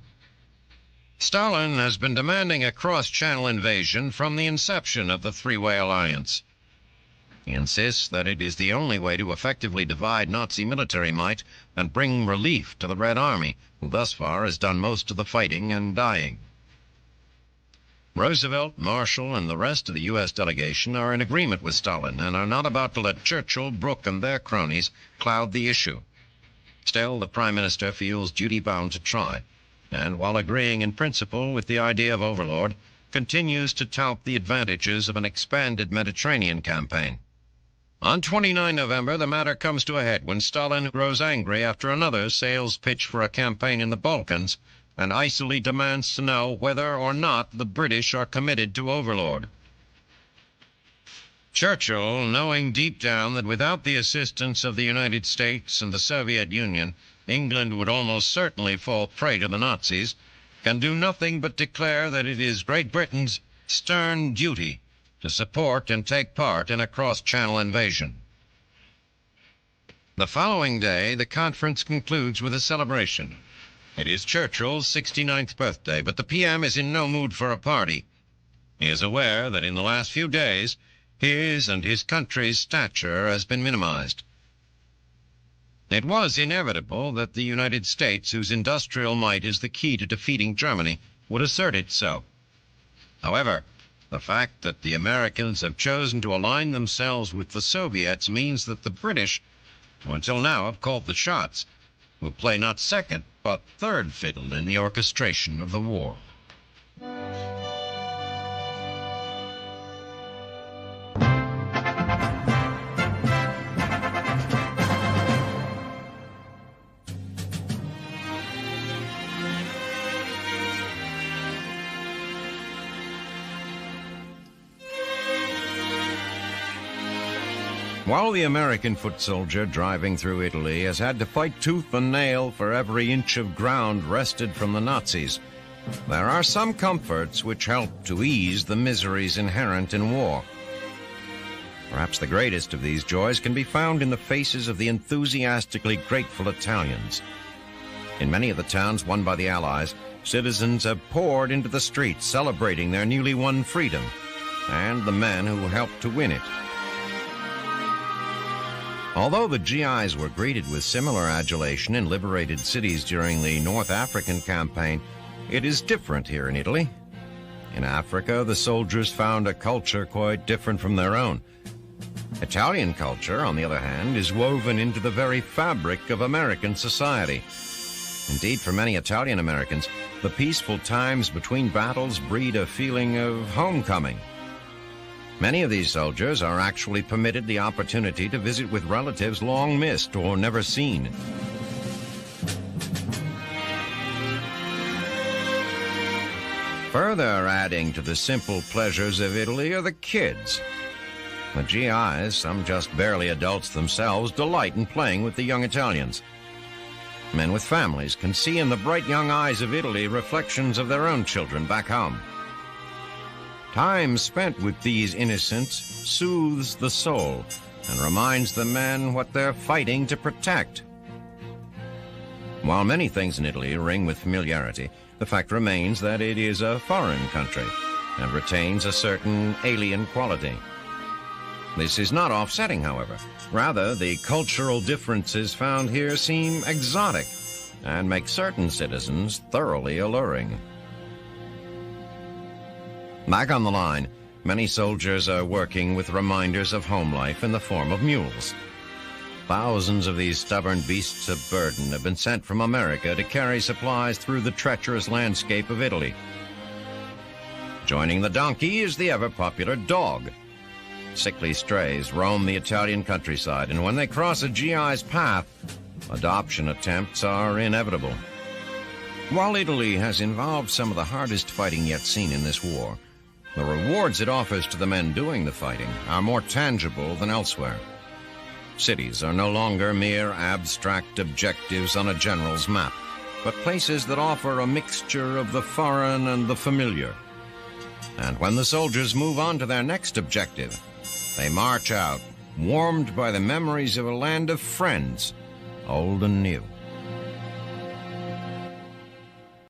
Stalin has been demanding a cross-channel invasion from the inception of the three-way alliance. He insists that it is the only way to effectively divide Nazi military might and bring relief to the Red Army, who thus far has done most of the fighting and dying. Roosevelt, Marshall, and the rest of the U.S. delegation are in agreement with Stalin and are not about to let Churchill, Brooke, and their cronies cloud the issue. Still, the Prime Minister feels duty-bound to try, and while agreeing in principle with the idea of Overlord, continues to tout the advantages of an expanded Mediterranean campaign. On 29 November, the matter comes to a head when Stalin grows angry after another sales pitch for a campaign in the Balkans and icily demands to know whether or not the British are committed to Overlord. Churchill, knowing deep down that without the assistance of the United States and the Soviet Union, England would almost certainly fall prey to the Nazis, can do nothing but declare that it is Great Britain's stern duty to support and take part in a cross-channel invasion. The following day, the conference concludes with a celebration. It is Churchill's 69th birthday, but the PM is in no mood for a party. He is aware that in the last few days, his and his country's stature has been minimized. It was inevitable that the United States, whose industrial might is the key to defeating Germany, would assert it so. However, the fact that the Americans have chosen to align themselves with the Soviets means that the British, who until now have called the shots, will play not second, but third fiddle in the orchestration of the war. While the American foot soldier driving through Italy has had to fight tooth and nail for every inch of ground wrested from the Nazis, there are some comforts which help to ease the miseries inherent in war. Perhaps the greatest of these joys can be found in the faces of the enthusiastically grateful Italians. In many of the towns won by the Allies, citizens have poured into the streets celebrating their newly won freedom and the men who helped to win it. Although the GIs were greeted with similar adulation in liberated cities during the North African campaign, it is different here in Italy. In Africa, the soldiers found a culture quite different from their own. Italian culture, on the other hand, is woven into the very fabric of American society. Indeed, for many Italian Americans, the peaceful times between battles breed a feeling of homecoming. Many of these soldiers are actually permitted the opportunity to visit with relatives long missed or never seen. Further adding to the simple pleasures of Italy are the kids. The GIs, some just barely adults themselves, delight in playing with the young Italians. Men with families can see in the bright young eyes of Italy reflections of their own children back home. Time spent with these innocents soothes the soul and reminds the men what they're fighting to protect. While many things in Italy ring with familiarity, the fact remains that it is a foreign country and retains a certain alien quality. This is not offsetting, however. Rather, the cultural differences found here seem exotic and make certain citizens thoroughly alluring. Back on the line, many soldiers are working with reminders of home life in the form of mules. Thousands of these stubborn beasts of burden have been sent from America to carry supplies through the treacherous landscape of Italy. Joining the donkey is the ever-popular dog. Sickly strays roam the Italian countryside, and when they cross a GI's path, adoption attempts are inevitable. While Italy has involved some of the hardest fighting yet seen in this war, The rewards it offers to the men doing the fighting are more tangible than elsewhere. Cities are no longer mere abstract objectives on a general's map, but places that offer a mixture of the foreign and the familiar. And when the soldiers move on to their next objective, they march out, warmed by the memories of a land of friends, old and new.